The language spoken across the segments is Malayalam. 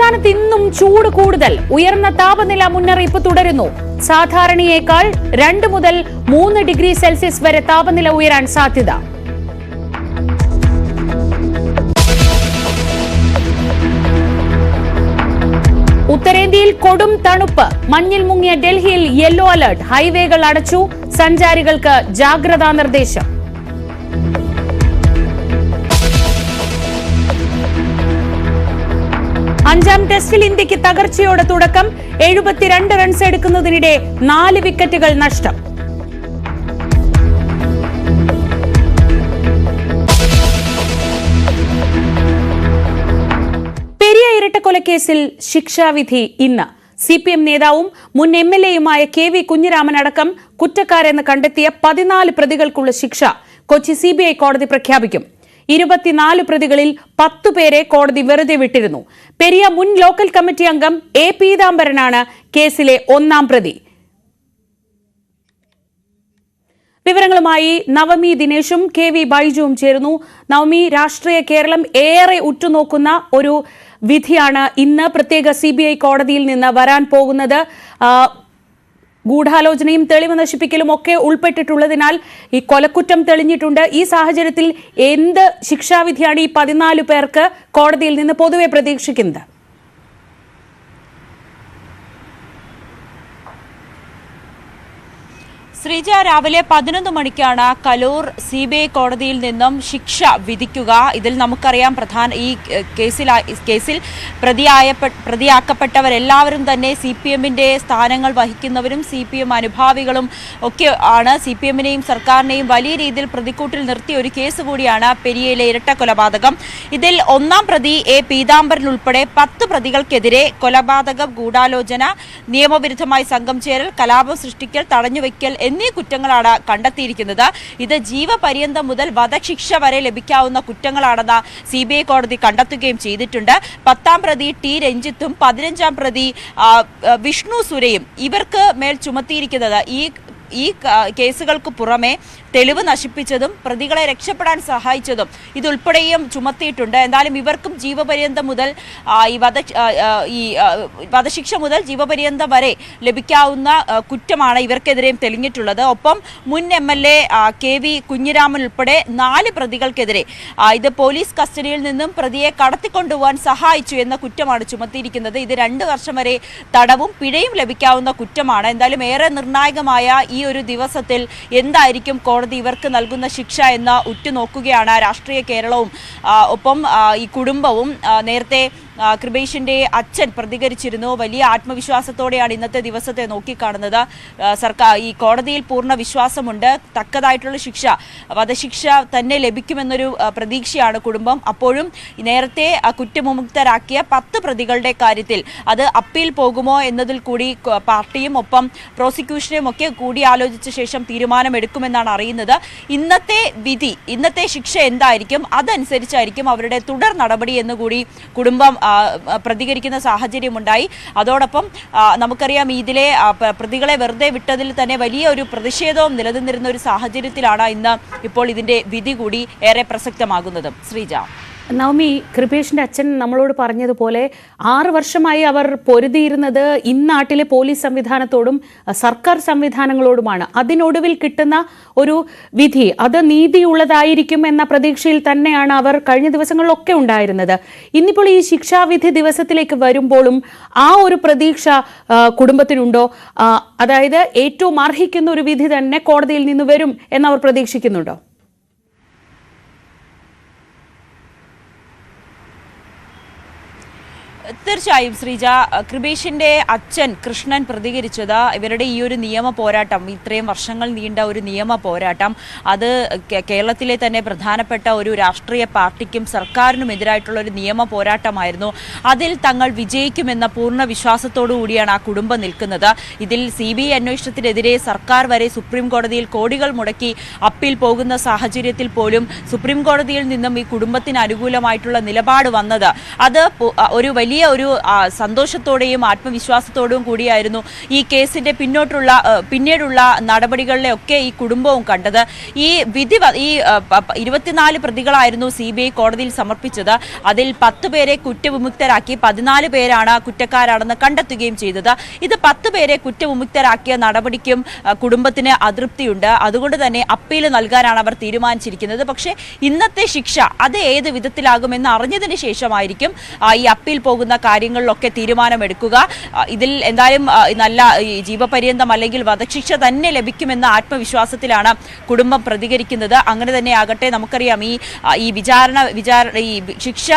സംസ്ഥാനത്ത് ഇന്നും ചൂട് കൂടുതൽ. ഉയർന്ന താപനില മുന്നറിയിപ്പ് തുടരുന്നു. സാധാരണയേക്കാൾ 2 മുതൽ 3 ഡിഗ്രി സെൽഷ്യസ് വരെ താപനില ഉയരാൻ സാധ്യത. ഉത്തരേന്ത്യയിൽ കൊടും തണുപ്പ്. മഞ്ഞിൽ മുങ്ങിയ ഡൽഹിയിൽ യെല്ലോ അലർട്ട്. ഹൈവേകൾ അടച്ചു. സഞ്ചാരികൾക്ക് ജാഗ്രതാ നിർദ്ദേശം. അഞ്ചാം ടെസ്റ്റിൽ ഇന്ത്യക്ക് തകർച്ചയോടെ തുടക്കം. 72 റൺസ് എടുക്കുന്നതിനിടെ 4 വിക്കറ്റുകൾ നഷ്ടം. പെരിയ ഇരട്ടക്കൊലക്കേസിൽ ശിക്ഷാവിധി ഇന്ന്. CPM നേതാവും മുൻ MLA-യുമായ KV കുഞ്ഞിരാമൻ അടക്കം കുറ്റക്കാരെന്ന് കണ്ടെത്തിയ 14 പ്രതികൾക്കുള്ള ശിക്ഷ കൊച്ചി CBI കോടതി പ്രഖ്യാപിക്കും. 24 പ്രതികളിൽ 10 പേരെ കോടതി വെറുതെ വിട്ടിരുന്നു. പെരിയ മുൻ ലോക്കൽ കമ്മിറ്റി അംഗം A. പീതാംബരനാണ് കേസിലെ 1-ാം പ്രതി. വിവരങ്ങളുമായി നവമി ദിനേശും KV ബൈജുവും ചേരുന്നു. നവമി, രാഷ്ട്രീയ കേരളം ഏറെ ഉറ്റുനോക്കുന്ന ഒരു വിധിയാണ് ഇന്ന് പ്രത്യേക CBI കോടതിയിൽ നിന്ന് വരാൻ പോകുന്നത്. ഗൂഢാലോചനയും തെളിവ് നശിപ്പിക്കലും ഒക്കെ ഉൾപ്പെട്ടിട്ടുള്ളതിനാൽ ഈ കൊലക്കുറ്റം തെളിഞ്ഞിട്ടുണ്ട്. ഈ സാഹചര്യത്തിൽ എന്ത് ശിക്ഷാവിധിയാണ് ഈ 14 പേർക്ക് കോടതിയിൽ നിന്ന് പൊതുവെ പ്രതീക്ഷിക്കുന്നത്? ശ്രീജ, രാവിലെ 11 മണിക്കാണ് കലൂർ CBI കോടതിയിൽ നിന്നും ശിക്ഷ വിധിക്കുക. ഇതിൽ നമുക്കറിയാം ഈ കേസിൽ പ്രതിയാക്കപ്പെട്ടവരെല്ലാവരും തന്നെ CPM-ന്റെ സ്ഥാനങ്ങൾ വഹിക്കുന്നവരും CPM അനുഭാവികളും ഒക്കെ ആണ്. CPM-നെയും സർക്കാരിനെയും വലിയ രീതിയിൽ പ്രതിക്കൂട്ടിൽ നിർത്തിയ ഒരു കേസ് കൂടിയാണ് പെരിയയിലെ ഇരട്ട കൊലപാതകം. ഇതിൽ 1-ാം പ്രതി A. പീതാംബരൻ ഉൾപ്പെടെ 10 പ്രതികൾക്കെതിരെ കൊലപാതകം, ഗൂഢാലോചന, നിയമവിരുദ്ധമായി സംഘം ചേരൽ, കലാപം സൃഷ്ടിക്കൽ, തടഞ്ഞുവെക്കൽ എന്നീ കുറ്റങ്ങളാണ് കണ്ടെത്തിയിരിക്കുന്നത്. ഇത് ജീവപര്യന്തം മുതൽ വധശിക്ഷ വരെ ലഭിക്കാവുന്ന കുറ്റങ്ങളാണെന്ന് CBI കോടതി കണ്ടെത്തുകയും ചെയ്തിട്ടുണ്ട്. 10-ാം പ്രതി T. രഞ്ജിത്തും 15-ാം പ്രതി വിഷ്ണു സുരയും ഇവർക്ക് മേൽ ചുമത്തിയിരിക്കുന്നത് ഈ കേസുകൾക്ക് പുറമെ തെളിവ് നശിപ്പിച്ചതും പ്രതികളെ രക്ഷപ്പെടാൻ സഹായിച്ചതും ഇതുൾപ്പെടെയും ചുമത്തിയിട്ടുണ്ട്. എന്തായാലും ഇവർക്കും ജീവപര്യന്തം മുതൽ വധശിക്ഷ മുതൽ ജീവപര്യന്തം വരെ ലഭിക്കാവുന്ന കുറ്റമാണ് ഇവർക്കെതിരെയും തെളിഞ്ഞിട്ടുള്ളത്. ഒപ്പം മുൻ MLA KV കുഞ്ഞിരാമൻ ഉൾപ്പെടെ 4 പ്രതികൾക്കെതിരെ ഇത് പോലീസ് കസ്റ്റഡിയിൽ നിന്നും പ്രതിയെ കടത്തിക്കൊണ്ടുപോകാൻ സഹായിച്ചു എന്ന കുറ്റമാണ് ചുമത്തിയിരിക്കുന്നത്. ഇത് 2 വർഷം വരെ തടവും പിഴയും ലഭിക്കാവുന്ന കുറ്റമാണ്. എന്തായാലും ഏറെ നിർണായകമായ ഈ ഒരു ദിവസത്തിൽ എന്തായിരിക്കും കോടതി ഇവർക്ക് നൽകുന്ന ശിക്ഷ എന്ന് ഉറ്റുനോക്കുകയാണ് രാഷ്ട്രീയ കേരളവും ഒപ്പം ഈ കുടുംബവും. നേരത്തെ കൃപേഷിന്റെ അച്ഛൻ പ്രതികരിച്ചിരുന്നു. വലിയ ആത്മവിശ്വാസത്തോടെയാണ് ഇന്നത്തെ ദിവസത്തെ നോക്കിക്കാണുന്നത്. ഈ കോടതിയിൽ പൂർണ്ണ വിശ്വാസമുണ്ട്. തക്കതായിട്ടുള്ള ശിക്ഷ, വധശിക്ഷ തന്നെ ലഭിക്കുമെന്നൊരു പ്രതീക്ഷയാണ് കുടുംബം. അപ്പോഴും നേരത്തെ കുറ്റവിമുക്തരാക്കിയ 10 പ്രതികളുടെ കാര്യത്തിൽ അത് അപ്പീൽ പോകുമോ എന്നതിൽ കൂടി പാർട്ടിയും ഒപ്പം പ്രോസിക്യൂഷനും ഒക്കെ കൂടി ആലോചിച്ച ശേഷം തീരുമാനമെടുക്കുമെന്നാണ് അറിയുന്നത്. ഇന്നത്തെ ശിക്ഷ എന്തായിരിക്കും, അതനുസരിച്ചായിരിക്കും അവരുടെ തുടർ നടപടി എന്നുകൂടി കുടുംബം പ്രതികരിക്കുന്ന സാഹചര്യമുണ്ടായി. അതോടൊപ്പം നമുക്കറിയാം ഇതിലെ പ്രതികളെ വെറുതെ വിട്ടതിൽ തന്നെ വലിയ ഒരു പ്രതിഷേധവും നിലനിന്നിരുന്ന ഒരു സാഹചര്യത്തിലാണ് ഇന്ന് ഇപ്പോൾ ഇതിന്റെ വിധി കൂടി ഏറെ പ്രസക്തമാകുന്നത്. ശ്രീജ, നവമി, കൃപേഷിന്റെ അച്ഛൻ നമ്മളോട് പറഞ്ഞതുപോലെ 6 വർഷമായി അവർ പൊരുതിയിരുന്നത് ഇന്നാട്ടിലെ പോലീസ് സംവിധാനത്തോടും സർക്കാർ സംവിധാനങ്ങളോടുമാണ്. അതിനൊടുവിൽ കിട്ടുന്ന ഒരു വിധി അത് നീതിയുള്ളതായിരിക്കും എന്ന പ്രതീക്ഷയിൽ തന്നെയാണ് അവർ കഴിഞ്ഞ ദിവസങ്ങളിലൊക്കെ ഉണ്ടായിരുന്നത്. ഇന്നിപ്പോൾ ഈ ശിക്ഷാവിധി ദിവസത്തിലേക്ക് വരുമ്പോഴും ആ ഒരു പ്രതീക്ഷ കുടുംബത്തിനുണ്ടോ? അതായത് ഏറ്റവും അർഹിക്കുന്ന ഒരു വിധി തന്നെ കോടതിയിൽ നിന്ന് വരും എന്നവർ പ്രതീക്ഷിക്കുന്നുണ്ടോ? തീർച്ചയായും ശ്രീജ, കൃപേഷിന്റെ അച്ഛൻ കൃഷ്ണൻ പ്രതികരിച്ചത് ഇവരുടെ ഈ ഒരു നിയമ പോരാട്ടം, ഇത്രയും വർഷങ്ങൾ നീണ്ട ഒരു നിയമ പോരാട്ടം, അത് കേരളത്തിലെ തന്നെ പ്രധാനപ്പെട്ട ഒരു രാഷ്ട്രീയ പാർട്ടിക്കും സർക്കാരിനും എതിരായിട്ടുള്ള ഒരു നിയമ പോരാട്ടമായിരുന്നു. അതിൽ തങ്ങൾ വിജയിക്കുമെന്ന പൂർണ്ണ വിശ്വാസത്തോടു കൂടിയാണ് ആ കുടുംബം നിൽക്കുന്നത്. ഇതിൽ CBI അന്വേഷണത്തിനെതിരെ സർക്കാർ വരെ സുപ്രീം കോടതിയിൽ കോടികൾ മുടക്കി അപ്പീൽ പോകുന്ന സാഹചര്യത്തിൽ പോലും സുപ്രീം കോടതിയിൽ നിന്നും ഈ കുടുംബത്തിന് അനുകൂലമായിട്ടുള്ള നിലപാട് വന്നത് അത് ഒരു വലിയ വലിയ ഒരു സന്തോഷത്തോടെയും ആത്മവിശ്വാസത്തോടും കൂടിയായിരുന്നു ഈ കേസിന്റെ പിന്നീടുള്ള നടപടികളിലെ ഒക്കെ ഈ കുടുംബവും കണ്ടത്. ഈ വിധി 24 പ്രതികളായിരുന്നു CBI കോടതിയിൽ സമർപ്പിച്ചത്. അതിൽ 10 പേരെ കുറ്റവിമുക്തരാക്കി 14 പേരാണ് കുറ്റക്കാരാണെന്ന് കണ്ടെത്തുകയും ചെയ്തത്. ഇത് 10 പേരെ കുറ്റവിമുക്തരാക്കിയ നടപടിക്കും കുടുംബത്തിന് അതൃപ്തിയുണ്ട്. അതുകൊണ്ട് തന്നെ അപ്പീൽ നൽകാനാണ് അവർ തീരുമാനിച്ചിരിക്കുന്നത്. പക്ഷേ ഇന്നത്തെ ശിക്ഷ അത് ഏത് വിധത്തിലാകുമെന്ന് അറിഞ്ഞതിന് ശേഷമായിരിക്കും ഈ അപ്പീൽ പോകുന്ന കാര്യങ്ങളിലൊക്കെ തീരുമാനമെടുക്കുക. ഇതിൽ എന്തായാലും നല്ല ജീവപര്യന്തം അല്ലെങ്കിൽ വധശിക്ഷ തന്നെ ലഭിക്കുമെന്ന ആത്മവിശ്വാസത്തിലാണ് കുടുംബം പ്രതികരിക്കുന്നത്. അങ്ങനെ തന്നെ ആകട്ടെ, നമുക്കറിയാം ഈ ശിക്ഷ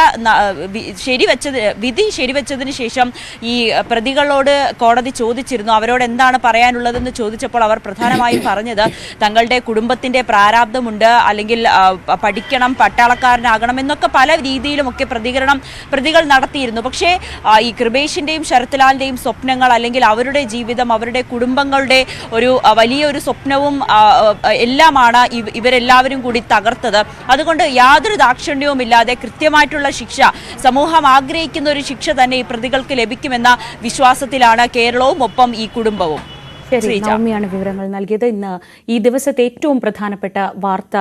വിധി ശരിവെച്ചതിന് ശേഷം ഈ പ്രതികളോട് കോടതി ചോദിച്ചിരുന്നു അവരോട് എന്താണ് പറയാനുള്ളതെന്ന് ചോദിച്ചപ്പോൾ അവർ പ്രധാനമായും പറഞ്ഞത് തങ്ങളുടെ കുടുംബത്തിന്റെ പ്രാരാബ്ദമുണ്ട്, അല്ലെങ്കിൽ പഠിക്കണം, പട്ടാളക്കാരനാകണം എന്നൊക്കെ പല രീതിയിലുമൊക്കെ പ്രതികൾ നടത്തിയിരുന്നു. പക്ഷേ ഈ കൃപേഷിന്റെയും ശരത്ലാലിന്റെയും സ്വപ്നങ്ങൾ, അല്ലെങ്കിൽ അവരുടെ ജീവിതം, അവരുടെ കുടുംബങ്ങളുടെ ഒരു വലിയൊരു സ്വപ്നവും എല്ലാമാണ് ഇവരെല്ലാവരും കൂടി തകർത്തത്. അതുകൊണ്ട് യാതൊരു ദാക്ഷിണ്യവുമില്ലാതെ കൃത്യമായിട്ടുള്ള ശിക്ഷ, സമൂഹം ആഗ്രഹിക്കുന്ന ഒരു ശിക്ഷ തന്നെ ഈ പ്രതികൾക്ക് ലഭിക്കുമെന്ന വിശ്വാസത്തിലാണ് കേരളവും ഒപ്പം ഈ കുടുംബവും. ശരി, നവമിയാണ് വിവരങ്ങൾ നൽകിയത്. ഇന്ന് ഈ ദിവസത്തെ ഏറ്റവും പ്രധാനപ്പെട്ട വാർത്ത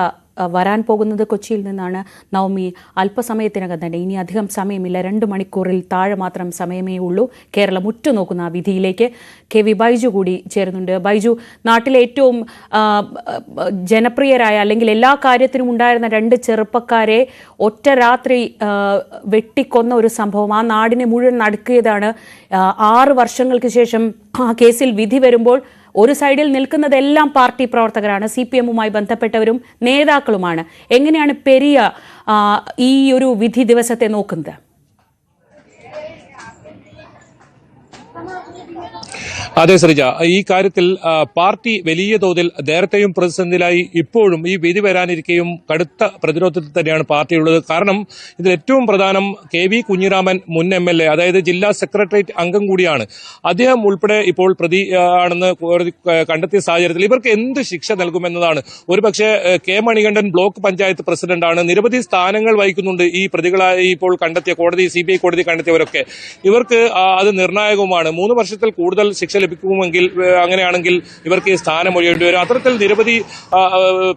വരാൻ പോകുന്നത് കൊച്ചിയിൽ നിന്നാണ്. നവമി, അല്പസമയത്തിനകം തന്നെ, ഇനി അധികം സമയമില്ല, 2 മണിക്കൂറിൽ താഴെ മാത്രം സമയമേ ഉള്ളൂ കേരളം ഉറ്റുനോക്കുന്ന ആ വിധിയിലേക്ക്. KV ബൈജു കൂടി ചേരുന്നുണ്ട്. ബൈജു, നാട്ടിലെ ഏറ്റവും ജനപ്രിയരായ, അല്ലെങ്കിൽ എല്ലാ കാര്യത്തിനും ഉണ്ടായിരുന്ന 2 ചെറുപ്പക്കാരെ ഒറ്റ രാത്രി വെട്ടിക്കൊന്ന ഒരു സംഭവം ആ നാടിനെ മുഴുവൻ നടുക്കിയതാണ്. 6 വർഷങ്ങൾക്ക് ശേഷം ആ കേസിൽ വിധി വരുമ്പോൾ ഒരു സൈഡിൽ നിൽക്കുന്നതെല്ലാം പാർട്ടി പ്രവർത്തകരാണ്, CPM-ഉമായി ബന്ധപ്പെട്ടവരും നേതാക്കളുമാണ്. എങ്ങനെയാണ് പെരിയ ഈ ഒരു വിധി ദിവസത്തെ നോക്കുന്നത്? അതെ ശ്രീജ, ഈ കാര്യത്തിൽ പാർട്ടി വലിയ തോതിൽ നേരത്തെയും പ്രതിസന്ധിയിലായി, ഇപ്പോഴും ഈ വിധി വരാനിരിക്കെയും കടുത്ത പ്രതിരോധത്തിൽ തന്നെയാണ് പാർട്ടിയുള്ളത്. കാരണം ഇതിൽ ഏറ്റവും പ്രധാനം KV കുഞ്ഞിരാമൻ, മുൻ MLA, അതായത് ജില്ലാ സെക്രട്ടേറിയറ്റ് അംഗം കൂടിയാണ്. അദ്ദേഹം ഉൾപ്പെടെ ഇപ്പോൾ പ്രതി ആണെന്ന് കോടതി കണ്ടെത്തിയ സാഹചര്യത്തിൽ ഇവർക്ക് എന്ത് ശിക്ഷ നൽകുമെന്നതാണ്. ഒരുപക്ഷെ K മണികണ്ഠൻ ബ്ലോക്ക് പഞ്ചായത്ത് പ്രസിഡന്റാണ്, നിരവധി സ്ഥാനങ്ങൾ വഹിക്കുന്നുണ്ട് ഈ പ്രതികളായി ഇപ്പോൾ കണ്ടെത്തിയ CBI കോടതി കണ്ടെത്തിയവരൊക്കെ. ഇവർക്ക് അത് നിർണായകവുമാണ്. 3 വർഷത്തിൽ കൂടുതൽ ശിക്ഷ ലഭിക്കുമെങ്കിൽ, അങ്ങനെയാണെങ്കിൽ ഇവർക്ക് ഈ സ്ഥാനം ഒഴിയേണ്ടി വരും. അത്തരത്തിൽ നിരവധി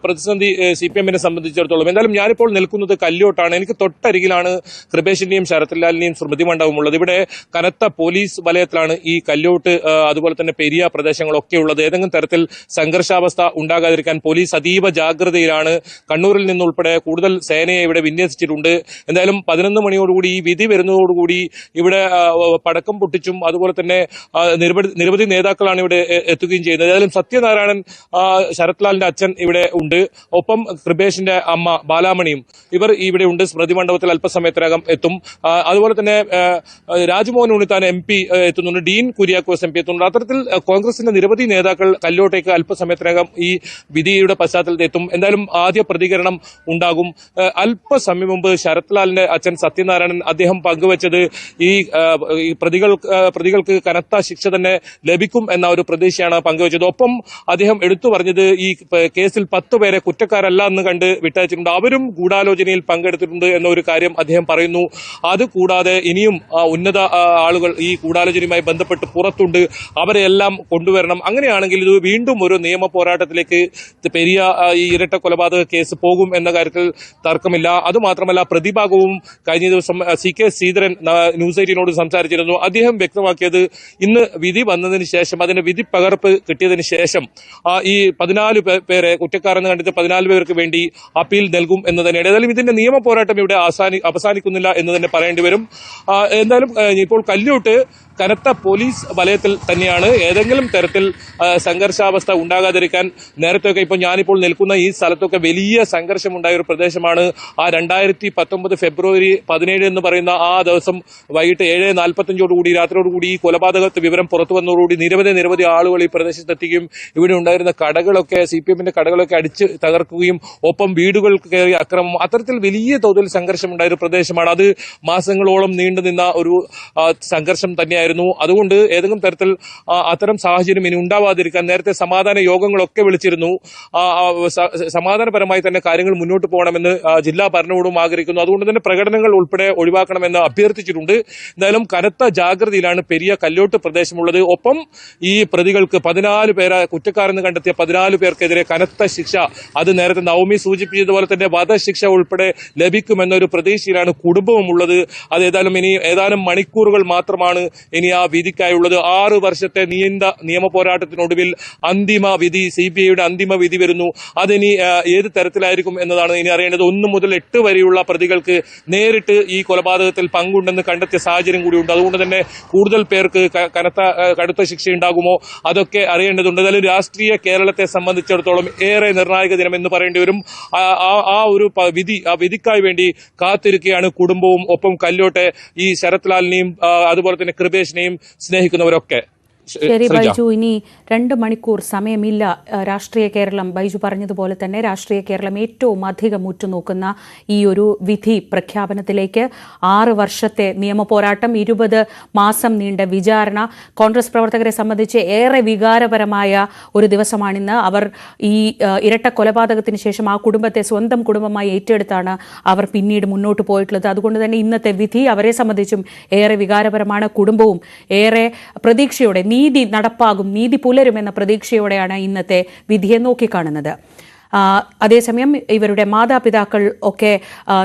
പ്രതിസന്ധി CPM-നെ സംബന്ധിച്ചിടത്തോളം. എന്തായാലും ഞാനിപ്പോൾ നിൽക്കുന്നത് കല്യോട്ടാണ്. എനിക്ക് തൊട്ടരികിലാണ് കൃപേഷിന്റെയും ശരത്ലാലിന്റെയും സ്മൃതി മണ്ഡപം ഉള്ളത്. ഇവിടെ കനത്ത പോലീസ് വലയത്തിലാണ് ഈ കല്യോട്ട്, അതുപോലെ തന്നെ പെരിയ പ്രദേശങ്ങളൊക്കെ ഉള്ളത്. ഏതെങ്കിലും തരത്തിൽ സംഘർഷാവസ്ഥ ഉണ്ടാകാതിരിക്കാൻ പോലീസ് അതീവ ജാഗ്രതയിലാണ്. കണ്ണൂരിൽ നിന്നുൾപ്പെടെ കൂടുതൽ സേനയെ ഇവിടെ വിന്യസിച്ചിട്ടുണ്ട്. എന്തായാലും 11 മണിയോടുകൂടി ഈ വിധി വരുന്നതോടുകൂടി ഇവിടെ പടക്കം പൊട്ടിച്ചും അതുപോലെ തന്നെ നിരവധി നേതാക്കളാണ് ഇവിടെ എത്തുകയും ചെയ്യുന്നത്. ഏതായാലും സത്യനാരായണൻ, ശരത്ലാലിന്റെ അച്ഛൻ ഇവിടെ ഉണ്ട്, ഒപ്പം കൃപേഷിന്റെ അമ്മ ബാലാമണിയും ഇവർ ഇവിടെ ഉണ്ട്. സ്മൃതി മണ്ഡപത്തിൽ അല്പസമയത്തിനകം എത്തും. അതുപോലെ തന്നെ രാജ്മോഹൻ ഉണ്ണിത്താൻ MP എത്തുന്നുണ്ട്, ഡീൻ കുര്യാക്കോസ് MP എത്തുന്നുണ്ട്. അത്തരത്തിൽ കോൺഗ്രസിന്റെ നിരവധി നേതാക്കൾ കല്ലോട്ടേക്ക് അല്പസമയത്തിനകം ഈ വിധിയുടെ പശ്ചാത്തലത്തിൽ എത്തും. എന്തായാലും ആദ്യ പ്രതികരണം ഉണ്ടാകും. അല്പസമയം മുമ്പ് ശരത്ലാലിന്റെ അച്ഛൻ സത്യനാരായണൻ അദ്ദേഹം പങ്കുവച്ചത് ഈ പ്രതികൾക്ക് കനത്ത ശിക്ഷ തന്നെ ലഭിക്കും എന്ന ഒരു പ്രതീക്ഷയാണ് പങ്കുവച്ചത്. ഒപ്പം അദ്ദേഹം എടുത്തു പറഞ്ഞത് ഈ കേസിൽ 10 പേരെ കുറ്റക്കാരല്ല എന്ന് കണ്ട് വിട്ടയച്ചിട്ടുണ്ട്, അവരും ഗൂഢാലോചനയിൽ പങ്കെടുത്തിട്ടുണ്ട് എന്നൊരു കാര്യം അദ്ദേഹം പറയുന്നു. അതുകൂടാതെ ഇനിയും ഉന്നത ആളുകൾ ഈ ഗൂഢാലോചനയുമായി ബന്ധപ്പെട്ട് പുറത്തുണ്ട്, അവരെല്ലാം കൊണ്ടുവരണം. അങ്ങനെയാണെങ്കിൽ ഇത് വീണ്ടും ഒരു നിയമ പോരാട്ടത്തിലേക്ക് പെരിയ ഈ ഇരട്ട കൊലപാതക കേസ് പോകും എന്ന കാര്യത്തിൽ തർക്കമില്ല. അതുമാത്രമല്ല, പ്രതിഭാഗവും കഴിഞ്ഞ ദിവസം CK ശ്രീധരൻ ന്യൂസ് 18നോട് സംസാരിച്ചിരുന്നു. അദ്ദേഹം വ്യക്തമാക്കിയത് ഇന്ന് വിധി വന്നതിന് ശേഷം, അതിന്റെ വിധി പകർപ്പ് കിട്ടിയതിന് ശേഷം ഈ 14 പേരെ കുറ്റക്കാരെന്ന് കണ്ടിട്ട് 14 പേർക്ക് വേണ്ടി അപ്പീൽ നൽകും എന്ന് തന്നെയാണ്. ഏതായാലും ഇതിന്റെ നിയമ പോരാട്ടം ഇവിടെ അവസാനിക്കുന്നില്ല എന്ന് തന്നെ പറയേണ്ടി വരും. എന്തായാലും ഇപ്പോൾ കല്യോട്ട് കനത്ത പോലീസ് വലയത്തിൽ തന്നെയാണ്. ഏതെങ്കിലും തരത്തിൽ സംഘർഷാവസ്ഥ ഉണ്ടാകാതിരിക്കാൻ നേരത്തെയൊക്കെ, ഇപ്പോൾ ഞാനിപ്പോൾ നിൽക്കുന്ന ഈ സ്ഥലത്തൊക്കെ വലിയ സംഘർഷമുണ്ടായ ഒരു പ്രദേശമാണ്. ആ 2019 ഫെബ്രുവരി 17 എന്ന് പറയുന്ന ആ ദിവസം വൈകിട്ട് 7:45 രാത്രിയോടുകൂടി ഈ കൊലപാതകത്തെ വിവരം പുറത്തു വന്നതോടുകൂടി നിരവധി ആളുകൾ ഈ പ്രദേശത്തെത്തുകയും ഇവിടെ ഉണ്ടായിരുന്ന കടകളൊക്കെ, CPM-ന്റെ കടകളൊക്കെ അടിച്ച് തകർക്കുകയും ഒപ്പം വീടുകൾക്ക് കയറി അക്രമം, അത്തരത്തിൽ വലിയ തോതിൽ സംഘർഷമുണ്ടായ ഒരു പ്രദേശമാണ്. അത് മാസങ്ങളോളം നീണ്ടുനിന്ന ഒരു സംഘർഷം തന്നെയായിരുന്നു. തന്നെയായിരുന്നു. അതുകൊണ്ട് ഏതെങ്കിലും തരത്തിൽ അത്തരം സാഹചര്യം ഇനി ഉണ്ടാവാതിരിക്കാൻ നേരത്തെ സമാധാന യോഗങ്ങളൊക്കെ വിളിച്ചിരുന്നു. സമാധാനപരമായി തന്നെ കാര്യങ്ങൾ മുന്നോട്ട് പോകണമെന്ന് ജില്ലാ ഭരണകൂടവും ആഗ്രഹിക്കുന്നു. അതുകൊണ്ട് തന്നെ പ്രകടനങ്ങൾ ഉൾപ്പെടെ ഒഴിവാക്കണമെന്ന് അഭ്യർത്ഥിച്ചിട്ടുണ്ട്. എന്തായാലും കനത്ത ജാഗ്രതയിലാണ് പെരിയ കല്ലോട്ട് പ്രദേശമുള്ളത്. ഒപ്പം ഈ പ്രതികൾക്ക് 14 പേരെ കുറ്റക്കാരെന്ന് കണ്ടെത്തിയ 14 പേർക്കെതിരെ കനത്ത ശിക്ഷ, അത് നേരത്തെ നവമി സൂചിപ്പിച്ചതുപോലെ തന്നെ വധശിക്ഷ ഉൾപ്പെടെ ലഭിക്കുമെന്നൊരു പ്രതീക്ഷയിലാണ് കുടുംബവും ഉള്ളത്. അത് ഏതായാലും ഇനി ഏതാനും മണിക്കൂറുകൾ മാത്രമാണ് ഇനി ആ വിധിക്കായുള്ളത്. 6 വർഷത്തെ നീണ്ട നിയമ പോരാട്ടത്തിനൊടുവിൽ അന്തിമ വിധി, CBIയുടെ അന്തിമ വിധി വരുന്നു. അതിനി ഏത് തരത്തിലായിരിക്കും എന്നതാണ് ഇനി അറിയേണ്ടത്. 1 മുതൽ 8 വരെയുള്ള പ്രതികൾക്ക് നേരിട്ട് ഈ കൊലപാതകത്തിൽ പങ്കുണ്ടെന്ന് കണ്ടെത്തിയ സാഹചര്യം കൂടിയുണ്ട്. അതുകൊണ്ട് തന്നെ കൂടുതൽ പേർക്ക് കടുത്ത ശിക്ഷ ഉണ്ടാകുമോ അതൊക്കെ അറിയേണ്ടതുണ്ട്. എന്തായാലും രാഷ്ട്രീയ കേരളത്തെ സംബന്ധിച്ചിടത്തോളം ഏറെ നിർണായക ദിനം എന്ന് പറയേണ്ടി വരും. ആ ഒരു വിധിക്കായി വേണ്ടി കാത്തിരിക്കുകയാണ് കുടുംബവും. ഒപ്പം കല്ലോട്ടെ ഈ ശരത്ലാലിനെയും അതുപോലെ തന്നെ കൃപേഷിനെയും സ്നേഹിക്കുന്നവരൊക്കെ. ശരി ബൈജു, ഇനി 2 മണിക്കൂർ സമയമില്ല. രാഷ്ട്രീയ കേരളം, ബൈജു പറഞ്ഞതുപോലെ തന്നെ രാഷ്ട്രീയ കേരളം ഏറ്റവും അധികം ഉറ്റുനോക്കുന്ന ഈ ഒരു വിധി പ്രഖ്യാപനത്തിലേക്ക്. 6 വർഷത്തെ നിയമ പോരാട്ടം, 20 മാസം നീണ്ട വിചാരണ, കോൺഗ്രസ് പ്രവർത്തകരെ സംബന്ധിച്ച് ഏറെ വികാരപരമായ ഒരു ദിവസമാണിന്ന്. അവർ ഈ ഇരട്ട കൊലപാതകത്തിന് ശേഷം ആ കുടുംബത്തെ സ്വന്തം കുടുംബമായി ഏറ്റെടുത്താണ് അവർ പിന്നീട് മുന്നോട്ട് പോയിട്ടുള്ളത്. അതുകൊണ്ട് തന്നെ ഇന്നത്തെ വിധി അവരെ സംബന്ധിച്ചും ഏറെ വികാരപരമാണ്. കുടുംബവും ഏറെ പ്രതീക്ഷയോടെ നീതി നടപ്പാകും, നീതി പുലരുമെന്ന പ്രതീക്ഷയോടെയാണ് ഇന്നത്തെ വിധിയെ നോക്കിക്കാണുന്നത്. അതേസമയം ഇവരുടെ മാതാപിതാക്കൾ ഒക്കെ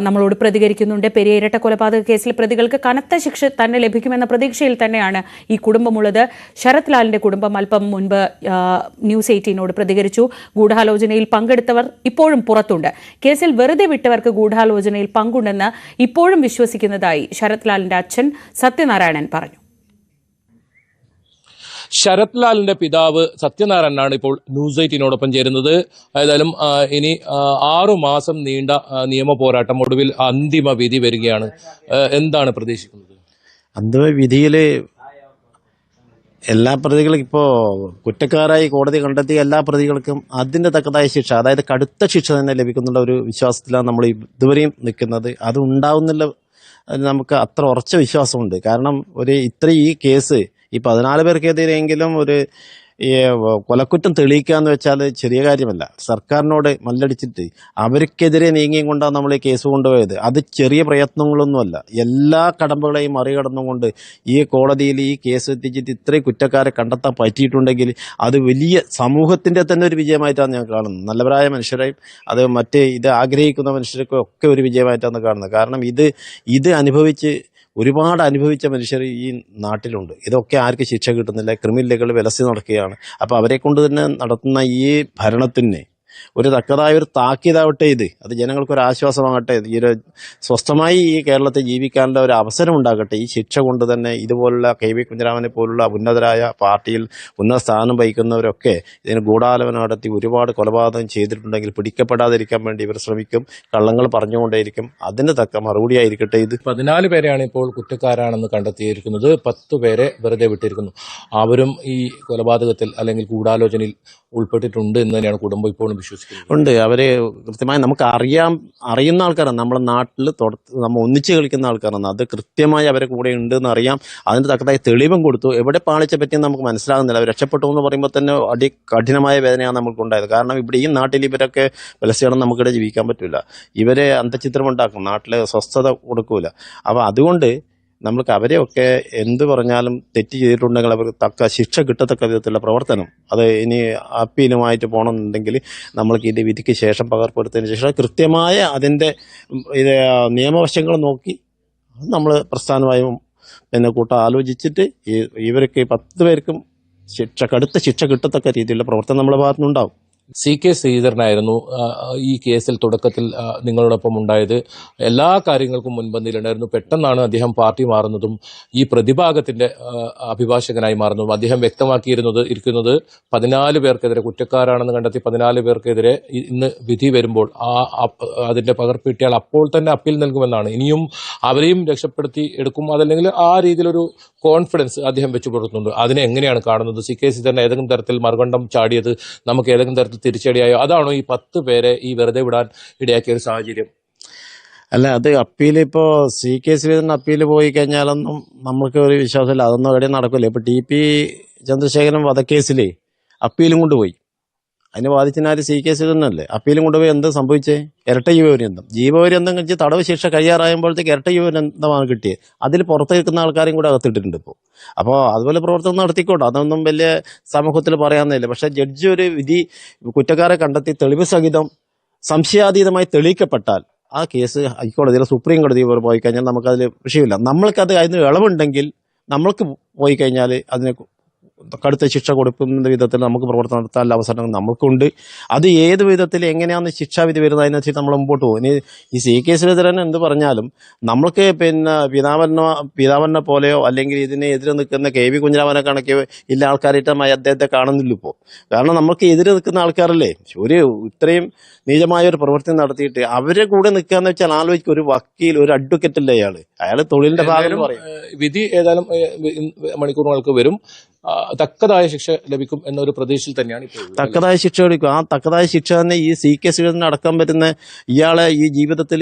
നമ്മളോട് പ്രതികരിക്കുന്നുണ്ട്. പെരിയ ഇരട്ട കൊലപാതക കേസിൽ പ്രതികൾക്ക് കനത്ത ശിക്ഷ തന്നെ ലഭിക്കുമെന്ന പ്രതീക്ഷയിൽ തന്നെയാണ് ഈ കുടുംബമുള്ളത്. ശരത് ലാലിന്റെ കുടുംബം അല്പം മുൻപ് ന്യൂസ് 18നോട് പ്രതികരിച്ചു. ഗൂഢാലോചനയിൽ പങ്കെടുത്തവർ ഇപ്പോഴും പുറത്തുണ്ട്. കേസിൽ വെറുതെ വിട്ടവർക്ക് ഗൂഢാലോചനയിൽ പങ്കുണ്ടെന്ന് ഇപ്പോഴും വിശ്വസിക്കുന്നതായി ശരത് ലാലിന്റെ അച്ഛൻ സത്യനാരായണൻ പറഞ്ഞു. ശരത് ലാലിന്റെ പിതാവ് സത്യനാരായണനാണ് ഇപ്പോൾ ന്യൂസ് 18നോടൊപ്പം ചേരുന്നത്. ഏതായാലും ഇനി 6 മാസം നീണ്ട നിയമ പോരാട്ടം, ഒടുവിൽ അന്തിമ വിധി വരികയാണ്. എന്താണ് പ്രതീക്ഷിക്കുന്നത്? അന്തിമ വിധിയിൽ എല്ലാ പ്രതികളും ഇപ്പോൾ കുറ്റക്കാരായി കോടതി കണ്ടെത്തിയ എല്ലാ പ്രതികൾക്കും അതിൻ്റെ തക്കതായ ശിക്ഷ, അതായത് കടുത്ത ശിക്ഷ തന്നെ ലഭിക്കുന്നുള്ള ഒരു വിശ്വാസത്തിലാണ് നമ്മൾ ഇതുവരെയും നിൽക്കുന്നത്. അത് ഉണ്ടാവുന്നില്ല, നമുക്ക് അത്ര ഉറച്ച വിശ്വാസമുണ്ട്. കാരണം ഈ കേസ് ഈ 14 പേർക്കെതിരെയെങ്കിലും ഈ കൊലക്കുറ്റം തെളിയിക്കുക എന്ന് വെച്ചാൽ ചെറിയ കാര്യമല്ല. സർക്കാരിനോട് മല്ലടിച്ചിട്ട് അവർക്കെതിരെ നീങ്ങിയും കൊണ്ടാണ് നമ്മൾ ഈ കേസ് കൊണ്ടുപോയത്. അത് ചെറിയ പ്രയത്നങ്ങളൊന്നുമല്ല. എല്ലാ കടമ്പകളെയും മറികടന്നുകൊണ്ട് ഈ കോടതിയിൽ ഈ കേസ് എത്തിച്ചിട്ട് ഇത്രയും കുറ്റക്കാരെ കണ്ടെത്താൻ പറ്റിയിട്ടുണ്ടെങ്കിൽ അത് വലിയ സമൂഹത്തിൻ്റെ തന്നെ ഒരു വിജയമായിട്ടാണ് ഞാൻ കാണുന്നത്. നല്ലവരായ മനുഷ്യരെയും അത് ഇത് ആഗ്രഹിക്കുന്ന മനുഷ്യർക്കും ഒക്കെ ഒരു വിജയമായിട്ടാണ് കാണുന്നത്. കാരണം ഇത് ഒരുപാട് അനുഭവിച്ച മനുഷ്യർ ഈ നാട്ടിലുണ്ട്. ഇതൊക്കെ ആർക്ക് ശിക്ഷ കിട്ടുന്നില്ല. ക്രിമിനലുകൾ വിലസി നടക്കുകയാണ്. അപ്പോൾ അവരെ കൊണ്ട് തന്നെ നടത്തുന്ന ഈ ഭരണത്തിന് ഒരു തക്കതായ ഒരു താക്കീതാവട്ടെ. അത് ജനങ്ങൾക്കൊരു ആശ്വാസമാകട്ടെ. സ്വസ്ഥമായി ഈ കേരളത്തിൽ ജീവിക്കാനുള്ള ഒരു അവസരം ഉണ്ടാകട്ടെ. ഈ ശിക്ഷ കൊണ്ട് തന്നെ ഇതുപോലുള്ള KV കുഞ്ഞിരാമനെ പോലുള്ള ഉന്നതരായ പാർട്ടിയിൽ ഉന്നത സ്ഥാനം വഹിക്കുന്നവരൊക്കെ ഇതിന് ഗൂഢാലോചന നടത്തി ഒരുപാട് കൊലപാതകം ചെയ്തിട്ടുണ്ടെങ്കിൽ പിടിക്കപ്പെടാതിരിക്കാൻ വേണ്ടി ഇവർ ശ്രമിക്കും. കള്ളങ്ങൾ പറഞ്ഞുകൊണ്ടേയിരിക്കും. അതിന് തക്ക മറുപടി ആയിരിക്കട്ടെ. 14 പേരെയാണ് ഇപ്പോൾ കുറ്റക്കാരാണെന്ന് കണ്ടെത്തിയിരിക്കുന്നത്. 10 പേരെ വെറുതെ വിട്ടിരിക്കുന്നു. അവരും ഈ കൊലപാതകത്തിൽ അല്ലെങ്കിൽ ഗൂഢാലോചനയിൽ ഉൾപ്പെട്ടിട്ടുണ്ട് എന്ന് തന്നെയാണ് കുടുംബം ഇപ്പോഴും ഉണ്ട്. അവര് കൃത്യമായി നമുക്ക് അറിയുന്ന ആൾക്കാരാണ്. നമ്മുടെ നാട്ടിൽ നമ്മൾ ഒന്നിച്ച് കളിക്കുന്ന ആൾക്കാരാണ്. അത് കൃത്യമായി അവരെ കൂടെ ഉണ്ട് എന്ന് അറിയാം. അതിന് തക്കതായ തെളിവും കൊടുത്തു. എവിടെ പാളിച്ച പറ്റിയെന്ന് നമുക്ക് മനസ്സിലാകുന്നില്ല. അവർ രക്ഷപ്പെട്ടു എന്ന് പറയുമ്പോൾ തന്നെ കഠിനമായ വേദനയാണ് നമുക്കുണ്ടായത്. കാരണം ഇവിടെ ഈ നാട്ടിൽ ഇവരൊക്കെ വിലസിയാണ് നമുക്കിടെ ജീവിക്കാൻ പറ്റില്ല. ഇവരെ അന്തചിത്രം ഉണ്ടാക്കും, നാട്ടിലെ സ്വസ്ഥത കൊടുക്കൂല. അപ്പോൾ അതുകൊണ്ട് നമ്മൾക്ക് അവരെയൊക്കെ എന്ത് പറഞ്ഞാലും തെറ്റ് ചെയ്തിട്ടുണ്ടെങ്കിൽ അവർ തക്ക ശിക്ഷ കിട്ടത്തക്ക വിധത്തിലുള്ള പ്രവർത്തനം, അത് ഇനി അപ്പീലുമായിട്ട് പോകണമെന്നുണ്ടെങ്കിൽ നമ്മൾക്ക് ഇത് വിധിക്ക് ശേഷം പകർപ്പെടുത്തതിന് ശേഷം കൃത്യമായ അതിൻ്റെ നിയമവശങ്ങൾ നോക്കി നമ്മൾ പ്രസ്ഥാനമായും കൂട്ടം ആലോചിച്ചിട്ട് ഇവർക്ക് 10 പേർക്കും കടുത്ത ശിക്ഷ കിട്ടത്തക്ക രീതിയിലുള്ള പ്രവർത്തനം നമ്മുടെ ഭാഗത്തുനിന്നുണ്ടാവും. CK ശ്രീധരനായിരുന്നു ഈ കേസിൽ തുടക്കത്തിൽ നിങ്ങളോടൊപ്പം ഉണ്ടായത്. എല്ലാ കാര്യങ്ങൾക്കും മുൻപന്തിയിലുണ്ടായിരുന്നു. പെട്ടെന്നാണ് അദ്ദേഹം പാർട്ടി മാറുന്നതും ഈ പ്രതിഭാഗത്തിന്റെ അഭിഭാഷകനായി മാറുന്നതും. അദ്ദേഹം വ്യക്തമാക്കിയിരിക്കുന്നത് 14 പേർക്കെതിരെ കുറ്റക്കാരാണെന്ന് കണ്ടെത്തി 14 പേർക്കെതിരെ ഇന്ന് വിധി വരുമ്പോൾ അതിന്റെ പകർപ്പിട്ടിയാൽ അപ്പോൾ തന്നെ അപ്പീൽ നൽകുമെന്നാണ്. ഇനിയും അവരെയും രക്ഷപ്പെടുത്തി എടുക്കും. അതല്ലെങ്കിൽ ആ രീതിയിലൊരു കോൺഫിഡൻസ് അദ്ദേഹം വെച്ചു പുലർത്തുന്നുണ്ട്. അതിനെ എങ്ങനെയാണ് കാണുന്നത്? CK ശ്രീധരൻ ഏതെങ്കിലും തരത്തിൽ മറുകണ്ഠം ചാടിയത് നമുക്ക് ഏതെങ്കിലും തരത്തിൽ തിരിച്ചടിയായോ? അതാണോ ഈ 10 പേരെ ഈ വെറുതെ വിടാൻ ഇടയാക്കിയ ഒരു സാഹചര്യം? അല്ല, അത് അപ്പീൽ ഇപ്പോൾ CK ശ്രീധരൻ അപ്പീൽ പോയി കഴിഞ്ഞാലൊന്നും നമുക്ക് ഒരു വിശ്വാസമില്ല, അതൊന്നും എവിടെയും നടക്കില്ല. ഇപ്പോൾ TP ചന്ദ്രശേഖരൻ വധക്കേസിൽ അപ്പീലും കൊണ്ടുപോയി, അതിന് ബാധിച്ചതിനാല് CK ശ്രീധരനല്ലേ. അപ്പീലും കൊണ്ടുപോയി എന്താ സംഭവിച്ചേ? ഇരട്ട ജീവപര്യന്തം കഴിച്ച് തടവ് ശിക്ഷ കഴിയാറായുമ്പോഴത്തേക്ക് ഇരട്ട ജീവപര്യന്തമാണ് കിട്ടിയത്. അതിൽ പുറത്ത് നിൽക്കുന്ന ആൾക്കാരെയും കൂടെ അകത്തിട്ടിട്ടുണ്ട് ഇപ്പോൾ. അപ്പോൾ അതുപോലെ പ്രവർത്തനം നടത്തിക്കോട്ടെ, അതൊന്നും വലിയ സമൂഹത്തിൽ പറയാവുന്നില്ല. പക്ഷേ ജഡ്ജി ഒരു വിധി കുറ്റക്കാരെ കണ്ടെത്തി തെളിവ് സഹിതം സംശയാതീതമായി തെളിയിക്കപ്പെട്ടാൽ ആ കേസ് ഹൈക്കോടതിയിൽ സുപ്രീം കോടതി പോയി കഴിഞ്ഞാൽ നമുക്കതിൽ വിഷയമില്ല. നമ്മൾക്കത് അതിന് ഇളവുണ്ടെങ്കിൽ നമ്മൾക്ക് പോയി കഴിഞ്ഞാൽ അതിന് കടുത്ത ശിക്ഷ കൊടുക്കുന്ന വിധത്തിൽ നമുക്ക് പ്രവർത്തനം നടത്താനുള്ള അവസരം നമുക്കുണ്ട്. അത് ഏത് വിധത്തിൽ എങ്ങനെയാണ് ശിക്ഷാവിധി വരുന്നത് അതിനനുസരിച്ച് നമ്മൾ മുമ്പോട്ട് പോകും. ഇനി ഈ CK ശ്രീധരൻ എന്ത് പറഞ്ഞാലും നമ്മൾക്ക് പിതാമരനെ പോലെയോ അല്ലെങ്കിൽ ഇതിനെ എതിരെ നിൽക്കുന്ന KV കുഞ്ഞിരാമനെ കണക്കെയോ ഇല്ല ആൾക്കാരായിട്ട് അദ്ദേഹത്തെ കാണുന്നില്ല ഇപ്പോൾ. കാരണം നമുക്ക് എതിരെ നിൽക്കുന്ന ആൾക്കാരല്ലേ, ഒരു ഇത്രയും നീചമായ ഒരു പ്രവൃത്തി നടത്തിയിട്ട് അവരെ കൂടെ നിൽക്കാന്ന് വെച്ചാൽ ആലോചിക്കും. ഒരു വക്കീൽ, ഒരു അഡ്വക്കേറ്റ് അല്ലേ അയാൾ തൊഴിലിന്റെ ഭാഗം പറയും. വിധി ഏതായാലും മണിക്കൂറുകൾക്ക് വരും. തക്കതായ ശിക്ഷ ലഭിക്കും എന്നൊരു പ്രതീക്ഷയിൽ തന്നെയാണ് ഇപ്പോൾ. തക്കതായ ശിക്ഷ ലഭിക്കും. ആ തക്കതായ ശിക്ഷ തന്നെ ഈ CK ശ്രീധരന് അടക്കാൻ പറ്റുന്ന ഇയാളെ ഈ ജീവിതത്തിൽ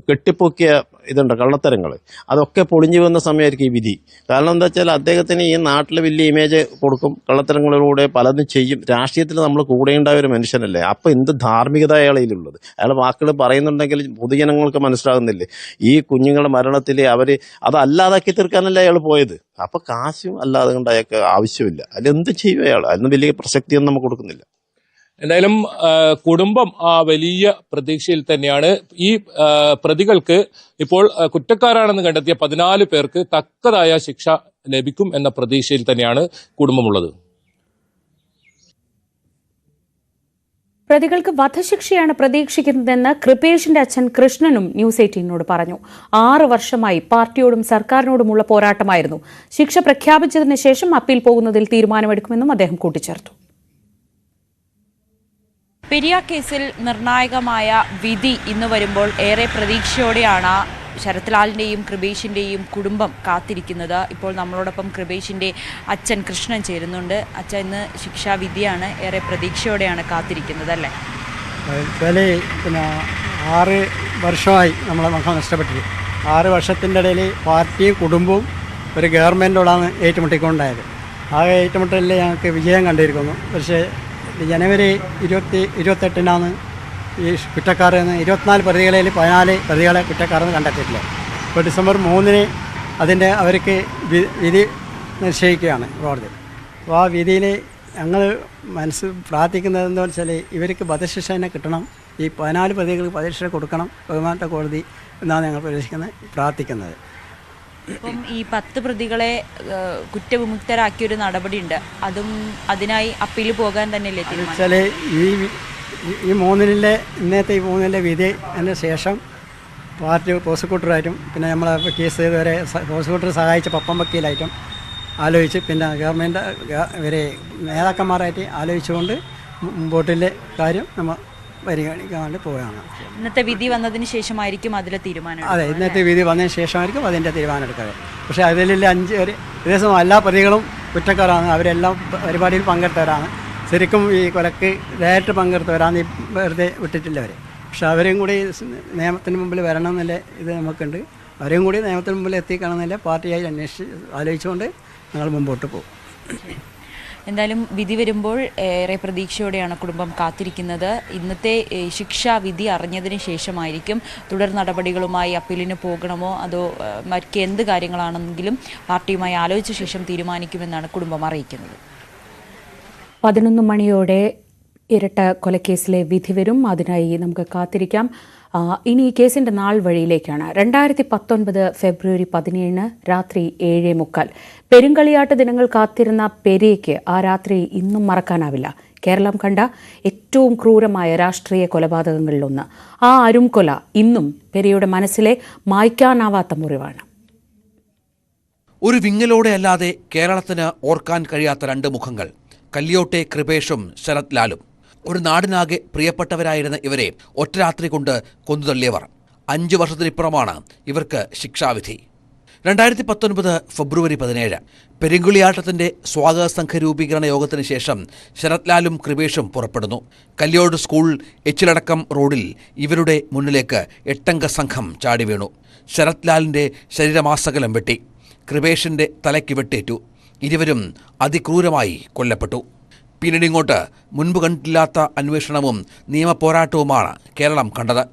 കെട്ടിപ്പൊക്കിയ ഇതുണ്ട് കള്ളത്തരങ്ങൾ, അതൊക്കെ പൊളിഞ്ഞു വന്ന സമയമായിരിക്കും ഈ വിധി. കാരണം എന്താ വെച്ചാൽ അദ്ദേഹത്തിന് ഈ നാട്ടിൽ വലിയ ഇമേജ് കൊടുക്കും, കള്ളത്തരങ്ങളിലൂടെ പലതും ചെയ്യും. രാഷ്ട്രീയത്തിൽ നമ്മൾ കൂടെയുണ്ടായ ഒരു മനുഷ്യനല്ലേ, അപ്പം എന്ത് ധാർമ്മികത അയാളിലുള്ളത്. അയാൾ വാക്കുകൾ പറയുന്നുണ്ടെങ്കിൽ പൊതുജനങ്ങൾക്ക് മനസ്സിലാകുന്നില്ലേ. ഈ കുഞ്ഞുങ്ങളുടെ മരണത്തിൽ അവർ അതല്ലാതാക്കി തീർക്കാനല്ലേ അയാൾ പോയത്. അപ്പൊ കാശും അല്ലാതെ കൊണ്ട് അയാൾക്ക് ആവശ്യമില്ല. അതിലെന്ത് ചെയ്യും അയാൾ, അതിന് വലിയ പ്രസക്തിയൊന്നും നമുക്ക് കൊടുക്കുന്നില്ല. എന്തായാലും കുടുംബം വലിയ പ്രതീക്ഷയിൽ തന്നെയാണ്. ഈ പ്രതികൾക്ക് ഇപ്പോൾ കുറ്റക്കാരാണെന്ന് കണ്ടെത്തിയ 14 പേർക്ക് തക്കതായ ശിക്ഷ ലഭിക്കും എന്ന പ്രതീക്ഷയിൽ തന്നെയാണ് കുടുംബമുള്ളത്. പ്രതികൾക്ക് വധശിക്ഷയാണ് പ്രതീക്ഷിക്കുന്നതെന്ന് കൃപേഷിന്റെ അച്ഛൻ കൃഷ്ണനും ന്യൂസ് 18നോട് പറഞ്ഞു. 6 വർഷമായി പാർട്ടിയോടും സർക്കാരിനോടുമുള്ള പോരാട്ടമായിരുന്നു. ശിക്ഷ പ്രഖ്യാപിച്ചതിന് ശേഷം അപ്പീൽ പോകുന്നതിൽ തീരുമാനമെടുക്കുമെന്നും അദ്ദേഹം കൂട്ടിച്ചേർത്തു. പെരിയ കേസിൽ നിർണായകമായ വിധി ഇന്ന് വരുമ്പോൾ ഏറെ പ്രതീക്ഷയോടെയാണ് ശരത് ലാലിൻ്റെയും കൃപേഷിൻ്റെയും കുടുംബം കാത്തിരിക്കുന്നത്. ഇപ്പോൾ നമ്മളോടൊപ്പം കൃപേഷിൻ്റെ അച്ഛൻ കൃഷ്ണൻ ചേരുന്നുണ്ട്. അച്ഛൻ ഇന്ന് ശിക്ഷാവിധിയാണ്, ഏറെ പ്രതീക്ഷയോടെയാണ് കാത്തിരിക്കുന്നത് അല്ലേ? പിന്നെ 6 വർഷമായി നമ്മളെ മക്കൾ നഷ്ടപ്പെട്ടത്. 6 വർഷത്തിൻ്റെ ഇടയിൽ പാർട്ടിയും കുടുംബവും ഒരു ഗവൺമെൻറ്റോടാണ് ഏറ്റുമുട്ടിക്കൊണ്ടായത്. ആ ഏറ്റുമുട്ടലിൽ ഞങ്ങൾക്ക് വിജയം കണ്ടിരിക്കുന്നു. പക്ഷേ ജനുവരി 28-നാണ് ഈ കുറ്റക്കാരെന്ന് 24 പ്രതികളിൽ 14 പ്രതികളെ കുറ്റക്കാരെന്ന് കണ്ടെത്തിയിട്ടില്ല. ഇപ്പോൾ ഡിസംബർ 3-ന് അതിൻ്റെ അവർക്ക് വിധി നിശ്ചയിക്കുകയാണ് കോടതി. അപ്പോൾ ആ വിധിയിൽ ഞങ്ങൾ പ്രാർത്ഥിക്കുന്നത് എന്താ വെച്ചാൽ ഇവർക്ക് വധശിക്ഷ തന്നെ കിട്ടണം, ഈ 14 പ്രതികൾക്ക് വധശിക്ഷ കൊടുക്കണം ബഹുമാനപ്പെട്ട കോടതി എന്നാണ് ഞങ്ങൾ പ്രാർത്ഥിക്കുന്നത്. ഇപ്പം ഈ 10 പ്രതികളെ കുറ്റവിമുക്തരാക്കിയൊരു നടപടിയുണ്ട്, അതിനായി അപ്പീൽ പോകാൻ തന്നെയല്ലേ വെച്ചാൽ ഈ 3-ലെ ഇന്നത്തെ ഈ 3-ലെ വിധി അതിന് ശേഷം പാർട്ടി പ്രോസിക്യൂട്ടറായിട്ടും പിന്നെ നമ്മളെ കേസ് ഇതുവരെ പ്രോസിക്യൂട്ടർ സഹായിച്ച പപ്പം വക്കീലായിട്ടും ആലോചിച്ച് പിന്നെ ഗവൺമെൻറ് ഇവരെ നേതാക്കന്മാരായിട്ട് ആലോചിച്ചുകൊണ്ട് മുമ്പോട്ടിലെ കാര്യം നമ്മൾ പരിഗണിക്കാൻ വേണ്ടി പോവുകയാണ്. ഇന്നത്തെ വിധി വന്നതിന് ശേഷമായിരിക്കും അതിലെ തീരുമാനം. അതെ, ഇന്നത്തെ വിധി വന്നതിന് ശേഷമായിരിക്കും അതിൻ്റെ തീരുമാനം എടുക്കുക. പക്ഷേ അതിലുള്ള 5 ഏകദേശം എല്ലാ പ്രതികളും കുറ്റക്കാരാണ്, അവരെല്ലാം പരിപാടിയിൽ പങ്കെടുത്തവരാണ്. ശരിക്കും ഈ കൊലക്ക് ഡയറക്റ്റ് പങ്കെടുത്തവരാണ്, ഈ വെറുതെ വിട്ടിട്ടില്ല അവർ. പക്ഷെ അവരെയും കൂടി നിയമത്തിന് മുമ്പിൽ വരണം എന്നല്ലേ ഇത് നമുക്കുണ്ട്. അവരെയും കൂടി നിയമത്തിന് മുമ്പിൽ എത്തിക്കണമെന്നല്ലേ പാർട്ടിയായി ആലോചിച്ചുകൊണ്ട് ഞങ്ങൾ മുമ്പോട്ട് പോകും. എന്തായാലും വിധി വരുമ്പോൾ ഏറെ പ്രതീക്ഷയോടെയാണ് കുടുംബം കാത്തിരിക്കുന്നത്. ഇന്നത്തെ ശിക്ഷാവിധി അറിഞ്ഞതിന് ശേഷമായിരിക്കും തുടർ നടപടികളുമായി അപ്പീലിന് പോകണമോ അതോ മറ്റ് എന്ത് കാര്യങ്ങളാണെങ്കിലും പാർട്ടിയുമായി ആലോചിച്ച ശേഷം തീരുമാനിക്കുമെന്നാണ് കുടുംബം അറിയിക്കുന്നത്. 11 മണിയോടെ ഇരട്ട കൊലക്കേസിലെ വിധി വരും. അതിനായി നമുക്ക് കാത്തിരിക്കാം. ഇനി ഈ കേസിൻ്റെ നാൾ വഴിയിലേക്കാണ്. 2019 ഫെബ്രുവരി 17 രാത്രി 7:45 പെരുങ്കളിയാട്ട് ദിനങ്ങൾ കാത്തിരുന്ന പെരിയയ്ക്ക് ആ രാത്രി ഇന്നും മറക്കാനാവില്ല. കേരളം കണ്ട ഏറ്റവും ക്രൂരമായ രാഷ്ട്രീയ കൊലപാതകങ്ങളിലൊന്ന്. ആ അരുംകൊല ഇന്നും പെരിയയുടെ മനസ്സിലെ മായ്ക്കാനാവാത്ത മുറിവാണ്. ഒരു വിങ്ങലോടെ അല്ലാതെ കേരളത്തിന് ഓർക്കാൻ കഴിയാത്ത 2 മുഖങ്ങൾ, കല്യോട്ടെ കൃപേഷും ശരത് ലാലും. ഒരു നാടിനാകെ പ്രിയപ്പെട്ടവരായിരുന്ന ഇവരെ ഒറ്റ രാത്രി കൊണ്ട് കൊന്നുതള്ളിയവർ. 5 വർഷത്തിനിപ്പുറമാണ് ഇവർക്ക് ശിക്ഷാവിധി. 2019 ഫെബ്രുവരി 17 പെരിങ്കുളിയാട്ടത്തിന്റെ സ്വാഗത സംഘ രൂപീകരണ യോഗത്തിന് ശേഷം ശരത് ലാലും കൃപേഷും പുറപ്പെടുന്നു. കല്യോട് സ്കൂൾ എച്ചിലടക്കം റോഡിൽ ഇവരുടെ മുന്നിലേക്ക് 8-അംഗ സംഘം ചാടി വീണു. ശരത് ലാലിന്റെ ശരീരമാസകലം വെട്ടി, കൃപേഷിന്റെ തലയ്ക്ക് വെട്ടേറ്റു. ഇരുവരും അതിക്രൂരമായി കൊല്ലപ്പെട്ടു. പിന്നീട് ഇങ്ങോട്ട് മുൻപ് കണ്ടിട്ടില്ലാത്ത അന്വേഷണവും നിയമപോരാട്ടവുമാണ് കേരളം കണ്ടത്.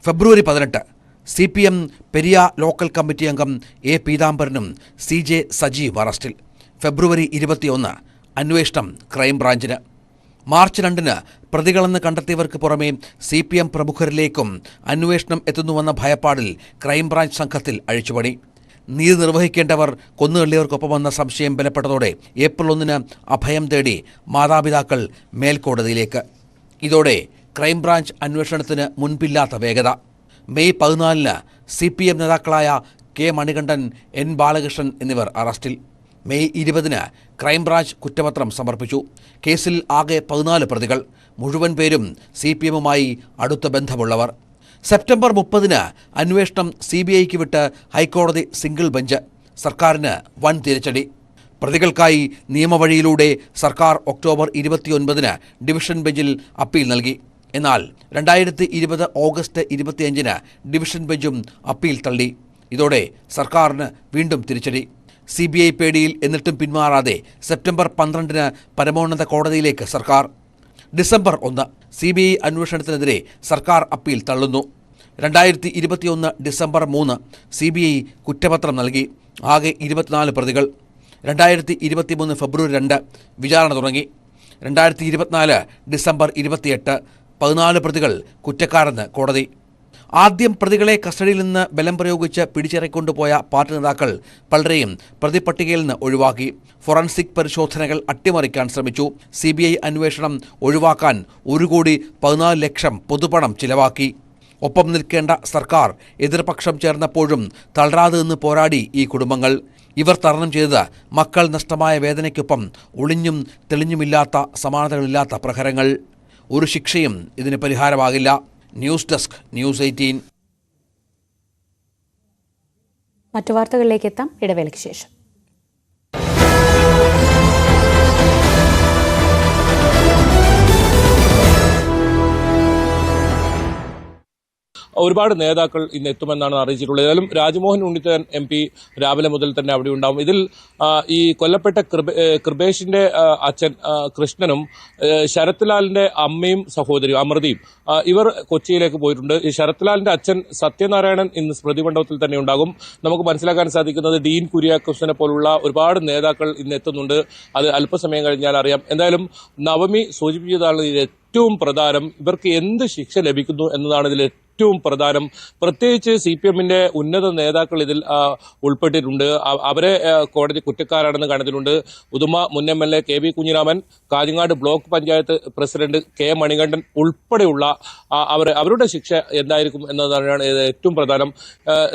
ഫെബ്രുവരി 18 CPM പെരിയ ലോക്കൽ കമ്മിറ്റി അംഗം A. പീതാംബരനും CJ സജീവ് അറസ്റ്റിൽ. ഫെബ്രുവരി 21 അന്വേഷണം ക്രൈംബ്രാഞ്ചിന്. മാർച്ച് 2 പ്രതികളെന്ന് കണ്ടെത്തിയവർക്ക് പുറമെ CPM പ്രമുഖരിലേക്കും അന്വേഷണം എത്തുന്നുവെന്ന ഭയപ്പാടിൽ ക്രൈംബ്രാഞ്ച് സംഘത്തിൽ അഴിച്ചുപണി. നീതി നിർവഹിക്കേണ്ടവർ കൊന്നുതള്ളിയവർക്കൊപ്പമെന്ന സംശയം ബലപ്പെട്ടതോടെ ഏപ്രിൽ 1 അഭയം തേടി മാതാപിതാക്കൾ മേൽക്കോടതിയിലേക്ക്. ഇതോടെ ക്രൈംബ്രാഞ്ച് അന്വേഷണത്തിന് മുൻപില്ലാത്ത വേഗത. മെയ് 14 CPM നേതാക്കളായ K. മണികണ്ഠൻ, N. ബാലകൃഷ്ണൻ എന്നിവർ അറസ്റ്റിൽ. മെയ് 20 ക്രൈംബ്രാഞ്ച് കുറ്റപത്രം സമർപ്പിച്ചു. കേസിൽ ആകെ 14 പ്രതികൾ, മുഴുവൻ പേരും CPMുമായി അടുത്ത ബന്ധമുള്ളവർ. സെപ്റ്റംബർ 30 അന്വേഷണം CBIക്ക് വിട്ട് ഹൈക്കോടതി സിംഗിൾ ബെഞ്ച്. സർക്കാരിന് വൻ തിരിച്ചടി. പ്രതികൾക്കായി നിയമവഴിയിലൂടെ സർക്കാർ ഒക്ടോബർ 29 ഡിവിഷൻ ബെഞ്ചിൽ അപ്പീൽ നൽകി. എന്നാൽ 2020 ഓഗസ്റ്റ് 25 ഡിവിഷൻ ബെഞ്ചും അപ്പീൽ തള്ളി. ഇതോടെ സർക്കാരിന് വീണ്ടും തിരിച്ചടി. CBI പേടിയിൽ എന്നിട്ടും പിന്മാറാതെ സെപ്റ്റംബർ 12 പരമോന്നത കോടതിയിലേക്ക് സർക്കാർ. ഡിസംബർ 1 CBI അന്വേഷണത്തിനെതിരെ സർക്കാർ അപ്പീൽ തള്ളുന്നു. 2021 ഡിസംബർ 3 CBI കുറ്റപത്രം നൽകി. ആകെ 24 പ്രതികൾ. 2023 ഫെബ്രുവരി 2 വിചാരണ തുടങ്ങി. 2024 ഡിസംബർ 28 14 പ്രതികൾ കുറ്റക്കാരെന്ന് കോടതി. ആദ്യം പ്രതികളെ കസ്റ്റഡിയിൽ നിന്ന് ബലം പ്രയോഗിച്ച് പിടിച്ചിറക്കൊണ്ടുപോയ പാർട്ടി നേതാക്കൾ പലരെയും പ്രതിപട്ടികയിൽ നിന്ന് ഒഴിവാക്കി. ഫോറൻസിക് പരിശോധനകൾ അട്ടിമറിക്കാൻ ശ്രമിച്ചു. CBI അന്വേഷണം ഒഴിവാക്കാൻ 1,14 ലക്ഷം പൊതുപണം ചിലവാക്കി. ഒപ്പം നിൽക്കേണ്ട സർക്കാർ എതിർപക്ഷം ചേർന്നപ്പോഴും തളരാതെ നിന്ന് പോരാടി ഈ കുടുംബങ്ങൾ. ഇവർ തരണം ചെയ്തത് മക്കൾ നഷ്ടമായ വേദനയ്ക്കൊപ്പം ഒളിഞ്ഞും തെളിഞ്ഞുമില്ലാത്ത സമാനതകളില്ലാത്ത പ്രഹരങ്ങൾ. ഒരു ശിക്ഷയും ഇതിന് പരിഹാരമാകില്ല. News desk, News 18. മറ്റു വാർത്തകളിലേക്ക് എത്താം ഇടവേളയ്ക്ക് ശേഷം. ഒരുപാട് നേതാക്കൾ ഇന്ന് എത്തുമെന്നാണ് അറിയിച്ചിട്ടുള്ളത്. ഏതായാലും രാജ്മോഹൻ ഉണ്ണിത്താൻ MP രാവിലെ മുതൽ തന്നെ അവിടെ ഉണ്ടാവും. ഇതിൽ ഈ കൊല്ലപ്പെട്ട കൃപേഷിന്റെ അച്ഛൻ കൃഷ്ണനും ശരത് ലാലിന്റെ അമ്മയും സഹോദരിയും അമൃതയും ഇവർ കൊച്ചിയിലേക്ക് പോയിട്ടുണ്ട്. ഈ ശരത് ലാലിന്റെ അച്ഛൻ സത്യനാരായണൻ ഇന്ന് സ്മൃതി മണ്ഡപത്തിൽ തന്നെ ഉണ്ടാകും. നമുക്ക് മനസ്സിലാക്കാൻ സാധിക്കുന്നത് ഡീൻ കുര്യാക്കോസിനെ പോലുള്ള ഒരുപാട് നേതാക്കൾ ഇന്ന് എത്തുന്നുണ്ട്. അത് അല്പസമയം കഴിഞ്ഞാൽ അറിയാം. എന്തായാലും നവമി സൂചിപ്പിച്ചതാണ് ഏറ്റവും പ്രധാനം. ഇവർക്ക് എന്ത് ശിക്ഷ ലഭിക്കുന്നു എന്നതാണ് ഇതിൽ ഏറ്റവും പ്രധാനം. പ്രത്യേകിച്ച് CPMന്റെ ഉന്നത നേതാക്കൾ ഇതിൽ ഉൾപ്പെട്ടിട്ടുണ്ട്. അവരെ കോടതി കുറ്റക്കാരാണെന്ന് കണ്ടെത്തിയിട്ടുണ്ട്. ഉദുമ മുൻ MLA KB Kunhiraman, Kanhangad block panchayat president K. Manikandan ഉൾപ്പെടെയുള്ള അവരുടെ ശിക്ഷ എന്തായിരിക്കും എന്നതാണ് ഏറ്റവും പ്രധാനം.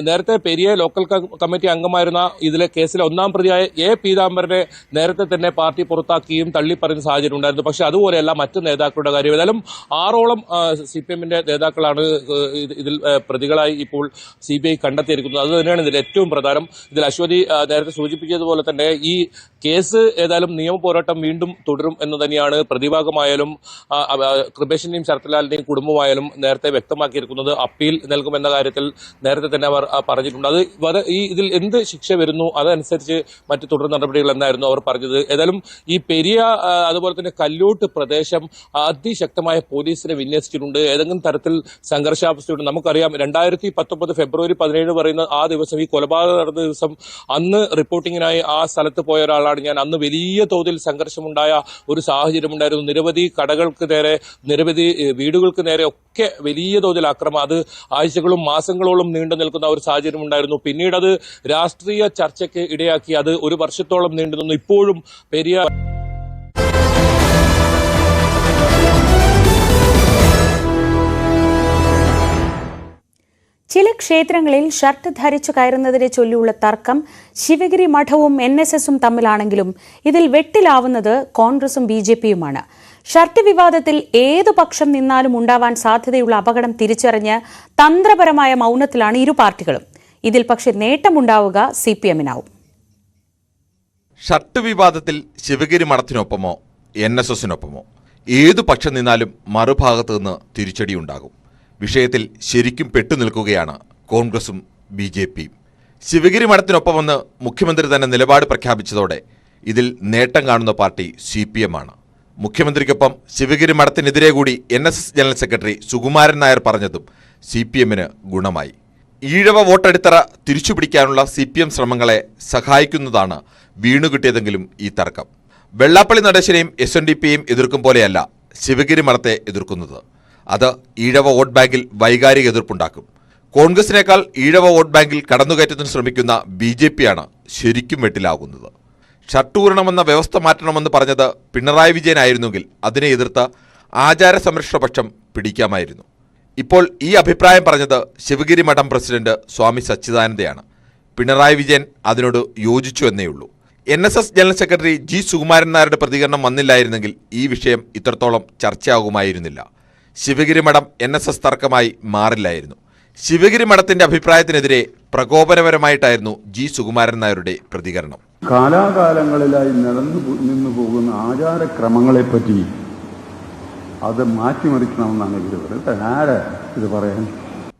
നേരത്തെ പെരിയ ലോക്കൽ കമ്മിറ്റി അംഗമായിരുന്ന ഇതിലെ കേസിലെ 1-ാം പ്രതിയായ A. പീതാംബരനെ നേരത്തെ തന്നെ പാർട്ടി പുറത്താക്കിയും തള്ളിപ്പറയുന്ന സാഹചര്യം ഉണ്ടായിരുന്നു. പക്ഷെ അതുപോലെയല്ല മറ്റ് നേതാക്കളുടെ കാര്യം. ഏതായാലും 6ഓളം CPMന്റെ നേതാക്കളാണ് ഇതിൽ പ്രതികളായി ഇപ്പോൾ CBI കണ്ടെത്തിയിരിക്കുന്നത്. അത് തന്നെയാണ് ഇതിൽ ഏറ്റവും പ്രധാനം. ഇതിൽ അശ്വതി നേരത്തെ സൂചിപ്പിച്ചതുപോലെ തന്നെ ഈ കേസ് ഏതായാലും നിയമ പോരാട്ടം വീണ്ടും തുടരും എന്ന് തന്നെയാണ് പ്രതിഭാഗമായാലും കൃപേഷിന്റെയും ശരത്ലാലിന്റെയും കുടുംബമായാലും നേരത്തെ വ്യക്തമാക്കിയിരിക്കുന്നത്. അപ്പീൽ നൽകുമെന്ന കാര്യത്തിൽ നേരത്തെ തന്നെ അവർ പറഞ്ഞിട്ടുണ്ട്. അത് ഇതിൽ എന്ത് ശിക്ഷ വരുന്നു അതനുസരിച്ച് മറ്റ് തുടർ നടപടികൾ എന്നായിരുന്നു അവർ പറഞ്ഞത്. ഏതായാലും ഈ പെരിയ അതുപോലെ തന്നെ കല്ലോട്ട് പ്രദേശം അതിശക്തമായ പോലീസിനെ വിന്യസിച്ചിട്ടുണ്ട്. ഏതെങ്കിലും തരത്തിൽ സംഘർഷാവസ്ഥ നമുക്കറിയാം. 2019 ഫെബ്രുവരി 17 പറയുന്ന ആ ദിവസം, ഈ കൊലപാതകം നടന്ന ദിവസം, അന്ന് റിപ്പോർട്ടിങ്ങിനായി ആ സ്ഥലത്ത് പോയ ഒരാളാണ് ഞാൻ. അന്ന് വലിയ തോതിൽ സംഘർഷമുണ്ടായ ഒരു സാഹചര്യം ഉണ്ടായിരുന്നു. നിരവധി കടകൾക്ക് നേരെ, നിരവധി വീടുകൾക്ക് നേരെ ഒക്കെ വലിയ തോതിൽ ആക്രമണം. അത് ആഴ്ചകളും മാസങ്ങളോളം നീണ്ടു നിൽക്കുന്ന ഒരു സാഹചര്യം ഉണ്ടായിരുന്നു. പിന്നീട് അത് രാഷ്ട്രീയ ചർച്ചയ്ക്ക് ഇടയാക്കി. അത് 1 വർഷത്തോളം നീണ്ടു നിന്നു. ഇപ്പോഴും പെരിയ ചില ക്ഷേത്രങ്ങളിൽ ഷർട്ട് ധരിച്ചു കയറുന്നതിനെ ചൊല്ലിയുള്ള തർക്കം ശിവഗിരി മഠവും NSSും തമ്മിലാണെങ്കിലും ഇതിൽ വെട്ടിലാവുന്നത് കോൺഗ്രസും BJPയുമാണ്. ഷർട്ട് വിവാദത്തിൽ ഏതു പക്ഷം നിന്നാലും ഉണ്ടാവാൻ സാധ്യതയുള്ള അപകടം തിരിച്ചറിഞ്ഞ് തന്ത്രപരമായ മൗനത്തിലാണ് ഇരു പാർട്ടികളും. ഇതിൽ പക്ഷേ നേട്ടമുണ്ടാവുക CPM-നാവും. ഷർട്ട് വിവാദത്തിൽ ശിവഗിരി മഠത്തിനൊപ്പമോ NSSനൊപ്പമോ ഏതു പക്ഷം നിന്നാലും മറുഭാഗത്തു നിന്ന് തിരിച്ചടിയുണ്ടാകും. വിഷയത്തിൽ ശരിക്കും പെട്ടുനിൽക്കുകയാണ് കോൺഗ്രസും BJPയും. ശിവഗിരി മഠത്തിനൊപ്പമെന്ന് മുഖ്യമന്ത്രി തന്നെ നിലപാട് പ്രഖ്യാപിച്ചതോടെ ഇതിൽ നേട്ടം കാണുന്ന പാർട്ടി CPM-ആണ്. മുഖ്യമന്ത്രിക്കൊപ്പം ശിവഗിരി മഠത്തിനെതിരെ കൂടി NSS general secretary Sukumaran Nair പറഞ്ഞതും CPM-ന് ഗുണമായി. ഈഴവ വോട്ടടിത്തറ തിരിച്ചുപിടിക്കാനുള്ള CPM ശ്രമങ്ങളെ സഹായിക്കുന്നതാണ് വീണുകിട്ടിയതെങ്കിലും ഈ തർക്കം. വെള്ളാപ്പള്ളി നടേശനെയും SNDPയെയും എതിർക്കും പോലെയല്ല ശിവഗിരി മഠത്തെ എതിർക്കുന്നത്. അത് ഈഴവ വോട്ട് ബാങ്കിൽ വൈകാരിക എതിർപ്പുണ്ടാക്കും. കോൺഗ്രസിനേക്കാൾ ഈഴവ വോട്ട് ബാങ്കിൽ കടന്നുകയറ്റത്തിന് ശ്രമിക്കുന്ന BJPയാണ് ശരിക്കും വെട്ടിലാകുന്നത്. ഷർട്ടൂരണമെന്ന വ്യവസ്ഥ മാറ്റണമെന്ന് പറഞ്ഞത് പിണറായി വിജയനായിരുന്നെങ്കിൽ അതിനെ എതിർത്ത് ആചാര സംരക്ഷണപക്ഷം പിടിക്കാമായിരുന്നു. ഇപ്പോൾ ഈ അഭിപ്രായം പറഞ്ഞത് ശിവഗിരി മഠം പ്രസിഡന്റ് സ്വാമി സച്ചിദാനന്ദയാണ്. പിണറായി വിജയൻ അതിനോട് യോജിച്ചു എന്നേയുള്ളൂ. NSS general secretary G. Sukumaran നായരുടെ പ്രതികരണം വന്നില്ലായിരുന്നെങ്കിൽ ഈ വിഷയം ഇത്രത്തോളം ചർച്ചയാകുമായിരുന്നില്ല. ശിവഗിരി മഠം NSS തർക്കമായി മാറില്ലായിരുന്നു. ശിവഗിരി മഠത്തിന്റെ അഭിപ്രായത്തിനെതിരെ പ്രകോപനപരമായിട്ടായിരുന്നു G. സുകുമാരൻ നായരുടെ പ്രതികരണം. കാലാകാലങ്ങളിലായി നിന്നു പോകുന്ന ആചാരക്രമങ്ങളെപ്പറ്റി അത് മാറ്റിമറിക്കണമെന്നാണ് ഇവർ പറയുന്നത്. ആരാ ഇത് പറയാൻ?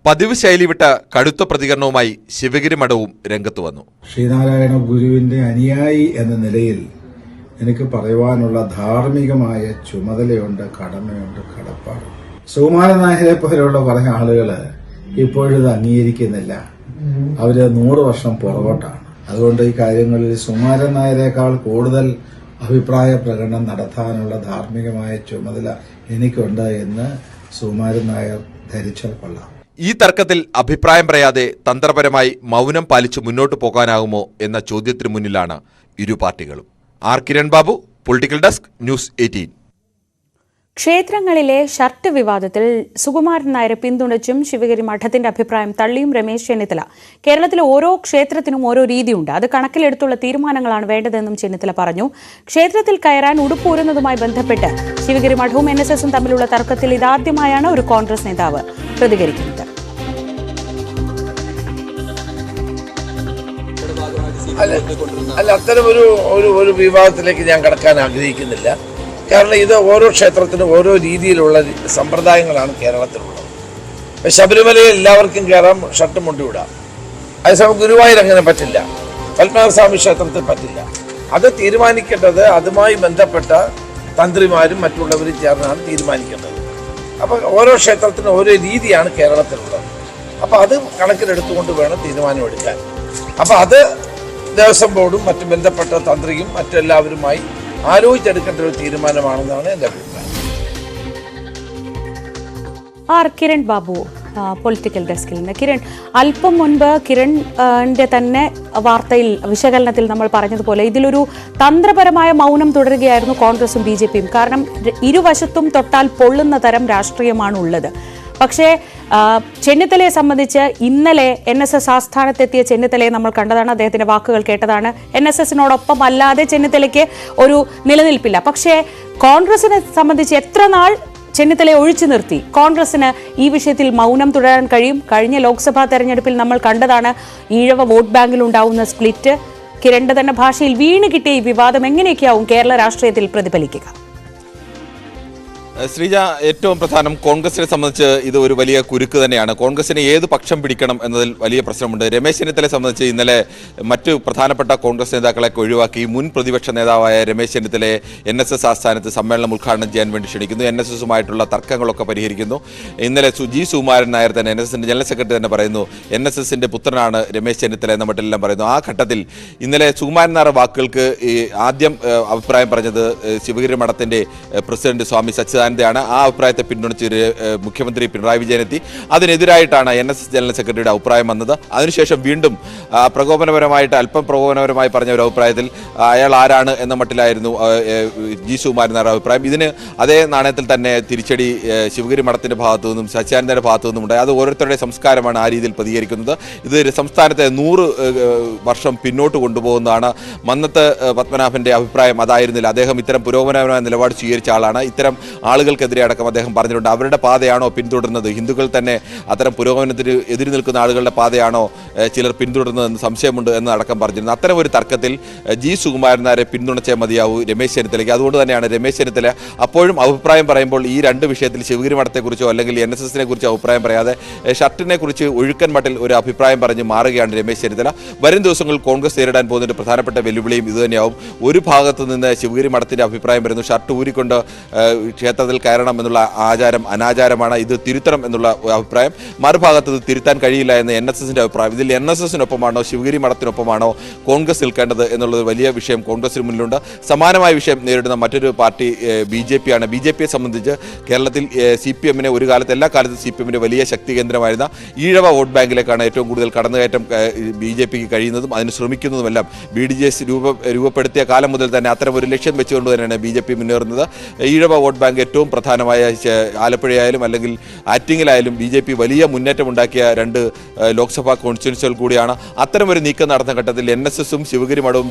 പതിവ് ശൈലി വിട്ട കടുത്ത പ്രതികരണവുമായി ശിവഗിരി മഠവും രംഗത്ത് വന്നു. ശ്രീനാരായണ ഗുരുവിന്റെ അനുയായി എന്ന നിലയിൽ എനിക്ക് പറയുവാനുള്ള ധാർമ്മികമായ ചുമതലയുണ്ട്, കടമയുണ്ട്, കടപ്പാട്. സുകുമാരൻ നായരെ പോലെയുള്ള കുറെ ആളുകള് ഇപ്പോഴിത് അംഗീകരിക്കുന്നില്ല. അവര് 100 വർഷം പുറകോട്ടാണ്. അതുകൊണ്ട് ഈ കാര്യങ്ങളിൽ സുകുമാരൻ നായരെക്കാൾ കൂടുതൽ അഭിപ്രായ പ്രകടനം നടത്താനുള്ള ധാർമ്മികമായ ചുമതല എനിക്കുണ്ട് എന്ന് സുകുമാരൻ നായർ ധരിച്ചാൽ കൊള്ളാം. ഈ തർക്കത്തിൽ അഭിപ്രായം പറയാതെ തന്ത്രപരമായി മൗനം പാലിച്ച് മുന്നോട്ടു പോകാനാകുമോ എന്ന ചോദ്യത്തിനു മുന്നിലാണ് ഇരു പാർട്ടികളും. Kiran Babu, political desk, news 18. ക്ഷേത്രങ്ങളിലെ ഷർട്ട് വിവാദത്തിൽ സുകുമാരൻ നായരെ പിന്തുണച്ചും ശിവഗിരി മഠത്തിന്റെ അഭിപ്രായം തള്ളിയും രമേശ് ചെന്നിത്തല. കേരളത്തിലെ ഓരോ ക്ഷേത്രത്തിനും ഓരോ രീതിയുണ്ട്, അത് കണക്കിലെടുത്തുള്ള തീരുമാനങ്ങളാണ് വേണ്ടതെന്നും ചെന്നിത്തല പറഞ്ഞു. ക്ഷേത്രത്തിൽ കയറാൻ ഉടുപ്പൂരുന്നതുമായി ബന്ധപ്പെട്ട് ശിവഗിരി മഠവും NSSും തമ്മിലുള്ള തർക്കത്തിൽ ഇതാദ്യമായാണ് ഒരു കോൺഗ്രസ് നേതാവ് പ്രതികരിക്കുന്നത്. അല്ല, അത്തരം ഒരു വിവാദത്തിലേക്ക് ഞാൻ കടക്കാൻ ആഗ്രഹിക്കുന്നില്ല. കാരണം ഇത് ഓരോ ക്ഷേത്രത്തിനും ഓരോ രീതിയിലുള്ള സമ്പ്രദായങ്ങളാണ് കേരളത്തിലുള്ളത്. ശബരിമലയിൽ എല്ലാവർക്കും കയറാം, ഷർട്ടും മുണ്ടും ഇടാം. അതേസമയം ഗുരുവായൂർ അങ്ങനെ പറ്റില്ല, പത്മനാഭസ്വാമി ക്ഷേത്രത്തിൽ പറ്റില്ല. അത് തീരുമാനിക്കേണ്ടത് അതുമായി ബന്ധപ്പെട്ട തന്ത്രിമാരും മറ്റുള്ളവരും ചേർന്നാണ് തീരുമാനിക്കേണ്ടത്. അപ്പം ഓരോ ക്ഷേത്രത്തിനും ഓരോ രീതിയാണ് കേരളത്തിലുള്ളത്. അപ്പം അത് കണക്കിലെടുത്തുകൊണ്ട് വേണം തീരുമാനമെടുക്കാൻ. അപ്പം അത് ദേവസ്വം ബോർഡും മറ്റു ബന്ധപ്പെട്ട തന്ത്രിയും മറ്റെല്ലാവരുമായി ആലോചിച്ചെടുക്കേണ്ട ഒരു തീരുമാനമാണെന്നാണ് എൻ്റെ അഭിപ്രായം. കിരൺ ബാബു, പൊളിറ്റിക്കൽ ഡെസ്കിൽ നിന്ന്. കിരൺ, അല്പം മുൻപ് കിരണിന്റെ തന്നെ വാർത്തയിൽ വിശകലനത്തിൽ നമ്മൾ പറഞ്ഞതുപോലെ ഇതിലൊരു തന്ത്രപരമായ മൗനം തുടരുകയായിരുന്നു കോൺഗ്രസും BJPയും. കാരണം ഇരുവശത്തും തൊട്ടാൽ പൊള്ളുന്ന തരം രാഷ്ട്രീയമാണ് ഉള്ളത്. പക്ഷേ ചെന്നിത്തലയെ സംബന്ധിച്ച് ഇന്നലെ NSS ആസ്ഥാനത്തെത്തിയ ചെന്നിത്തലയെ നമ്മൾ കണ്ടതാണ്, അദ്ദേഹത്തിന്റെ വാക്കുകൾ കേട്ടതാണ്. NSSനോടൊപ്പം അല്ലാതെ ചെന്നിത്തലയ്ക്ക് ഒരു നിലനിൽപ്പില്ല. പക്ഷേ കോൺഗ്രസിനെ സംബന്ധിച്ച് എത്ര നാൾ ചെന്നിത്തലയെ ഒഴിച്ചു നിർത്തി കോൺഗ്രസിന് ഈ വിഷയത്തിൽ മൗനം തുടരാൻ കഴിയും? കഴിഞ്ഞ ലോക്സഭാ തെരഞ്ഞെടുപ്പിൽ നമ്മൾ കണ്ടതാണ് ഈഴവ വോട്ട് ബാങ്കിൽ ഉണ്ടാവുന്ന സ്പ്ലിറ്റ്. കിരണിന്റെ തന്നെ ഭാഷയിൽ വീണ് കിട്ടിയ ഈ വിവാദം എങ്ങനെയൊക്കെയാവും കേരള രാഷ്ട്രീയത്തിൽ പ്രതിഫലിക്കുക? ശ്രീജ, ഏറ്റവും പ്രധാനം കോൺഗ്രസിനെ സംബന്ധിച്ച് ഇത് ഒരു വലിയ കുരുക്ക് തന്നെയാണ്. കോൺഗ്രസിനെ ഏത് പക്ഷം പിടിക്കണം എന്നതിൽ വലിയ പ്രശ്നമുണ്ട്. രമേശ് ചെന്നിത്തലയെ സംബന്ധിച്ച് ഇന്നലെ മറ്റു പ്രധാനപ്പെട്ട കോൺഗ്രസ് നേതാക്കളെയൊക്കെ ഒഴിവാക്കി മുൻ പ്രതിപക്ഷ നേതാവായ രമേശ് ചെന്നിത്തലയെ NSS ആസ്ഥാനത്ത് സമ്മേളനം ഉദ്ഘാടനം ചെയ്യാൻ വേണ്ടി ക്ഷണിക്കുന്നു. NSSുമായിട്ടുള്ള തർക്കങ്ങളൊക്കെ പരിഹരിക്കുന്നു. ഇന്നലെ G. സുകുമാരൻ നായർ തന്നെ NSSന്റെ ജനറൽ സെക്രട്ടറി തന്നെ പറയുന്നു NSSന്റെ പുത്രനാണ് രമേശ് ചെന്നിത്തല എന്ന മട്ടിലെല്ലാം പറയുന്നു. ആ ഘട്ടത്തിൽ ഇന്നലെ സുകുമാരൻ നായർ വാക്കുകൾക്ക് ആദ്യം അഭിപ്രായം പറഞ്ഞത് ശിവഗിരി മഠത്തിന്റെ പ്രസിഡന്റ് സ്വാമി സച്ചിദാനന്ദ ആ അഭിപ്രായത്തെ പിന്തുണച്ച് മുഖ്യമന്ത്രി പിണറായി വിജയനെത്തി. അതിനെതിരായിട്ടാണ് NSS ജനറൽ സെക്രട്ടറിയുടെ അഭിപ്രായം വന്നത്. അതിനുശേഷം വീണ്ടും അല്പം പ്രകോപനപരമായി പറഞ്ഞ ഒരു അഭിപ്രായത്തിൽ അയാൾ ആരാണ് എന്ന മട്ടിലായിരുന്നു G. സുകുമാരൻ നായരുടെ അഭിപ്രായം. ഇതിന് അതേ നാണയത്തിൽ തന്നെ തിരിച്ചടി ശിവഗിരി മഠത്തിന്റെ ഭാഗത്തു നിന്നും സച്ചിദാനന്ദന്റെ ഭാഗത്തു നിന്നും ഉണ്ടായി. അത് ഓരോരുത്തരുടെ സംസ്കാരമാണ് ആ രീതിയിൽ പ്രതികരിക്കുന്നത്. ഇത് സംസ്ഥാനത്തെ 100 വർഷം പിന്നോട്ട് കൊണ്ടുപോകുന്നതാണ്. മന്നത്ത് പത്മനാഭന്റെ അഭിപ്രായം അതായിരുന്നില്ല. അദ്ദേഹം ഇത്തരം പുരോഗമനപരമായ നിലപാട് സ്വീകരിച്ച ആളാണ്. ഇത്തരം ആളുകൾക്കെതിരെ അടക്കം അദ്ദേഹം പറഞ്ഞിട്ടുണ്ട്. അവരുടെ പാതയാണോ പിന്തുടരുന്നത്, ഹിന്ദുക്കൾ തന്നെ അത്തരം പുരോഗമനത്തിന് എതിര് നിൽക്കുന്ന ആളുകളുടെ പാതയാണോ ചിലർ പിന്തുടരുന്നതെന്ന് സംശയമുണ്ട് എന്ന് അടക്കം പറഞ്ഞിരുന്നു. അത്തരം ഒരു തർക്കത്തിൽ ജി സുകുമാരൻ നായരെ പിന്തുണച്ചേ മതിയാവൂ രമേശ് ചെന്നിത്തലയ്ക്ക്. അതുകൊണ്ട് തന്നെയാണ് രമേശ് ചെന്നിത്തല അപ്പോഴും അഭിപ്രായം പറയുമ്പോൾ ഈ രണ്ട് വിഷയത്തിൽ ശിവഗിരി മഠത്തെക്കുറിച്ചോ അല്ലെങ്കിൽ NSSനെ കുറിച്ചോ അഭിപ്രായം പറയാതെ ഷർട്ടിനെ കുറിച്ച് ഒഴുക്കൻ മട്ടിൽ ഒരു അഭിപ്രായം പറഞ്ഞ് മാറുകയാണ് രമേശ് ചെന്നിത്തല. വരും ദിവസങ്ങളിൽ കോൺഗ്രസ് നേരിടാൻ പോകുന്ന പ്രധാനപ്പെട്ട വെല്ലുവിളിയും ഇതുതന്നെയാവും. ഒരു ഭാഗത്ത് നിന്ന് ശിവഗിരി മഠത്തിന്റെ അഭിപ്രായം വരുന്നു, ഷർട്ട് ഊരിക്കൊണ്ട് ക്ഷേത്രത്തിൽ കയറണം എന്നുള്ള ആചാരം അനാചാരമാണ്, ഇത് തിരുത്തണം എന്നുള്ള അഭിപ്രായം. മറുഭാഗത്ത് ഇത് തിരുത്താൻ കഴിയില്ല എന്ന് NSSന്റെ അഭിപ്രായം. ഇതിൽ NSSനൊപ്പമാണോ ശിവഗിരി മഠത്തിനൊപ്പമാണോ കോൺഗ്രസ് നിൽക്കേണ്ടത് എന്നുള്ളത് വലിയ വിഷയം കോൺഗ്രസിന് മുന്നിലുണ്ട്. സമാനമായ വിഷയം നേരിടുന്ന മറ്റൊരു പാർട്ടി BJP ആണ്. BJPയെ സംബന്ധിച്ച് കേരളത്തിൽ CPMനെ ഒരു കാലത്ത് എല്ലാ കാലത്തും CPMന്റെ വലിയ ശക്തി കേന്ദ്രമായിരുന്ന ഈഴവ വോട്ട് ബാങ്കിലേക്കാണ് ഏറ്റവും കൂടുതൽ കടന്നുകയറ്റം BJPക്ക് കഴിയുന്നതും അതിന് ശ്രമിക്കുന്നതുമെല്ലാം. BDJS രൂപപ്പെടുത്തിയ കാലം മുതൽ തന്നെ അത്തരം ഒരു ലക്ഷ്യം വെച്ചുകൊണ്ട് തന്നെയാണ് BJP മുന്നേറുന്നത്. ഈഴവ വോട്ട് ബാങ്ക് ഏറ്റവും പ്രധാനമായ ആലപ്പുഴയായാലും അല്ലെങ്കിൽ ആറ്റിങ്ങിലായാലും BJP വലിയ മുന്നേറ്റം ഉണ്ടാക്കിയ രണ്ട് ലോക്സഭാ കോൺസ്റ്റിറ്റ്യുവൻസികൾ കൂടിയാണ്. അത്തരമൊരു നീക്കം നടന്ന ഘട്ടത്തിൽ NSSും ശിവഗിരി മഠവും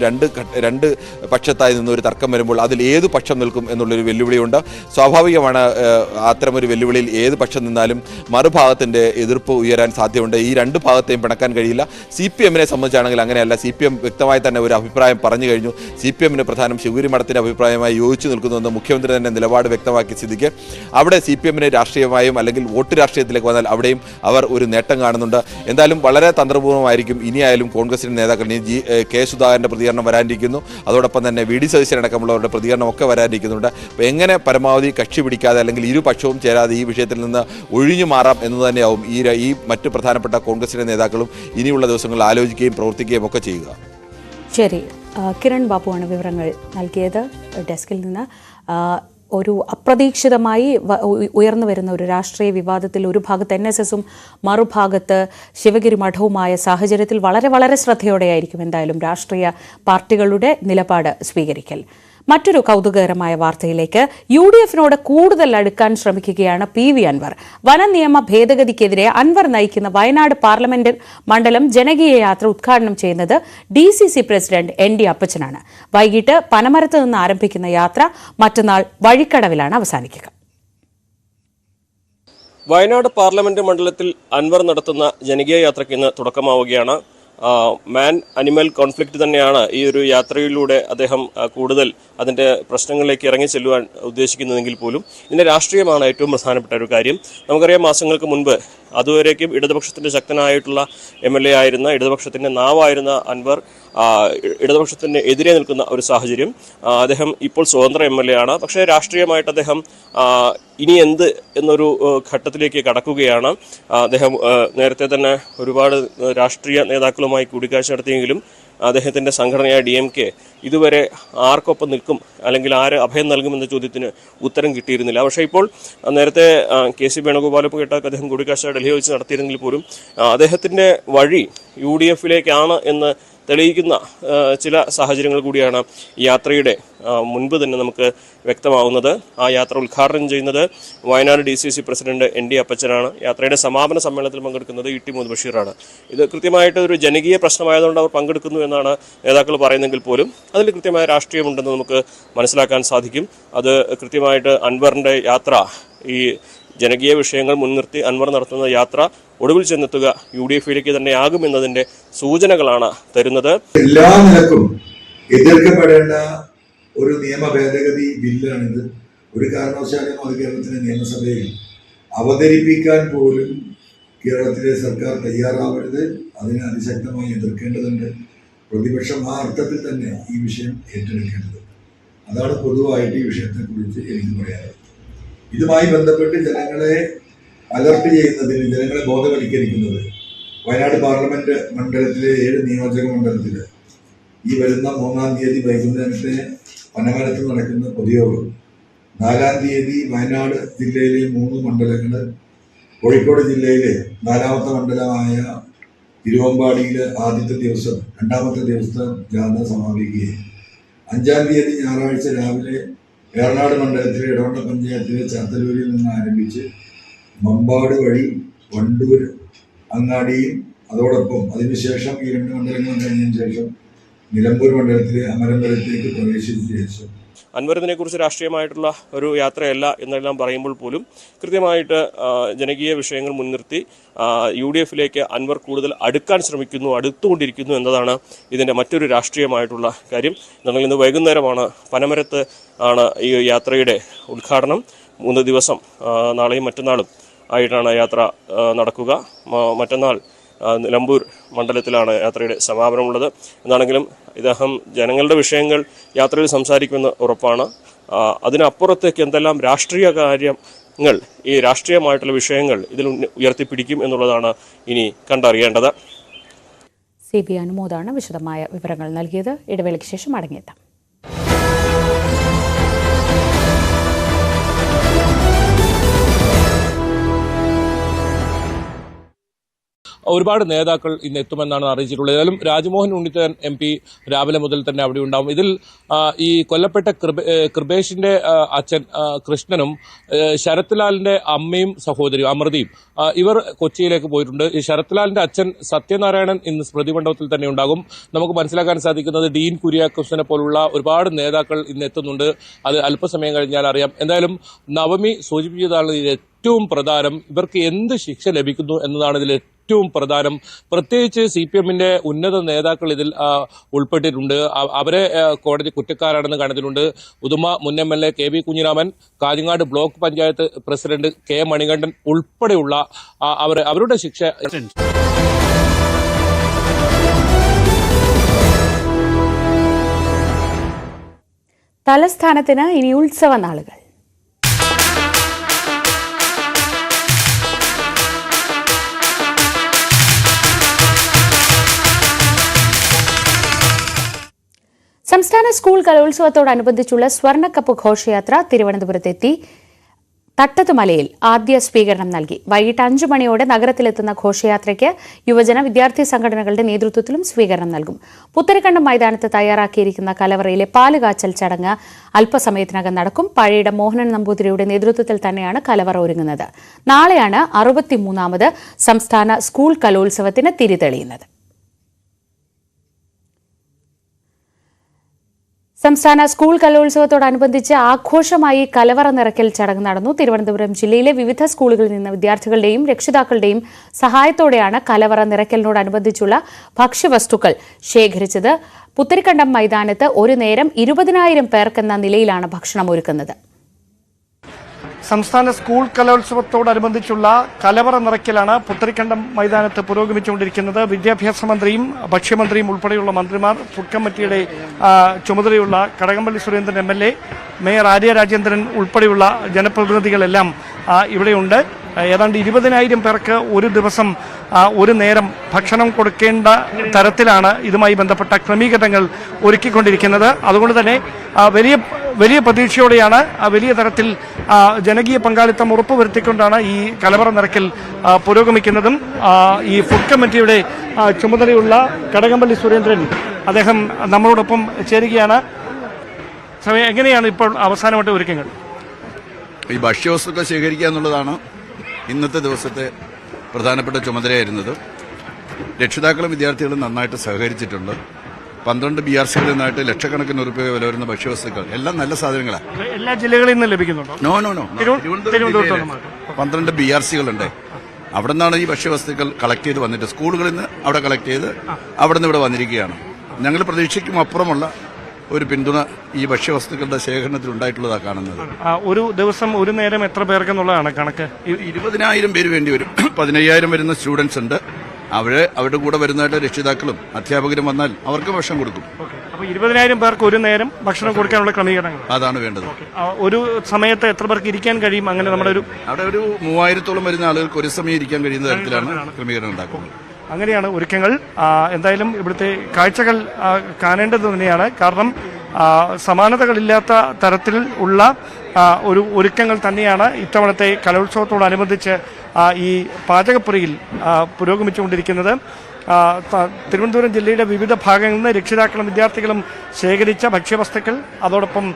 രണ്ട് പക്ഷത്തായി നിന്നൊരു തർക്കം വരുമ്പോൾ അതിൽ ഏത് പക്ഷം നിൽക്കും എന്നുള്ളൊരു വെല്ലുവിളിയുണ്ട്. സ്വാഭാവികമാണ് അത്തരമൊരു വെല്ലുവിളിയിൽ ഏത് പക്ഷം നിന്നാലും മറുഭാഗത്തിൻ്റെ എതിർപ്പ് ഉയരാൻ സാധ്യതയുണ്ട്. ഈ രണ്ട് ഭാഗത്തെയും പിണക്കാൻ കഴിയില്ല. CPMനെ സംബന്ധിച്ചാണെങ്കിൽ അങ്ങനെയല്ല. CPM വ്യക്തമായി തന്നെ ഒരു അഭിപ്രായം പറഞ്ഞു കഴിഞ്ഞു. CPMന് പ്രധാനം ശിവഗിരി മഠത്തിൻ്റെ അഭിപ്രായമായി യോജിച്ചു നിൽക്കുന്നുവെന്ന് മുഖ്യമന്ത്രി തന്നെ നിലപാട് വ്യക്തമാക്കിയ സ്ഥിതിക്ക് അവിടെ CPMന് രാഷ്ട്രീയമായും അല്ലെങ്കിൽ വോട്ട് രാഷ്ട്രീയത്തിലേക്ക് വന്നാൽ അവിടെയും അവർ ഒരു നേട്ടം കാണുന്നുണ്ട്. എന്തായാലും വളരെ തന്ത്രപൂർവ്വമായിരിക്കും ഇനിയായാലും കോൺഗ്രസിൻ്റെ നേതാക്കൾ കെ സുധാകരൻ്റെ പ്രതികരണം വരാനിരിക്കുന്നു. അതോടൊപ്പം തന്നെ VD സതീശനടക്കമുള്ളവരുടെ പ്രതികരണമൊക്കെ വരാനിരിക്കുന്നുണ്ട്. അപ്പോൾ എങ്ങനെ പരമാവധി കക്ഷി പിടിക്കാതെ അല്ലെങ്കിൽ ഇരുപക്ഷവും ചേരാതെ ഈ വിഷയത്തിൽ നിന്ന് ഒഴിഞ്ഞു മാറാം എന്ന് തന്നെയാവും ഈ മറ്റ് പ്രധാനപ്പെട്ട കോൺഗ്രസിൻ്റെ നേതാക്കളും ഇനിയുള്ള ദിവസങ്ങളിൽ ആലോചിക്കുകയും പ്രവർത്തിക്കുകയും ഒക്കെ ചെയ്യുക. ശരി, കിരൺ ബാബുവാണ് വിവരങ്ങൾ നൽകിയത് ഡെസ്കിൽ നിന്ന്. ഒരു അപ്രതീക്ഷിതമായി ഉയർന്നു വരുന്ന ഒരു രാഷ്ട്രീയ വിവാദത്തിൽ ഒരു ഭാഗത്ത് NSSും മറുഭാഗത്ത് ശിവഗിരി മഠവുമായ സാഹചര്യത്തിൽ വളരെ വളരെ ശ്രദ്ധയോടെയായിരിക്കും എന്തായാലും രാഷ്ട്രീയ പാർട്ടികളുടെ നിലപാട് സ്വീകരിക്കൽ. മറ്റൊരു കൗതുകകരമായ വാർത്തയിലേക്ക്. UDFനോട് കൂടുതൽ അടുക്കാൻ ശ്രമിക്കുകയാണ് PV അൻവർ. വനനിയമ ഭേദഗതിക്കെതിരെ അൻവർ നയിക്കുന്ന വയനാട് പാർലമെന്റ് മണ്ഡലം ജനകീയ യാത്ര ഉദ്ഘാടനം ചെയ്യുന്നത് DCC പ്രസിഡന്റ് ND അപ്പച്ചനാണ്. വൈകിട്ട് പനമരത്ത് നിന്ന് ആരംഭിക്കുന്ന യാത്ര മറ്റന്നാൾ വഴിക്കടവിലാണ് അവസാനിക്കുക. വയനാട് പാർലമെന്റ് മണ്ഡലത്തിൽ അൻവർ നടത്തുന്ന ജനകീയ യാത്രയ്ക്ക് ഇന്ന് തുടക്കമാവുകയാണ്. മാൻ അനിമൽ കോൺഫ്ലിക്റ്റ് തന്നെയാണ് ഈ ഒരു യാത്രയിലൂടെ അദ്ദേഹം കൂടുതൽ അതിൻ്റെ പ്രശ്നങ്ങളിലേക്ക് ഇറങ്ങി ചെല്ലുവാൻ ഉദ്ദേശിക്കുന്നതെങ്കിൽ പോലും ഇതിൻ്റെ രാഷ്ട്രീയമാണ് ഏറ്റവും പ്രധാനപ്പെട്ട ഒരു കാര്യം. നമുക്കറിയാം, മാസങ്ങൾക്ക് മുൻപ് അതുവരേക്കും ഇടതുപക്ഷത്തിൻ്റെ ശക്തനായിട്ടുള്ള MLA ആയിരുന്ന, ഇടതുപക്ഷത്തിൻ്റെ നാവായിരുന്ന അൻവർ ഇടതുപക്ഷത്തിന് എതിരെ നിൽക്കുന്ന ഒരു സാഹചര്യം. അദ്ദേഹം ഇപ്പോൾ സ്വതന്ത്ര MLA ആണ്. പക്ഷേ രാഷ്ട്രീയമായിട്ട് അദ്ദേഹം ഇനി എന്ത് എന്നൊരു ഘട്ടത്തിലേക്ക് കടക്കുകയാണ്. അദ്ദേഹം നേരത്തെ തന്നെ ഒരുപാട് രാഷ്ട്രീയ നേതാക്കളുമായി കൂടിക്കാഴ്ച നടത്തിയെങ്കിലും അദ്ദേഹത്തിൻ്റെ സംഘടനയായ DMK ഇതുവരെ ആർക്കൊപ്പം നിൽക്കും അല്ലെങ്കിൽ ആര് അഭയം നൽകുമെന്ന ചോദ്യത്തിന് ഉത്തരം കിട്ടിയിരുന്നില്ല. പക്ഷേ ഇപ്പോൾ നേരത്തെ KC വേണുഗോപാലുമായിട്ടൊക്കെ അദ്ദേഹം കൂടിക്കാഴ്ച ഡൽഹി വെച്ച് നടത്തിയിരുന്നെങ്കിൽ പോലും അദ്ദേഹത്തിൻ്റെ വഴി UDFിലേക്കാണ് എന്ന് തെളിയിക്കുന്ന ചില സാഹചര്യങ്ങൾ കൂടിയാണ് ഈ യാത്രയുടെ മുൻപ് തന്നെ നമുക്ക് വ്യക്തമാവുന്നത്. ആ യാത്ര ഉദ്ഘാടനം ചെയ്യുന്നത് വയനാട് DCC പ്രസിഡന്റ് ND അപ്പച്ചനാണ്. യാത്രയുടെ സമാപന സമ്മേളനത്തിൽ പങ്കെടുക്കുന്നത് ET മുഹമ്മദ് ബഷീറാണ്. ഇത് കൃത്യമായിട്ട് ഒരു ജനകീയ പ്രശ്നമായതുകൊണ്ട് അവർ പങ്കെടുക്കുന്നു എന്നാണ് നേതാക്കൾ പറയുന്നെങ്കിൽ പോലും അതിൽ കൃത്യമായ രാഷ്ട്രീയമുണ്ടെന്ന് നമുക്ക് മനസ്സിലാക്കാൻ സാധിക്കും. അത് കൃത്യമായിട്ട് അൻവറിൻ്റെ യാത്ര, ഈ ജനകീയ വിഷയങ്ങൾ മുൻനിർത്തി അൻവർ നടത്തുന്ന യാത്ര ഒടുവിൽ ചെന്നെത്തുക UDFിലേക്ക് തന്നെ ആകുമെന്നതിന്റെ സൂചനകളാണ് തരുന്നത്. എല്ലാ നിലക്കും എതിർക്കപ്പെടേണ്ട ഒരു നിയമ ഭേദഗതി ബില്ലാണിത്. ഒരു കാരണവശാലും അത് കേരളത്തിലെ നിയമസഭയിൽ അവതരിപ്പിക്കാൻ പോലും കേരളത്തിലെ സർക്കാർ തയ്യാറാവരുത്. അതിനെ അതിശക്തമായി എതിർക്കേണ്ടതുണ്ട്. പ്രതിപക്ഷം ആ അർത്ഥത്തിൽ തന്നെ ഈ വിഷയം ഏറ്റെടുക്കേണ്ടത്. അതാണ് പൊതുവായിട്ട് ഈ വിഷയത്തെക്കുറിച്ച് എനിക്ക് പറയാനുള്ളത്. ഇതുമായി ബന്ധപ്പെട്ട് ജനങ്ങളെ അലർട്ട് ചെയ്യുന്നതിന്, ജനങ്ങളെ ബോധവൽക്കരിക്കുന്നത് വയനാട് പാർലമെന്റ് മണ്ഡലത്തിലെ 7 നിയോജക മണ്ഡലത്തിൽ ഈ വരുന്ന 3-ാം തീയതി വൈകുന്നേരത്തെ പനമരത്ത് നടക്കുന്ന പൊതുയോഗം, 4-ാം തീയതി വയനാട് ജില്ലയിലെ 3 മണ്ഡലങ്ങൾ, കോഴിക്കോട് ജില്ലയിലെ 4ാമത്തെ മണ്ഡലമായ തിരുവമ്പാടിയിലെ ആദ്യത്തെ ദിവസം 2ാമത്തെ ദിവസത്തെ ജാഥ സമാപിക്കുകയും 5-ാം തീയതി ഞായറാഴ്ച രാവിലെ ഏറനാട് മണ്ഡലത്തിലെ ഇടവണ്ണ പഞ്ചായത്തിലെ ചാത്തലൂരിൽ നിന്ന് ആരംഭിച്ച് മമ്പാട് വഴി വണ്ടൂർ അങ്ങാടിയും അതോടൊപ്പം അതിനുശേഷം ഈ 2 മണ്ഡലങ്ങളും കഴിഞ്ഞതിന് ശേഷം നിലമ്പൂർ മണ്ഡലത്തിലെ അമരമ്പലത്തേക്ക് പ്രവേശിച്ച ശേഷം അൻവർ ഇതിനെക്കുറിച്ച് രാഷ്ട്രീയമായിട്ടുള്ള ഒരു യാത്രയല്ല എന്നെല്ലാം പറയുമ്പോൾ പോലും കൃത്യമായിട്ട് ജനകീയ വിഷയങ്ങൾ മുൻനിർത്തി UDF-ലേക്ക് അൻവർ കൂടുതൽ അടുത്തുകൊണ്ടിരിക്കുന്നു എന്നതാണ് ഇതിൻ്റെ മറ്റൊരു രാഷ്ട്രീയമായിട്ടുള്ള കാര്യം. എന്നാൽ ഇന്ന് വൈകുന്നേരമാണ് പനമരത്ത് ആണ് ഈ യാത്രയുടെ ഉദ്ഘാടനം. 3 ദിവസം നാളെയും മറ്റന്നാളും ആയിട്ടാണ് യാത്ര നടക്കുക. മറ്റന്നാൾ നിലമ്പൂർ മണ്ഡലത്തിലാണ് യാത്രയുടെ സമാപനമുള്ളത്. എന്നാണെങ്കിലും ഇദ്ദേഹം ജനങ്ങളുടെ വിഷയങ്ങൾ യാത്രയിൽ സംസാരിക്കുമെന്ന് ഉറപ്പാണ്. അതിനപ്പുറത്തേക്ക് എന്തെല്ലാം രാഷ്ട്രീയ കാര്യങ്ങൾ, ഈ രാഷ്ട്രീയമായിട്ടുള്ള വിഷയങ്ങൾ ഇതിൽ ഉയർത്തിപ്പിടിക്കും എന്നുള്ളതാണ് ഇനി കണ്ടറിയേണ്ടത്. CB അനുമോദാണ് വിശദമായ വിവരങ്ങൾ നൽകിയത്. ഇടവേളയ്ക്ക് ശേഷം മടങ്ങിയെത്താം. ഒരുപാട് നേതാക്കൾ ഇന്ന് എത്തുമെന്നാണ് അറിയിച്ചിട്ടുള്ളത്. ഏതായാലും രാജ്മോഹൻ ഉണ്ണിത്താൻ MP രാവിലെ മുതൽ തന്നെ അവിടെ ഉണ്ടാവും. ഇതിൽ ഈ കൊല്ലപ്പെട്ട കൃപേഷിന്റെ അച്ഛൻ കൃഷ്ണനും ശരത് ലാലിന്റെ അമ്മയും സഹോദരിയും അമൃതയും ഇവർ കൊച്ചിയിലേക്ക് പോയിട്ടുണ്ട്. ഈ ശരത് ലാലിന്റെ അച്ഛൻ സത്യനാരായണൻ ഇന്ന് സ്മൃതി മണ്ഡപത്തിൽ തന്നെ ഉണ്ടാകും. നമുക്ക് മനസ്സിലാക്കാൻ സാധിക്കുന്നത് ഡീൻ കുര്യാക്കോസിനെ പോലുള്ള ഒരുപാട് നേതാക്കൾ ഇന്ന് എത്തുന്നുണ്ട്. അത് അല്പസമയം കഴിഞ്ഞാൽ അറിയാം. എന്തായാലും നവമി സൂചിപ്പിച്ചതാണ് ഏറ്റവും പ്രധാനം. ഇവർക്ക് എന്ത് ശിക്ഷ ലഭിക്കുന്നു എന്നതാണ് ഇതിൽ ഏറ്റവും പ്രധാനം. പ്രത്യേകിച്ച് CPM-ന്റെ ഉന്നത നേതാക്കൾ ഇതിൽ ഉൾപ്പെട്ടിട്ടുണ്ട്. അവരെ കോടതി കുറ്റക്കാരാണെന്ന് കണ്ടെത്തിയിട്ടുണ്ട്. ഉദുമ മുൻ MLA KB Kunhiraman, Kanhangad block panchayat president K Manikandan ഉൾപ്പെടെയുള്ള അവരുടെ ശിക്ഷ. തലസ്ഥാനത്തിന് ഇനി ഉത്സവ നാളുകൾ. സംസ്ഥാന സ്കൂൾ കലോത്സവത്തോടനുബന്ധിച്ചുള്ള സ്വർണ്ണക്കപ്പ് ഘോഷയാത്ര തിരുവനന്തപുരത്തെത്തി. തട്ടത്തുമലയിൽ ആദ്യ സ്വീകരണം നൽകി. വൈകിട്ട് 5 മണിയോടെ നഗരത്തിലെത്തുന്ന ഘോഷയാത്രയ്ക്ക് യുവജന വിദ്യാർത്ഥി സംഘടനകളുടെ നേതൃത്വത്തിലും സ്വീകരണം നൽകും. പുത്തരിക്കണ്ടം മൈതാനത്ത് തയ്യാറാക്കിയിരിക്കുന്ന കലവറയിലെ പാലുകാച്ചൽ ചടങ്ങ് അല്പസമയത്തിനകം നടക്കും. പഴയിടം മോഹനൻ നമ്പൂതിരിയുടെ നേതൃത്വത്തിൽ തന്നെയാണ് കലവറ ഒരുങ്ങുന്നത്. നാളെയാണ് 63ാമത് സംസ്ഥാന സ്കൂൾ കലോത്സവത്തിന് തിരിതെളിയുന്നത്. സംസ്ഥാന സ്കൂൾ കലോത്സവത്തോടനുബന്ധിച്ച് ആഘോഷമായി കലവറ നിറയ്ക്കൽ ചടങ്ങ് നടന്നു. തിരുവനന്തപുരം ജില്ലയിലെ വിവിധ സ്കൂളുകളിൽ നിന്ന് വിദ്യാർത്ഥികളുടെയും രക്ഷിതാക്കളുടെയും സഹായത്തോടെയാണ് കലവറ നിറയ്ക്കലിനോടനുബന്ധിച്ചുള്ള ഭക്ഷ്യവസ്തുക്കൾ ശേഖരിച്ചത്. പുത്തരിക്കണ്ടം മൈതാനത്ത് ഒരു നേരം 20,000 പേർക്കെന്ന നിലയിലാണ് ഭക്ഷണം ഒരുക്കുന്നത്. സംസ്ഥാന സ്കൂൾ കലോത്സവത്തോടനുബന്ധിച്ചുള്ള കലവറ നിറയ്ക്കലാണ് പുത്തരിക്കണ്ടം മൈതാനത്ത് പുരോഗമിച്ചുകൊണ്ടിരിക്കുന്നത്. വിദ്യാഭ്യാസ മന്ത്രിയും ഭക്ഷ്യമന്ത്രിയും ഉൾപ്പെടെയുള്ള മന്ത്രിമാർ, ഫുഡ് കമ്മിറ്റിയുടെ ചുമതലയുള്ള കടകംപള്ളി സുരേന്ദ്രൻ MLA, മേയർ ആര്യ രാജേന്ദ്രൻ ഉൾപ്പെടെയുള്ള ജനപ്രതിനിധികളെല്ലാം ഇവിടെയുണ്ട്. ഏതാണ്ട് 20,000 പേർക്ക് ഒരു ദിവസം ഒരു നേരം ഭക്ഷണം കൊടുക്കേണ്ട തരത്തിലാണ് ഇതുമായി ബന്ധപ്പെട്ട ക്രമീകരണങ്ങൾ ഒരുക്കിക്കൊണ്ടിരിക്കുന്നത്. അതുകൊണ്ട് തന്നെ വലിയ പ്രതീക്ഷയോടെയാണ് വലിയ തരത്തിൽ ജനകീയ പങ്കാളിത്തം ഉറപ്പുവരുത്തിക്കൊണ്ടാണ് ഈ കലവറ നിറയ്ക്കൽ പുരോഗമിക്കുന്നതും. ഈ ഫുഡ് കമ്മിറ്റിയുടെ ചുമതലയുള്ള കടകംപള്ളി സുരേന്ദ്രൻ അദ്ദേഹം നമ്മളോടൊപ്പം ചേരുകയാണ്. എങ്ങനെയാണ് ഇപ്പോൾ അവസാനമായിട്ട് ഒരുക്കങ്ങൾ? ഈ ഭക്ഷ്യവസ്തുക്കൾ ശേഖരിക്കുക എന്നുള്ളതാണ് ഇന്നത്തെ ദിവസത്തെ പ്രധാനപ്പെട്ട ചുമതലയായിരുന്നത്. രക്ഷിതാക്കളും വിദ്യാർത്ഥികളും നന്നായിട്ട് സഹകരിച്ചിട്ടുണ്ട്. 12 BRCകളിൽ നിന്നായിട്ട് ലക്ഷക്കണക്കിന് രൂപ വില വരുന്ന ഭക്ഷ്യവസ്തുക്കൾ എല്ലാം നല്ല സാധനങ്ങളാണ്. എല്ലാ ജില്ലകളിൽ നിന്ന് ലഭിക്കുന്നുണ്ടോ? നോ. തിരുവനന്തപുരത്ത് 12 BRCകളുണ്ട്. അവിടെ നിന്നാണ് ഈ ഭക്ഷ്യവസ്തുക്കൾ കളക്ട് ചെയ്ത് വന്നിട്ട് സ്കൂളുകളിൽ നിന്ന് അവിടെ കളക്ട് ചെയ്ത് അവിടെ നിന്ന് ഇവിടെ വന്നിരിക്കുകയാണ്. ഞങ്ങൾ പ്രതീക്ഷയ്ക്കും അപ്പുറമുള്ള ഒരു പിന്തുണ ഈ ഭക്ഷ്യവസ്തുക്കളുടെ ശേഖരണത്തിൽ ഉണ്ടായിട്ടുള്ളതാണ് കാണുന്നത്. ഒരു ദിവസം ഒരു നേരം എത്ര പേർക്കെന്നുള്ളതാണ് കണക്ക്? 20,000 പേര് വേണ്ടി വരും. 15,000 വരുന്ന സ്റ്റുഡൻസ് ഉണ്ട്. അവരുടെ കൂടെ വരുന്നതായിട്ട് രക്ഷിതാക്കളും അധ്യാപകരും വന്നാൽ അവർക്ക് ഭക്ഷണം കൊടുക്കും. അപ്പോൾ 20,000 പേർക്ക് ഒരു നേരം ഭക്ഷണം കൊടുക്കാനുള്ള ക്രമീകരണങ്ങൾ അതാണ് വേണ്ടത്. ഒരു സമയത്ത് എത്ര പേർക്ക് ഇരിക്കാൻ കഴിയും? അങ്ങനെ നമ്മുടെ അവിടെ ഒരു 3000-ഓളം വരുന്ന ആളുകൾക്ക് ഒരു സമയം ഇരിക്കാൻ കഴിയുന്ന തരത്തിലാണ് ക്രമീകരണം ഉണ്ടാക്കുന്നത്. അങ്ങനെയാണ് ഒരുക്കങ്ങൾ. എന്തായാലും ഇവിടുത്തെ കാഴ്ചകൾ കാണേണ്ടത് തന്നെയാണ്. കാരണം സമാനതകളില്ലാത്ത തരത്തിൽ ഉള്ള ഒരു ഒരുക്കങ്ങൾ തന്നെയാണ് ഇത്തവണത്തെ കലോത്സവത്തോടനുബന്ധിച്ച് ഈ പാചകപ്പുരയിൽ പുരോഗമിച്ചുകൊണ്ടിരിക്കുന്നത്. തിരുവനന്തപുരം ജില്ലയുടെ വിവിധ ഭാഗങ്ങളിൽ നിന്ന് രക്ഷിതാക്കളും വിദ്യാർത്ഥികളും ശേഖരിച്ച ഭക്ഷ്യവസ്തുക്കൾ, അതോടൊപ്പം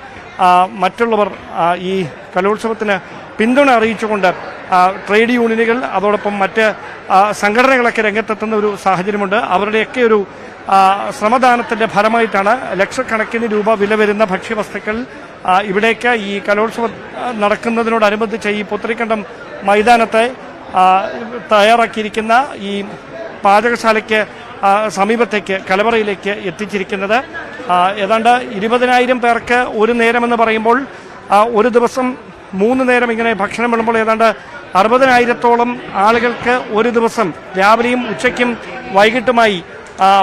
മറ്റുള്ളവർ ഈ കലോത്സവത്തിന് പിന്തുണ അറിയിച്ചുകൊണ്ട് ട്രേഡ് യൂണിയനുകൾ, അതോടൊപ്പം മറ്റ് സംഘടനകളൊക്കെ രംഗത്തെത്തുന്ന ഒരു സാഹചര്യമുണ്ട്. അവരുടെയൊക്കെ ഒരു ശ്രമദാനത്തിന്റെ ഫലമായിട്ടാണ് ലക്ഷക്കണക്കിന് രൂപ വില വരുന്ന ഭക്ഷ്യവസ്തുക്കൾ ഇവിടേക്ക് ഈ കലോത്സവം നടക്കുന്നതിനോടനുബന്ധിച്ച് ഈ പുത്തരിക്കണ്ടം മൈതാനത്തെ തയ്യാറാക്കിയിരിക്കുന്ന ഈ പാചകശാലയ്ക്ക് സമീപത്തേക്ക് കലവറയിലേക്ക് എത്തിച്ചിരിക്കുന്നത്. ഏതാണ്ട് 20,000 പേർക്ക് ഒരു നേരമെന്ന് പറയുമ്പോൾ ഒരു ദിവസം 3 നേരം ഇങ്ങനെ ഭക്ഷണം വിടുമ്പോൾ ഏതാണ്ട് 60,000-ഓളം ആളുകൾക്ക് ഒരു ദിവസം രാവിലെയും ഉച്ചയ്ക്കും വൈകിട്ടുമായി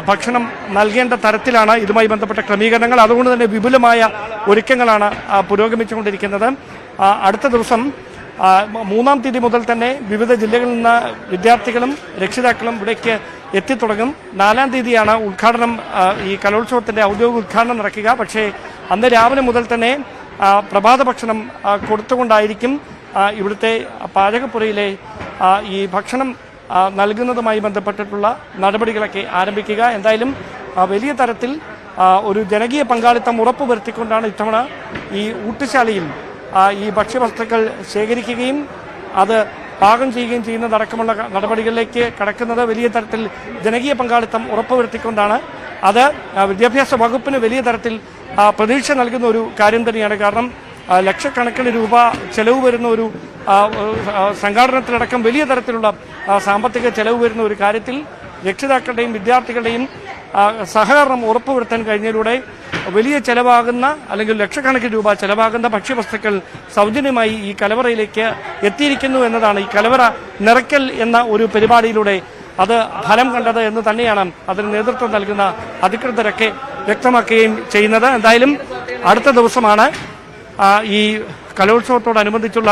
ഭക്ഷണം നൽകേണ്ട തരത്തിലാണ് ഇതുമായി ബന്ധപ്പെട്ട ക്രമീകരണങ്ങൾ. അതുകൊണ്ട് തന്നെ വിപുലമായ ഒരുക്കങ്ങളാണ് പുരോഗമിച്ചുകൊണ്ടിരിക്കുന്നത്. അടുത്ത ദിവസം 3-ാം തീയതി മുതൽ തന്നെ വിവിധ ജില്ലകളിൽ നിന്ന് വിദ്യാർത്ഥികളും രക്ഷിതാക്കളും ഇവിടേക്ക് എത്തിത്തുടങ്ങും. 4-ാം തീയതിയാണ് ഉദ്ഘാടനം, ഈ കലോത്സവത്തിൻ്റെ ഔദ്യോഗിക ഉദ്ഘാടനം നടക്കുക. പക്ഷേ അന്ന് രാവിലെ മുതൽ തന്നെ പ്രഭാത ഭക്ഷണം കൊടുത്തുകൊണ്ടായിരിക്കും ഇവിടുത്തെ പാചകപ്പുരയിലെ ഈ ഭക്ഷണം നൽകുന്നതുമായി ബന്ധപ്പെട്ടിട്ടുള്ള നടപടികളൊക്കെ ആരംഭിക്കുക. എന്തായാലും വലിയ തരത്തിൽ ഒരു ജനകീയ പങ്കാളിത്തം ഉറപ്പുവരുത്തിക്കൊണ്ടാണ് ഇത്തവണ ഈ ഊട്ടുശാലയിൽ ഈ ഭക്ഷ്യവസ്തുക്കൾ ശേഖരിക്കുകയും അത് പാകം ചെയ്യുകയും ചെയ്യുന്നതടക്കമുള്ള നടപടികളിലേക്ക് കടക്കുന്നത്. വലിയ തരത്തിൽ ജനകീയ പങ്കാളിത്തം ഉറപ്പുവരുത്തിക്കൊണ്ടാണ്. അത് വിദ്യാഭ്യാസ വകുപ്പിന് വലിയ തരത്തിൽ പ്രതീക്ഷ നൽകുന്ന ഒരു കാര്യം തന്നെയാണ്. കാരണം ലക്ഷക്കണക്കിന് രൂപ ചെലവ് വരുന്ന ഒരു സംഘാടനത്തിലടക്കം വലിയ തരത്തിലുള്ള സാമ്പത്തിക ചെലവ് വരുന്ന ഒരു കാര്യത്തിൽ രക്ഷിതാക്കളുടെയും വിദ്യാർത്ഥികളുടെയും സഹകരണം ഉറപ്പുവരുത്താൻ കഴിഞ്ഞതിലൂടെ വലിയ ചെലവാകുന്ന അല്ലെങ്കിൽ ലക്ഷക്കണക്കിന് രൂപ ചെലവാകുന്ന ഭക്ഷ്യവസ്തുക്കൾ സൗജന്യമായി ഈ കലവറയിലേക്ക് എത്തിയിരിക്കുന്നു എന്നതാണ് ഈ കലവറ നിറയ്ക്കൽ എന്ന ഒരു പരിപാടിയിലൂടെ അത് ഫലം കണ്ടത് എന്ന് തന്നെയാണ് അതിന് നേതൃത്വം നൽകുന്ന അധികൃതരൊക്കെ വ്യക്തമാക്കുകയും ചെയ്യുന്നത്. എന്തായാലും അടുത്ത ദിവസമാണ് ഈ കലോത്സവത്തോടനുബന്ധിച്ചുള്ള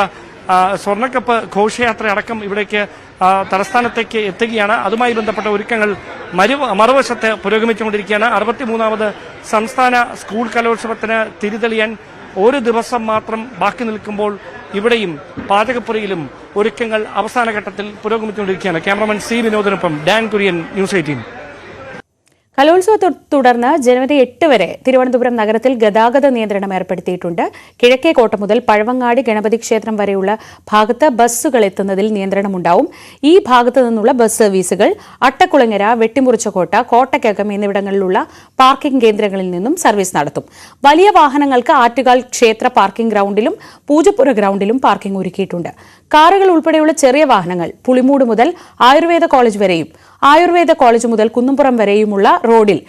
സ്വർണ്ണക്കപ്പ് ഘോഷയാത്ര അടക്കം ഇവിടേക്ക് തലസ്ഥാനത്തേക്ക് എത്തുകയാണ്. അതുമായി ബന്ധപ്പെട്ട ഒരുക്കങ്ങൾ മറുവശത്ത് പുരോഗമിച്ചുകൊണ്ടിരിക്കുകയാണ്. 63ാമത് സംസ്ഥാന സ്കൂൾ കലോത്സവത്തിന് തിരിതെളിയാൻ ഒരു ദിവസം മാത്രം ബാക്കി നിൽക്കുമ്പോൾ ഇവിടെയും പാചകപ്പുരയിലും ഒരുക്കങ്ങൾ അവസാന ഘട്ടത്തിൽ പുരോഗമിച്ചുകൊണ്ടിരിക്കുകയാണ്. ക്യാമറമാൻ സി വിനോദിനൊപ്പം ഡാൻ കുര്യൻ, ന്യൂസ് 18. കലോത്സവത്തെ തുടർന്ന് ജനുവരി 8 വരെ തിരുവനന്തപുരം നഗരത്തിൽ ഗതാഗത നിയന്ത്രണം ഏർപ്പെടുത്തിയിട്ടുണ്ട്. കിഴക്കേക്കോട്ട മുതൽ പഴവങ്ങാടി ഗണപതി ക്ഷേത്രം വരെയുള്ള ഭാഗത്ത് ബസ്സുകൾ എത്തുന്നതിൽ നിയന്ത്രണമുണ്ടാവും. ഈ ഭാഗത്തു നിന്നുള്ള ബസ് സർവീസുകൾ അട്ടക്കുളങ്ങര, വെട്ടിമുറിച്ചകോട്ട, കോട്ടയ്ക്കകം എന്നിവിടങ്ങളിലുള്ള പാർക്കിംഗ് കേന്ദ്രങ്ങളിൽ നിന്നും സർവീസ് നടത്തും. വലിയ വാഹനങ്ങൾക്ക് ആറ്റുകാൽ ക്ഷേത്ര പാർക്കിംഗ് ഗ്രൗണ്ടിലും പൂജപ്പുര ഗ്രൗണ്ടിലും പാർക്കിംഗ് ഒരുക്കിയിട്ടുണ്ട്. കാറുകൾ ഉൾപ്പെടെയുള്ള ചെറിയ വാഹനങ്ങൾ പുളിമൂട് മുതൽ ആയുർവേദ കോളേജ് വരെയും ആയുർവേദ കോളേജ് മുതൽ കുന്നുംപുറം വരെയുമുള്ള റോഡിൽ,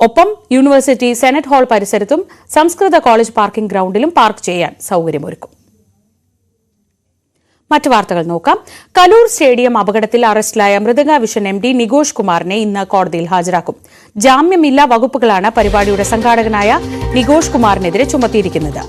ഒപ്പം യൂണിവേഴ്സിറ്റി സെനറ്റ് ഹാൾ പരിസരത്തും സംസ്കൃത കോളേജ് പാർക്കിംഗ് ഗ്രൗണ്ടിലും പാർക്ക് ചെയ്യാൻ സൗകര്യമൊരുക്കും. മറ്റു വാർത്തകൾ നോക്കാം. കലൂർ സ്റ്റേഡിയം അപകടത്തിൽ അറസ്റ്റിലായ മൃദംഗ വിഷൻ MD നികോഷ് കുമാറിനെ ഇന്ന് കോടതിയിൽ ഹാജരാക്കും. ജാമ്യമില്ലാ വകുപ്പുകളാണ് പരിപാടിയുടെ സംഘാടകനായ നികോഷ് കുമാറിനെതിരെ ചുമത്തിയിരിക്കുന്നത്.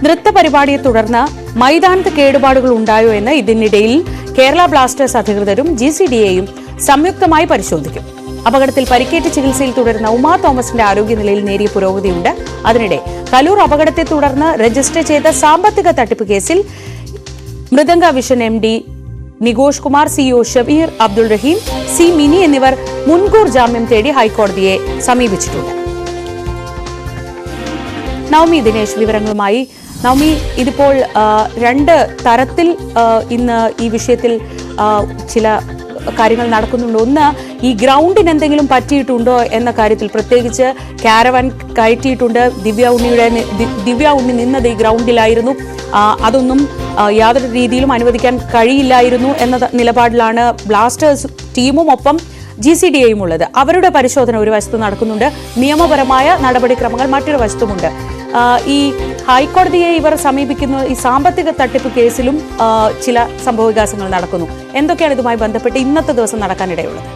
നൃത്ത പരിപാടിയെ തുടർന്ന് മൈതാനത്ത് കേടുപാടുകൾ ഉണ്ടായോ എന്ന് ഇതിനിടയിൽ കേരള ബ്ലാസ്റ്റേഴ്സ് അധികൃതരും GCDAയും സംയുക്തമായി പരിശോധിക്കും. അപകടത്തിൽ പരിക്കേറ്റ് ചികിത്സയിൽ തുടരുന്ന ഉമാ തോമസിന്റെ ആരോഗ്യനിലയിൽ നേരിയ പുരോഗതിയുണ്ട്. അതിനിടെ കലൂർ അപകടത്തെ തുടർന്ന് രജിസ്റ്റർ ചെയ്ത സാമ്പത്തിക തട്ടിപ്പ് കേസിൽ Mridanga vision MD Nikosh Kumar, CEO Shabeer Abdul Raheem, C Mini എന്നിവർ മുൻകൂർ ജാമ്യം തേടി ഹൈക്കോടതിയെ സമീപിച്ചിട്ടുണ്ട്. നവമി ദിനേശ് വിവരങ്ങളുമായി. നവമി, ഇതിപ്പോൾ 2 തരത്തിൽ ഇന്ന് ഈ വിഷയത്തിൽ ചില കാര്യങ്ങൾ നടക്കുന്നുണ്ട്. ഒന്ന്, ഈ ഗ്രൗണ്ടിന് എന്തെങ്കിലും പറ്റിയിട്ടുണ്ടോ എന്ന കാര്യത്തിൽ, പ്രത്യേകിച്ച് കാരവൻ കയറ്റിയിട്ടുണ്ട്. ദിവ്യ ഉണ്ണി നിന്നത് ഈ ഗ്രൗണ്ടിലായിരുന്നു. അതൊന്നും യാതൊരു രീതിയിലും അനുവദിക്കാൻ കഴിയില്ലായിരുന്നു എന്ന നിലപാടിലാണ് ബ്ലാസ്റ്റേഴ്സ് ടീമും ഒപ്പം GCDAയും ഉള്ളത്. അവരുടെ പരിശോധന ഒരു വശത്ത് നടക്കുന്നുണ്ട്, നിയമപരമായ നടപടിക്രമങ്ങൾ മറ്റൊരു വശത്തുമുണ്ട്. ഈ ഹൈക്കോടതിയെ ഇവർ സമീപിക്കുന്ന ഈ സാമ്പത്തിക തട്ടിപ്പ് കേസിലും ചില സംഭവവികാസങ്ങൾ നടക്കുന്നു. എന്തൊക്കെയാണ് ഇതുമായി ബന്ധപ്പെട്ട് ഇന്നത്തെ ദിവസം നടക്കാനിടയുള്ളത്?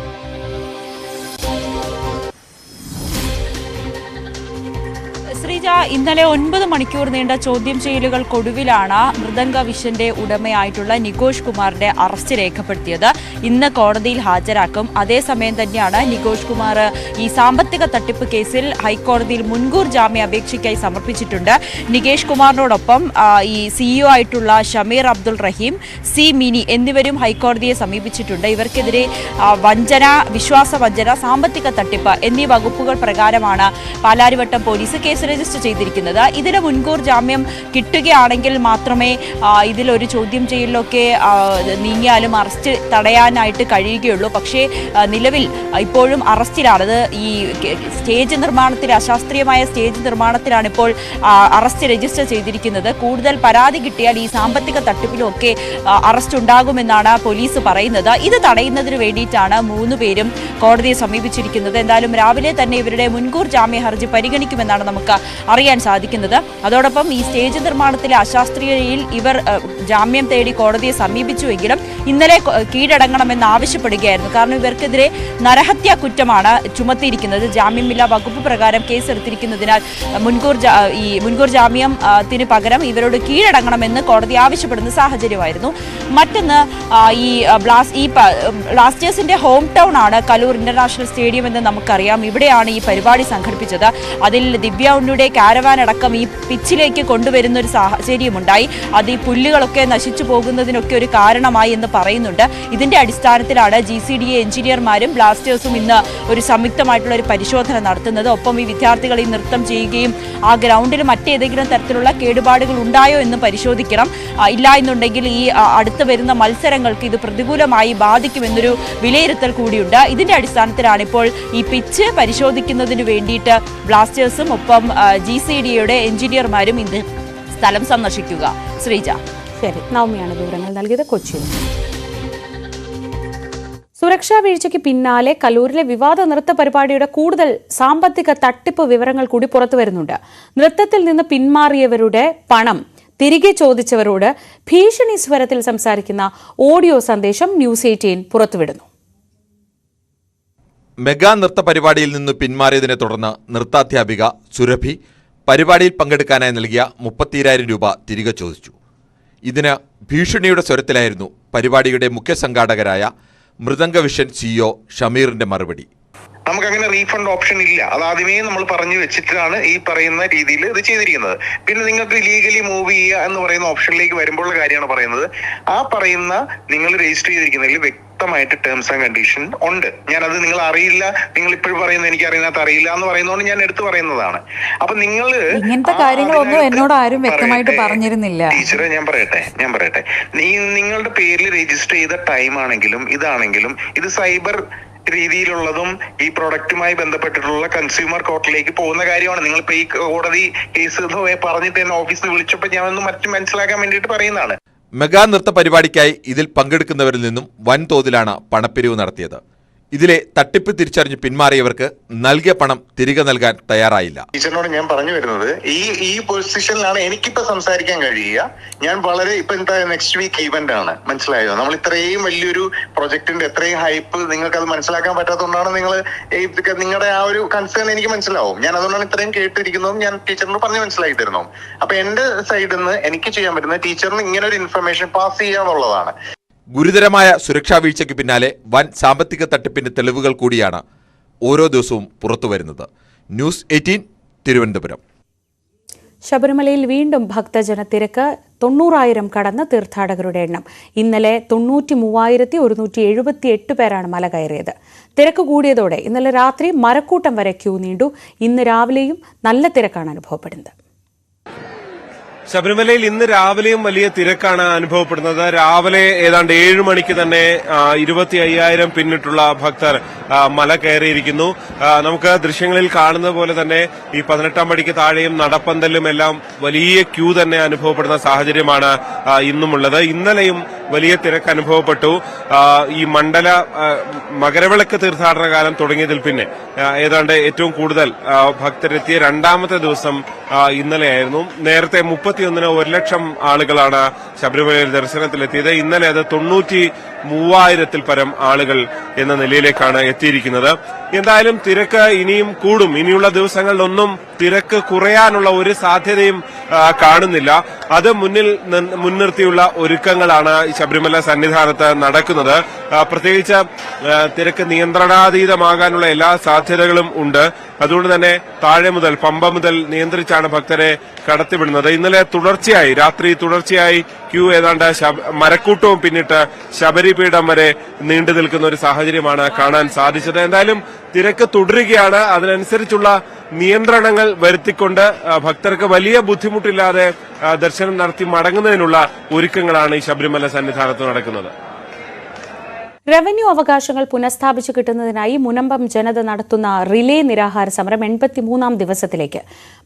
ശ്രീജ, ഇന്നലെ 9 മണിക്കൂർ നീണ്ട ചോദ്യം ചെയ്യലുകൾക്കൊടുവിലാണ് മൃദംഗ വിഷന്റെ ഉടമയായിട്ടുള്ള നികോഷ് കുമാറിന്റെ അറസ്റ്റ് രേഖപ്പെടുത്തിയത്. ഇന്ന് കോടതിയിൽ ഹാജരാക്കും. അതേസമയം തന്നെയാണ് നികോഷ് കുമാർ ഈ സാമ്പത്തിക തട്ടിപ്പ് കേസിൽ ഹൈക്കോടതിയിൽ മുൻകൂർ ജാമ്യ അപേക്ഷയ്ക്കായി സമർപ്പിച്ചിട്ടുണ്ട്. നികേഷ് കുമാറിനോടൊപ്പം ഈ CEO ആയിട്ടുള്ള ഷമീർ അബ്ദുൾ റഹീം, C മിനി എന്നിവരും ഹൈക്കോടതിയെ സമീപിച്ചിട്ടുണ്ട്. ഇവർക്കെതിരെ വഞ്ചന, വിശ്വാസവഞ്ചന, സാമ്പത്തിക തട്ടിപ്പ് എന്നീ വകുപ്പുകൾ പ്രകാരമാണ് പാലാരിവട്ടം പോലീസ് കേസിന് രജിസ്റ്റർ ചെയ്തിരിക്കുന്നത്. ഇതിന് മുൻകൂർ ജാമ്യം കിട്ടുകയാണെങ്കിൽ മാത്രമേ ഇതിലൊരു ചോദ്യം ചെയ്യലൊക്കെ നീങ്ങിയാലും അറസ്റ്റ് തടയാനായിട്ട് കഴിയുകയുള്ളൂ. പക്ഷേ നിലവിൽ ഇപ്പോഴും അറസ്റ്റിലാണത്. ഈ സ്റ്റേജ് നിർമ്മാണത്തിൽ, അശാസ്ത്രീയമായ സ്റ്റേജ് നിർമ്മാണത്തിലാണ് ഇപ്പോൾ അറസ്റ്റ് രജിസ്റ്റർ ചെയ്തിരിക്കുന്നത്. കൂടുതൽ പരാതി കിട്ടിയാൽ ഈ സാമ്പത്തിക തട്ടിപ്പിലും ഒക്കെ അറസ്റ്റ് ഉണ്ടാകുമെന്നാണ് പോലീസ് പറയുന്നത്. ഇത് തടയുന്നതിന് വേണ്ടിയിട്ടാണ് 3 പേരും കോടതിയെ സമീപിച്ചിരിക്കുന്നത്. എന്തായാലും രാവിലെ തന്നെ ഇവരുടെ മുൻകൂർ ജാമ്യ ഹർജി പരിഗണിക്കുമെന്നാണ് നമുക്ക് അറിയാൻ സാധിക്കുന്നത്. അതോടൊപ്പം ഈ സ്റ്റേജ് നിർമ്മാണത്തിലെ അശാസ്ത്രീയതയിൽ ഇവർ ജാമ്യം തേടി കോടതിയെ സമീപിച്ചുവെങ്കിലും ഇന്നലെ കീഴടങ്ങണമെന്ന് ആവശ്യപ്പെടുകയായിരുന്നു. കാരണം ഇവർക്കെതിരെ നരഹത്യാ കുറ്റമാണ് ചുമത്തിയിരിക്കുന്നത്. ജാമ്യമില്ലാ വകുപ്പ് പ്രകാരം കേസെടുത്തിരിക്കുന്നതിനാൽ മുൻകൂർ ജാമ്യത്തിന് പകരം ഇവരോട് കീഴടങ്ങണമെന്ന് കോടതി ആവശ്യപ്പെടുന്ന സാഹചര്യമായിരുന്നു. മറ്റൊന്ന്, ഈ ബ്ലാസ്റ്റേഴ്സിന്റെ ഹോം ടൗൺ ആണ് കലൂർ ഇന്റർനാഷണൽ സ്റ്റേഡിയം എന്ന് നമുക്കറിയാം. ഇവിടെയാണ് ഈ പരിപാടി സംഘടിപ്പിച്ചത്. അതിൽ ദിവ്യ ഉണ്ണിയുടെ കാരവാൻ അടക്കം ഈ പിച്ചിലേക്ക് കൊണ്ടുവരുന്ന ഒരു സാഹചര്യമുണ്ടായി. അത് ഈ പുല്ലുകളൊക്കെ നശിച്ചു പോകുന്നതിനൊക്കെ ഒരു കാരണമായി എന്ന് പറയുന്നുണ്ട്. ഇതിന്റെ അടിസ്ഥാനത്തിലാണ് GCDA എഞ്ചിനീയർമാരും ബ്ലാസ്റ്റേഴ്സും ഇന്ന് ഒരു സംയുക്തമായിട്ടുള്ള ഒരു പരിശോധന നടത്തുന്നത്. ഒപ്പം ഈ വിദ്യാർത്ഥികൾ ഈ നൃത്തം ചെയ്യുകയും ആ ഗ്രൗണ്ടിൽ മറ്റേതെങ്കിലും തരത്തിലുള്ള കേടുപാടുകൾ ഉണ്ടായോ എന്ന് പരിശോധിക്കണം. ഇല്ല എന്നുണ്ടെങ്കിൽ ഈ അടുത്ത് വരുന്ന മത്സരങ്ങൾക്ക് ഇത് പ്രതികൂലമായി ബാധിക്കുമെന്നൊരു വിലയിരുത്തൽ കൂടിയുണ്ട്. ഇതിന്റെ അടിസ്ഥാനത്തിലാണ് ഇപ്പോൾ ഈ പിച്ച് പരിശോധിക്കുന്നതിന് വേണ്ടിയിട്ട് ബ്ലാസ്റ്റേഴ്സും ഒപ്പം GCDAയുടെ എഞ്ചിനീയർമാരും ഇന്ന് സ്ഥലം സന്ദർശിക്കുക. ശ്രീജ. ശരി, നവമിയാണ് വിവരങ്ങൾ നൽകിയത് കൊച്ചിയിൽ. സുരക്ഷാ വീഴ്ചയ്ക്ക് പിന്നാലെ കലൂരിലെ വിവാദ നൃത്ത പരിപാടിയുടെ കൂടുതൽ സാമ്പത്തിക തട്ടിപ്പ് വിവരങ്ങൾ കൂടി പുറത്തു വരുന്നുണ്ട്. നൃത്തത്തിൽ നിന്ന് പിന്മാറിയവരുടെ പണം തിരികെ ചോദിച്ചവരോട് ഭീഷണി സ്വരത്തിൽ സംസാരിക്കുന്ന ഓഡിയോ സന്ദേശം ന്യൂസ് 18 പുറത്തുവിടുന്നു. മെഗാ നൃത്ത പരിപാടിയിൽ നിന്ന് പിന്മാറിയതിനെ തുടർന്ന് നൃത്താധ്യാപിക സുരഭി പരിപാടിയിൽ പങ്കെടുക്കാനായി നൽകിയ 32,000 രൂപ തിരികെ ചോദിച്ചു. ഇതിന് ഭീഷണിയുടെ സ്വരത്തിലായിരുന്നു പരിപാടിയുടെ മുഖ്യ സംഘാടകരായ മൃദംഗവിഷൻ CEO ഷമീറിന്റെ മറുപടി. നമുക്കങ്ങനെ റീഫണ്ട് ഓപ്ഷൻ ഇല്ല. അത് ആദ്യമേ നമ്മൾ പറഞ്ഞു വെച്ചിട്ടാണ് ഈ പറയുന്ന രീതിയിൽ ഇത് ചെയ്തിരിക്കുന്നത്. പിന്നെ നിങ്ങൾക്ക് ലീഗലി മൂവ് ചെയ്യുക എന്ന് പറയുന്ന ഓപ്ഷനിലേക്ക് വരുമ്പോഴുള്ള കാര്യമാണ് പറയുന്നത്. ആ പറയുന്ന നിങ്ങൾ രജിസ്റ്റർ ചെയ്തിരിക്കുന്നതിൽ വ്യക്തമായിട്ട് ടേംസ് ആൻഡ് കണ്ടീഷൻ ഉണ്ട്. ഞാനത് നിങ്ങൾ അറിയില്ല, നിങ്ങൾ ഇപ്പോഴും പറയുന്നത് എനിക്ക് അറിയാത്ത അറിയില്ല എന്ന് പറയുന്നതുകൊണ്ട് ഞാൻ എടുത്തു പറയുന്നതാണ്. അപ്പൊ നിങ്ങൾ ഇങ്ങനത്തെ കാര്യങ്ങളൊന്നും എന്നോട് ആരും വ്യക്തമായിട്ട് പറഞ്ഞിരുന്നില്ല. ടീച്ചറെ ഞാൻ പറയട്ടെ നിങ്ങളുടെ പേരിൽ രജിസ്റ്റർ ചെയ്ത ടൈം ആണെങ്കിലും ഇതാണെങ്കിലും ഇത് സൈബർ രീതിയിലുള്ളതും ഈ പ്രൊഡക്റ്റുമായി ബന്ധപ്പെട്ടിട്ടുള്ള കൺസ്യൂമർ കോർട്ടിലേക്ക് പോകുന്ന കാര്യമാണ്. നിങ്ങളിപ്പോ ഈ കോടതി കേസ് പറഞ്ഞിട്ട് എന്നെ ഓഫീസിൽ വിളിച്ചപ്പോൾ ഞാൻ ഒന്ന് മനസ്സിലാക്കാൻ വേണ്ടിയിട്ട് പറയുന്നതാണ്. മെഗാ നൃത്ത പരിപാടിക്കായി ഇതിൽ പങ്കെടുക്കുന്നവരിൽ നിന്നും വൻതോതിലാണ് പണപ്പിരിവ് നടത്തിയത്. ഇതിലെ തട്ടിപ്പ് തിരിച്ചറിഞ്ഞ് പിന്മാറിയവർക്ക് നൽകിയ പണം തിരികെ നൽകാൻ തയ്യാറായില്ല. ടീച്ചറിനോട് ഞാൻ പറഞ്ഞു വരുന്നത് ഈ പൊസിഷനിലാണ് എനിക്കിപ്പോ സംസാരിക്കാൻ കഴിയുക. ഞാൻ വളരെ ഇപ്പൊ എന്താ നെക്സ്റ്റ് വീക്ക് ഈവന്റ് ആണ്, മനസ്സിലായോ? നമ്മൾ ഇത്രയും വലിയൊരു പ്രൊജക്ടിന്റെ എത്രയും ഹൈപ്പ് നിങ്ങൾക്ക് അത് മനസ്സിലാക്കാൻ പറ്റാത്തതുകൊണ്ടാണ് നിങ്ങളുടെ ആ ഒരു കൺസേൺ എനിക്ക് മനസ്സിലാവും. ഞാൻ അതുകൊണ്ടാണ് ഇത്രയും കേട്ടിരിക്കുന്നതും ഞാൻ ടീച്ചറിനോട് പറഞ്ഞ് മനസ്സിലാക്കി തരുന്നതും. അപ്പൊ എന്റെ സൈഡിൽ നിന്ന് എനിക്ക് ചെയ്യാൻ പറ്റുന്നത് ടീച്ചറിന് ഇങ്ങനെ ഒരു ഇൻഫർമേഷൻ പാസ് ചെയ്യാന്നുള്ളതാണ്. ഗുരുതരമായ സുരക്ഷാ വീഴ്ചയ്ക്ക് പിന്നാലെ വൻ സാമ്പത്തിക തട്ടിപ്പിന്റെ തെളിവുകൾ കൂടിയാണ് ഓരോ ദിവസവും പുറത്തുവരുന്നത്. ന്യൂസ് 18 തിരുവനന്തപുരം. ശബരിമലയിൽ വീണ്ടും ഭക്തജനത്തിരക്ക്. 90,000 കടന്ന് തീർത്ഥാടകരുടെ എണ്ണം. ഇന്നലെ 93,178 പേരാണ് മല കയറിയത്. തിരക്ക് കൂടിയതോടെ ഇന്നലെ രാത്രി മരക്കൂട്ടം വരെ ക്യൂ നീണ്ടു. ഇന്ന് രാവിലെയും നല്ല തിരക്കാണ് അനുഭവപ്പെടുന്നത്. ശബരിമലയിൽ ഇന്ന് രാവിലെയും വലിയ തിരക്കാണ് അനുഭവപ്പെടുന്നത്. രാവിലെ ഏതാണ്ട് 7 മണിക്ക് തന്നെ 25,000 പിന്നിട്ടുള്ള ഭക്തർ മല കയറിയിരിക്കുന്നു. നമുക്ക് ദൃശ്യങ്ങളിൽ കാണുന്നത് പോലെ തന്നെ ഈ 18-ാം പടിക്ക് താഴെയും നടപ്പന്തലും എല്ലാം വലിയ ക്യൂ തന്നെ അനുഭവപ്പെടുന്ന സാഹചര്യമാണ് ഇന്നുമുള്ളത്. ഇന്നലെയും വലിയ തിരക്ക് അനുഭവപ്പെട്ടു. ഈ മകരവിളക്ക് തീർത്ഥാടന കാലം തുടങ്ങിയതിൽ പിന്നെ ഏതാണ്ട് ഏറ്റവും കൂടുതൽ ഭക്തരെത്തിയ രണ്ടാമത്തെ ദിവസം ഇന്നലെയായിരുന്നു. നേരത്തെ 31-ന് 1,00,000 ആളുകളാണ് ശബരിമലയിൽ ദർശനത്തിലെത്തിയത്. ഇന്നലെ അത് 93,000-ൽ പരം ആളുകൾ എന്ന നിലയിലേക്കാണ് എത്തിയിരിക്കുന്നത്. എന്തായാലും തിരക്ക് ഇനിയും കൂടും. ഇനിയുള്ള ദിവസങ്ങളിലൊന്നും തിരക്ക് കുറയാനുള്ള ഒരു സാധ്യതയും കാണുന്നില്ല. അത് മുൻനിർത്തിയുള്ള ഒരുക്കങ്ങളാണ് ശബരിമല സന്നിധാനത്ത് നടക്കുന്നത്. പ്രത്യേകിച്ച് തിരക്ക് നിയന്ത്രണാതീതമാകാനുള്ള എല്ലാ സാധ്യതകളും ഉണ്ട്. അതുകൊണ്ട് തന്നെ താഴെ മുതൽ പമ്പ മുതൽ നിയന്ത്രിച്ചാണ് ഭക്തരെ കടത്തിവിടുന്നത്. ഇന്നലെ രാത്രി തുടർച്ചയായി ക്യൂ ഏതാണ്ട് മരക്കൂട്ടവും പിന്നിട്ട് ശബരിപീഠം വരെ നീണ്ടു നിൽക്കുന്ന ഒരു സാഹചര്യമാണ് കാണാൻ സാധിച്ചത്. എന്തായാലും തിരക്ക് തുടരുകയാണ്. അതിനനുസരിച്ചുള്ള നിയന്ത്രണങ്ങൾ വരുത്തിക്കൊണ്ട് ഭക്തർക്ക് വലിയ ബുദ്ധിമുട്ടില്ലാതെ ദർശനം നടത്തി മടങ്ങുന്നതിനുള്ള ഒരുക്കങ്ങളാണ് ഈ ശബരിമല സന്നിധാനത്ത് നടക്കുന്നത്. റവന്യൂ അവകാശങ്ങൾ പുനഃസ്ഥാപിച്ചു കിട്ടുന്നതിനായി മുനമ്പം ജനത നടത്തുന്ന റിലേ നിരാഹാര സമരം 83ാം ദിവസത്തിലേക്ക്.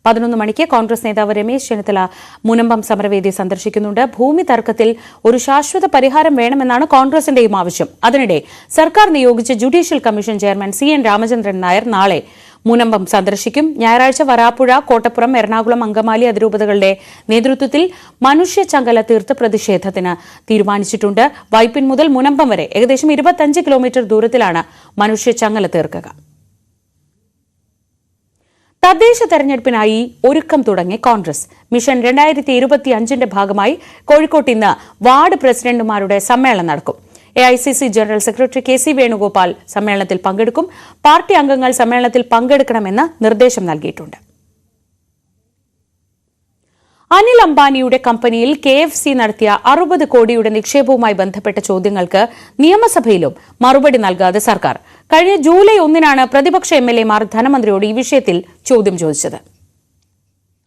11 മണിക്ക് കോൺഗ്രസ് നേതാവ് രമേശ് ചെന്നിത്തല മുനമ്പം സമരവേദി സന്ദർശിക്കുന്നുണ്ട്. ഭൂമി തർക്കത്തിൽ ഒരു ശാശ്വത പരിഹാരം വേണമെന്നാണ് കോൺഗ്രസിന്റെയും ആവശ്യം. അതിനിടെ സർക്കാർ നിയോഗിച്ച judicial commission chairman CN Ramachandran Nair നാളെ മുനമ്പം സന്ദർശിക്കും. ഞായറാഴ്ച വരാപ്പുഴ, കോട്ടപ്പുറം, എറണാകുളം, അങ്കമാലി അതിരൂപതകളുടെ നേതൃത്വത്തിൽ മനുഷ്യ ചങ്ങല തീർത്ത് പ്രതിഷേധത്തിന് തീരുമാനിച്ചിട്ടുണ്ട്. വൈപ്പിൻ മുതൽ മുനമ്പം വരെ ഏകദേശം 25 കിലോമീറ്റർ ദൂരത്തിലാണ് മനുഷ്യ ചങ്ങല തീർക്കുക. തദ്ദേശ തെരഞ്ഞെടുപ്പിനായി ഒരുക്കം തുടങ്ങി കോൺഗ്രസ്. മിഷൻ 2025ന്റെ ഭാഗമായി കോഴിക്കോട്ട് ഇന്ന് വാർഡ് പ്രസിഡന്റുമാരുടെ സമ്മേളനം നടക്കും. AICC general secretary KC Venugopal സമ്മേളനത്തിൽ പങ്കെടുക്കും. പാർട്ടി അംഗങ്ങൾ സമ്മേളനത്തിൽ പങ്കെടുക്കണമെന്ന് നിർദ്ദേശം നൽകിയിട്ടുണ്ട്. അനിൽ അംബാനിയുടെ കമ്പനിയിൽ KFC നടത്തിയ 60 കോടിയുടെ നിക്ഷേപവുമായി ബന്ധപ്പെട്ട ചോദ്യങ്ങൾക്ക് നിയമസഭയിലും മറുപടി നൽകാതെ സർക്കാർ. കഴിഞ്ഞ ജൂലൈ 1-നാണ് പ്രതിപക്ഷ MLA-മാർ ധനമന്ത്രിയോട് ഈ വിഷയത്തിൽ ചോദ്യം ചോദിച്ചത്.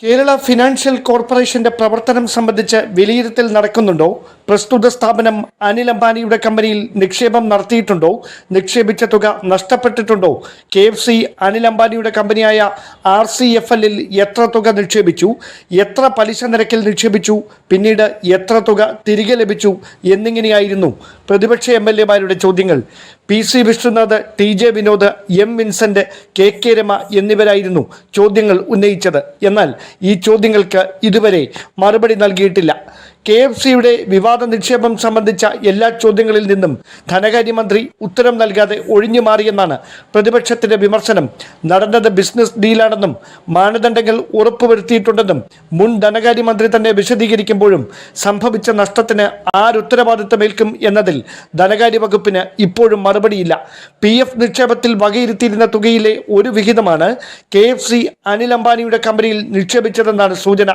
കേരള ഫിനാൻഷ്യൽ കോർപ്പറേഷന്റെ പ്രവർത്തനം സംബന്ധിച്ച് വിലയിരുത്തൽ നടക്കുന്നുണ്ടോ? പ്രസ്തുത സ്ഥാപനം അനിൽ അംബാനിയുടെ കമ്പനിയിൽ നിക്ഷേപം നടത്തിയിട്ടുണ്ടോ? നിക്ഷേപിച്ച തുക നഷ്ടപ്പെട്ടിട്ടുണ്ടോ? KFC അനിൽ അംബാനിയുടെ കമ്പനിയായ RCFL-ൽ എത്ര തുക നിക്ഷേപിച്ചു? എത്ര പലിശ നിരക്കിൽ നിക്ഷേപിച്ചു? പിന്നീട് എത്ര തുക തിരികെ ലഭിച്ചു? എന്നിങ്ങനെയായിരുന്നു പ്രതിപക്ഷ MLA-മാരുടെ ചോദ്യങ്ങൾ. PC Vishnunath, TJ Vinod, M Vincent, KK Rama എന്നിവരായിരുന്നു ചോദ്യങ്ങൾ ഉന്നയിച്ചത്. എന്നാൽ ഈ ചോദ്യങ്ങൾക്ക് ഇതുവരെ മറുപടി നൽകിയിട്ടില്ല. KFC-യുടെ വിവാദ നിക്ഷേപം സംബന്ധിച്ച എല്ലാ ചോദ്യങ്ങളിൽ നിന്നും ധനകാര്യമന്ത്രി ഉത്തരം നൽകാതെ ഒഴിഞ്ഞു മാറിയെന്നാണ് പ്രതിപക്ഷത്തിന്റെ വിമർശനം. നടന്നത് ബിസിനസ് ഡീലാണെന്നും മാനദണ്ഡങ്ങൾ ഉറപ്പുവരുത്തിയിട്ടുണ്ടെന്നും മുൻ ധനകാര്യമന്ത്രി തന്നെ വിശദീകരിക്കുമ്പോഴും സംഭവിച്ച നഷ്ടത്തിന് ആരുത്തരവാദിത്തമേൽക്കും എന്നതിൽ ധനകാര്യ വകുപ്പിന് ഇപ്പോഴും മറുപടിയില്ല. PF നിക്ഷേപത്തിൽ വകയിരുത്തിയിരുന്ന തുകയിലെ ഒരു വിഹിതമാണ് KFC അനിൽ അംബാനിയുടെ കമ്പനിയിൽ നിക്ഷേപിച്ചതെന്നാണ് സൂചന.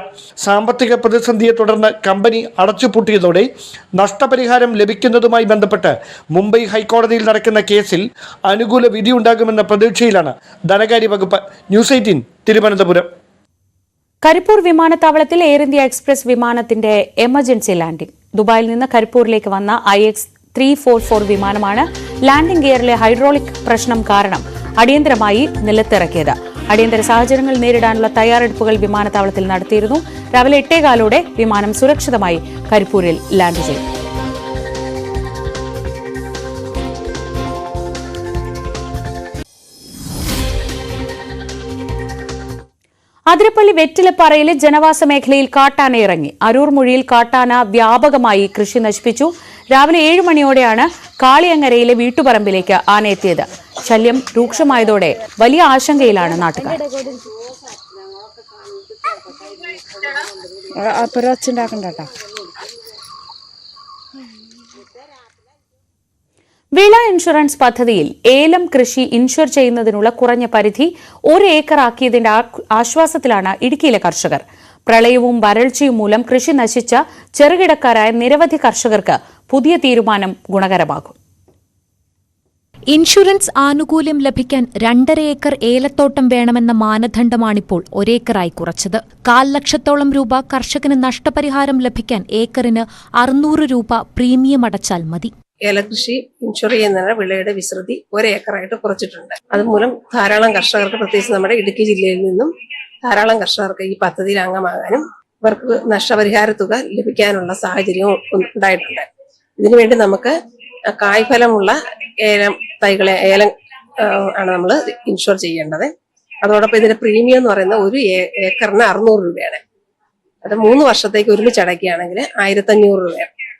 സാമ്പത്തിക പ്രതിസന്ധിയെ തുടർന്ന് കമ്പനി അടച്ചുപൂട്ടിയതോടെ നഷ്ടപരിഹാരം ലഭിക്കുന്നതുമായി ബന്ധപ്പെട്ട് മുംബൈ ഹൈക്കോടതിയിൽ നടക്കുന്ന കേസിൽ അനുകൂല വിധിയുണ്ടാകുമെന്ന പ്രതീക്ഷയിലാണ് ധനകാര്യ വകുപ്പ്. ന്യൂസ് 18 തിരുവനന്തപുരം. കരിപ്പൂർ വിമാനത്താവളത്തിൽ എയർ ഇന്ത്യ എക്സ്പ്രസ് വിമാനത്തിന്റെ എമർജൻസി ലാൻഡിംഗ്. ദുബായിൽ നിന്ന് കരിപ്പൂരിലേക്ക് വന്ന IX-344 വിമാനമാണ് ലാൻഡിംഗ് ഗിയറിലെ ഹൈഡ്രോളിക് പ്രശ്നം കാരണം അടിയന്തരമായി നിലത്തിറക്കിയത്. അടിയന്തര സാഹചര്യങ്ങൾ നേരിടാനുള്ള തയ്യാറെടുപ്പുകൾ വിമാനത്താവളത്തിൽ നടത്തിയിരുന്നു. രാവിലെ 8:15 വിമാനം സുരക്ഷിതമായി കരിപ്പൂരിൽ ലാൻഡ് ചെയ്തു. അതിരപ്പള്ളി വെറ്റിലപ്പാറയിലെ ജനവാസ മേഖലയിൽ കാട്ടാന ഇറങ്ങി. അരൂർ മുഴിയിൽ കാട്ടാന വ്യാപകമായി കൃഷി നശിപ്പിച്ചു. രാവിലെ 7 മണിയോടെയാണ് കാളിയങ്ങരയിലെ വീട്ടുപറമ്പിലേക്ക് ആന എത്തിയത്. ശല്യം രൂക്ഷമായതോടെ വലിയ ആശങ്കയിലാണ് നാട്ടുകാർ. വിള ഇൻഷുറൻസ് പദ്ധതിയിൽ ഏലം കൃഷി ഇൻഷുർ ചെയ്യുന്നതിനുള്ള കുറഞ്ഞ പരിധി 1 ഏക്കർ ആക്കിയതിന്റെ ആശ്വാസത്തിലാണ് ഇടുക്കിയിലെ കർഷകർ. പ്രളയവും വരൾച്ചയും മൂലം കൃഷി നശിച്ച ചെറുകിടക്കാരായ നിരവധി കർഷകർക്ക് പുതിയ തീരുമാനം ഗുണകരമാകും. ഇൻഷുറൻസ് ആനുകൂല്യം ലഭിക്കാൻ 2.5 ഏക്കർ ഏലത്തോട്ടം വേണമെന്ന മാനദണ്ഡമാണിപ്പോൾ 1 ഏക്കറായി കുറച്ചത്. 1,00,000 ലക്ഷത്തോളം രൂപ കർഷകന് നഷ്ടപരിഹാരം ലഭിക്കാൻ ഏക്കറിന് 600 രൂപ പ്രീമിയം അടച്ചാൽ മതി. ഏലകൃഷി ഇൻഷുർ ചെയ്യുന്നതിന് വിളയുടെ വിസ്തൃതി 1 ഏക്കറായിട്ട് കുറച്ചിട്ടുണ്ട്. അതുമൂലം ധാരാളം കർഷകർക്ക്, പ്രത്യേകിച്ച് നമ്മുടെ ഇടുക്കി ജില്ലയിൽ നിന്നും ധാരാളം കർഷകർക്ക് ഈ പദ്ധതിയിൽ അംഗമാകാനും ഇവർക്ക് നഷ്ടപരിഹാര തുക ലഭിക്കാനുള്ള സാഹചര്യം ഉണ്ടായിട്ടുണ്ട്. ഇതിനുവേണ്ടി നമുക്ക് കായ്ഫലമുള്ള ഏലം തൈകളെ ആണ് നമ്മൾ ഇൻഷുർ ചെയ്യേണ്ടത്. അതോടൊപ്പം ഇതിന്റെ പ്രീമിയം എന്ന് പറയുന്നത് 1 ഏക്കറിന് 600 രൂപയാണ്. അത് 3 വർഷത്തേക്ക് ഒരുമിച്ച് അടയ്ക്കുകയാണെങ്കിൽ 1,500 രൂപ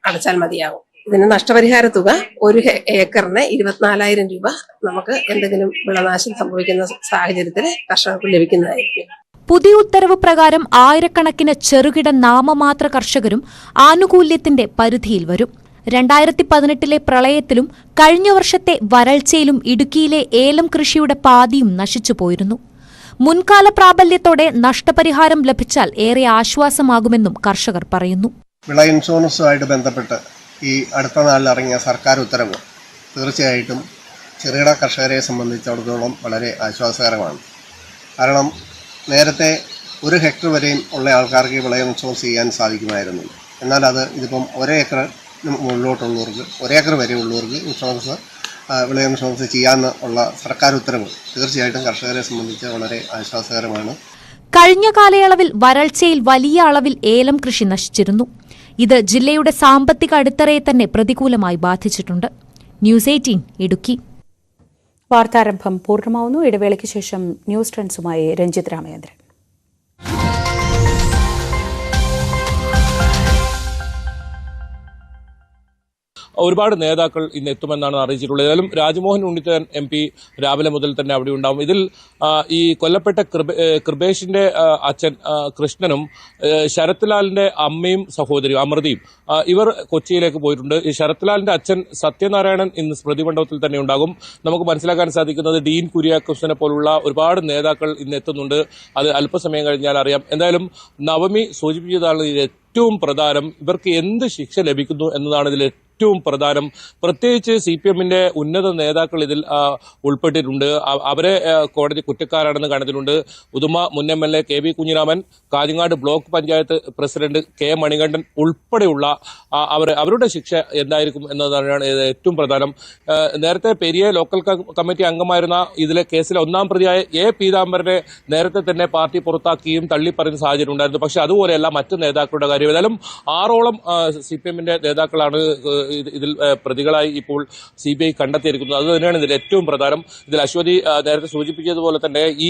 അടച്ചാൽ മതിയാകും. ഇതിന് നഷ്ടപരിഹാര തുക 1 ഏക്കറിന് 24,000 രൂപ നമുക്ക് എന്തെങ്കിലും വിളനാശം സംഭവിക്കുന്ന സാഹചര്യത്തിൽ കർഷകർക്ക് ലഭിക്കുന്നതായിരിക്കും. പുതിയ ഉത്തരവ് പ്രകാരം ആയിരക്കണക്കിന് ചെറുകിട നാമമാത്ര കർഷകരും ആനുകൂല്യത്തിന്റെ പരിധിയിൽ വരും. 2018 പ്രളയത്തിലും കഴിഞ്ഞ വർഷത്തെ വരൾച്ചയിലും ഇടുക്കിയിലെ ഏലം കൃഷിയുടെ പാതിയും നശിച്ചുപോയിരുന്നു. മുൻകാല പ്രാബല്യത്തോടെ നഷ്ടപരിഹാരം ലഭിച്ചാൽ ഏറെ ആശ്വാസമാകുമെന്നും കർഷകർ പറയുന്നു. വിള ഇൻഷുറൻസുമായിട്ട് ബന്ധപ്പെട്ട് ഈ അടുത്ത നാളിൽ ഇറങ്ങിയ സർക്കാർ ഉത്തരവ് തീർച്ചയായിട്ടും ചെറുകിട കർഷകരെ സംബന്ധിച്ചിടത്തോളം വളരെ ആശ്വാസകരമാണ്. കാരണം നേരത്തെ 1 ഹെക്ടർ വരെയും ഉള്ള ആൾക്കാർക്ക് വിള ഇൻഷുറൻസ് ചെയ്യാൻ സാധിക്കുമായിരുന്നു. എന്നാൽ ഇതിപ്പം 1 ഏക്കർ മുകളിലോട്ടുള്ളവർക്ക് 1 ഏക്കർ വരെ ഉള്ളവർക്ക് വിള ഇൻഷുറൻസ് ചെയ്യാനുള്ള സർക്കാർ ഉത്തരവ് തീർച്ചയായിട്ടും കർഷകരെ സംബന്ധിച്ച് വളരെ ആശ്വാസകരമാണ്. കഴിഞ്ഞ കാലയളവിൽ വരൾച്ചയിൽ വലിയ അളവിൽ ഏലം കൃഷി നശിച്ചിരുന്നു. ഇത് ജില്ലയുടെ സാമ്പത്തിക അടിത്തറയെ തന്നെ പ്രതികൂലമായി ബാധിച്ചിട്ടുണ്ട്. ന്യൂസ് 18 ഇടുക്കി. വാർത്താരംഭം പൂർണ്ണമാവുന്നു. ഇടവേളയ്ക്ക് ശേഷം ന്യൂസ് ട്രെൻഡ്സുമായി രഞ്ജിത് രാമചന്ദ്രൻ. ഒരുപാട് നേതാക്കൾ ഇന്ന് എത്തുമെന്നാണ് അറിയിച്ചിട്ടുള്ളത്. ഏതായാലും രാജ്മോഹൻ ഉണ്ണിത്താൻ MP രാവിലെ മുതൽ തന്നെ അവിടെ ഉണ്ടാവും. ഇതിൽ ഈ കൊല്ലപ്പെട്ട കൃപേഷിന്റെ അച്ഛൻ കൃഷ്ണനും ശരത് ലാലിന്റെ അമ്മയും സഹോദരിയും അമൃതയും ഇവർ കൊച്ചിയിലേക്ക് പോയിട്ടുണ്ട്. ഈ ശരത് ലാലിന്റെ അച്ഛൻ സത്യനാരായണൻ ഇന്ന് സ്മൃതി മണ്ഡപത്തിൽ തന്നെ ഉണ്ടാകും. നമുക്ക് മനസ്സിലാക്കാൻ സാധിക്കുന്നത് ഡീൻ കുര്യാക്കോസിനെ പോലുള്ള ഒരുപാട് നേതാക്കൾ ഇന്ന് എത്തുന്നുണ്ട്. അത് അല്പസമയം കഴിഞ്ഞാൽ അറിയാം. എന്തായാലും നവമി സൂചിപ്പിച്ചതാണ് ഏറ്റവും പ്രധാനം. ഇവർക്ക് എന്ത് ശിക്ഷ ലഭിക്കുന്നു എന്നതാണ് ഇതിൽ ഏറ്റവും പ്രധാനം. പ്രത്യേകിച്ച് CPMന്റെ ഉന്നത നേതാക്കൾ ഇതിൽ ഉൾപ്പെട്ടിട്ടുണ്ട്. അവരെ കോടതി കുറ്റക്കാരാണെന്ന് കണ്ടെത്തിയിട്ടുണ്ട്. ഉദുമ മുൻ MLA KV Kunhiraman, Kanhangad block panchayat president K Manikandan ഉൾപ്പെടെയുള്ള അവരുടെ ശിക്ഷ എന്തായിരിക്കും എന്നതാണ് ഏറ്റവും പ്രധാനം. നേരത്തെ പെരിയ ലോക്കൽ കമ്മിറ്റി അംഗമായിരുന്ന ഇതിലെ കേസിലെ 1-ാം പ്രതിയായ A പീതാംബരനെ നേരത്തെ തന്നെ പാർട്ടി പുറത്താക്കുകയും തള്ളിപ്പറയുന്ന സാഹചര്യം ഉണ്ടായിരുന്നു. പക്ഷെ അതുപോലെയല്ല മറ്റ് നേതാക്കളുടെ കാര്യം. ഏതായാലും 6ഓളം CPMന്റെ നേതാക്കളാണ് ഇതിൽ പ്രതികളായി ഇപ്പോൾ CBI കണ്ടെത്തിയിരിക്കുന്നത്. അത് തന്നെയാണ് ഇതിൽ ഏറ്റവും പ്രധാനം. ഇതിൽ അശ്വതി നേരത്തെ സൂചിപ്പിച്ചതുപോലെ തന്നെ ഈ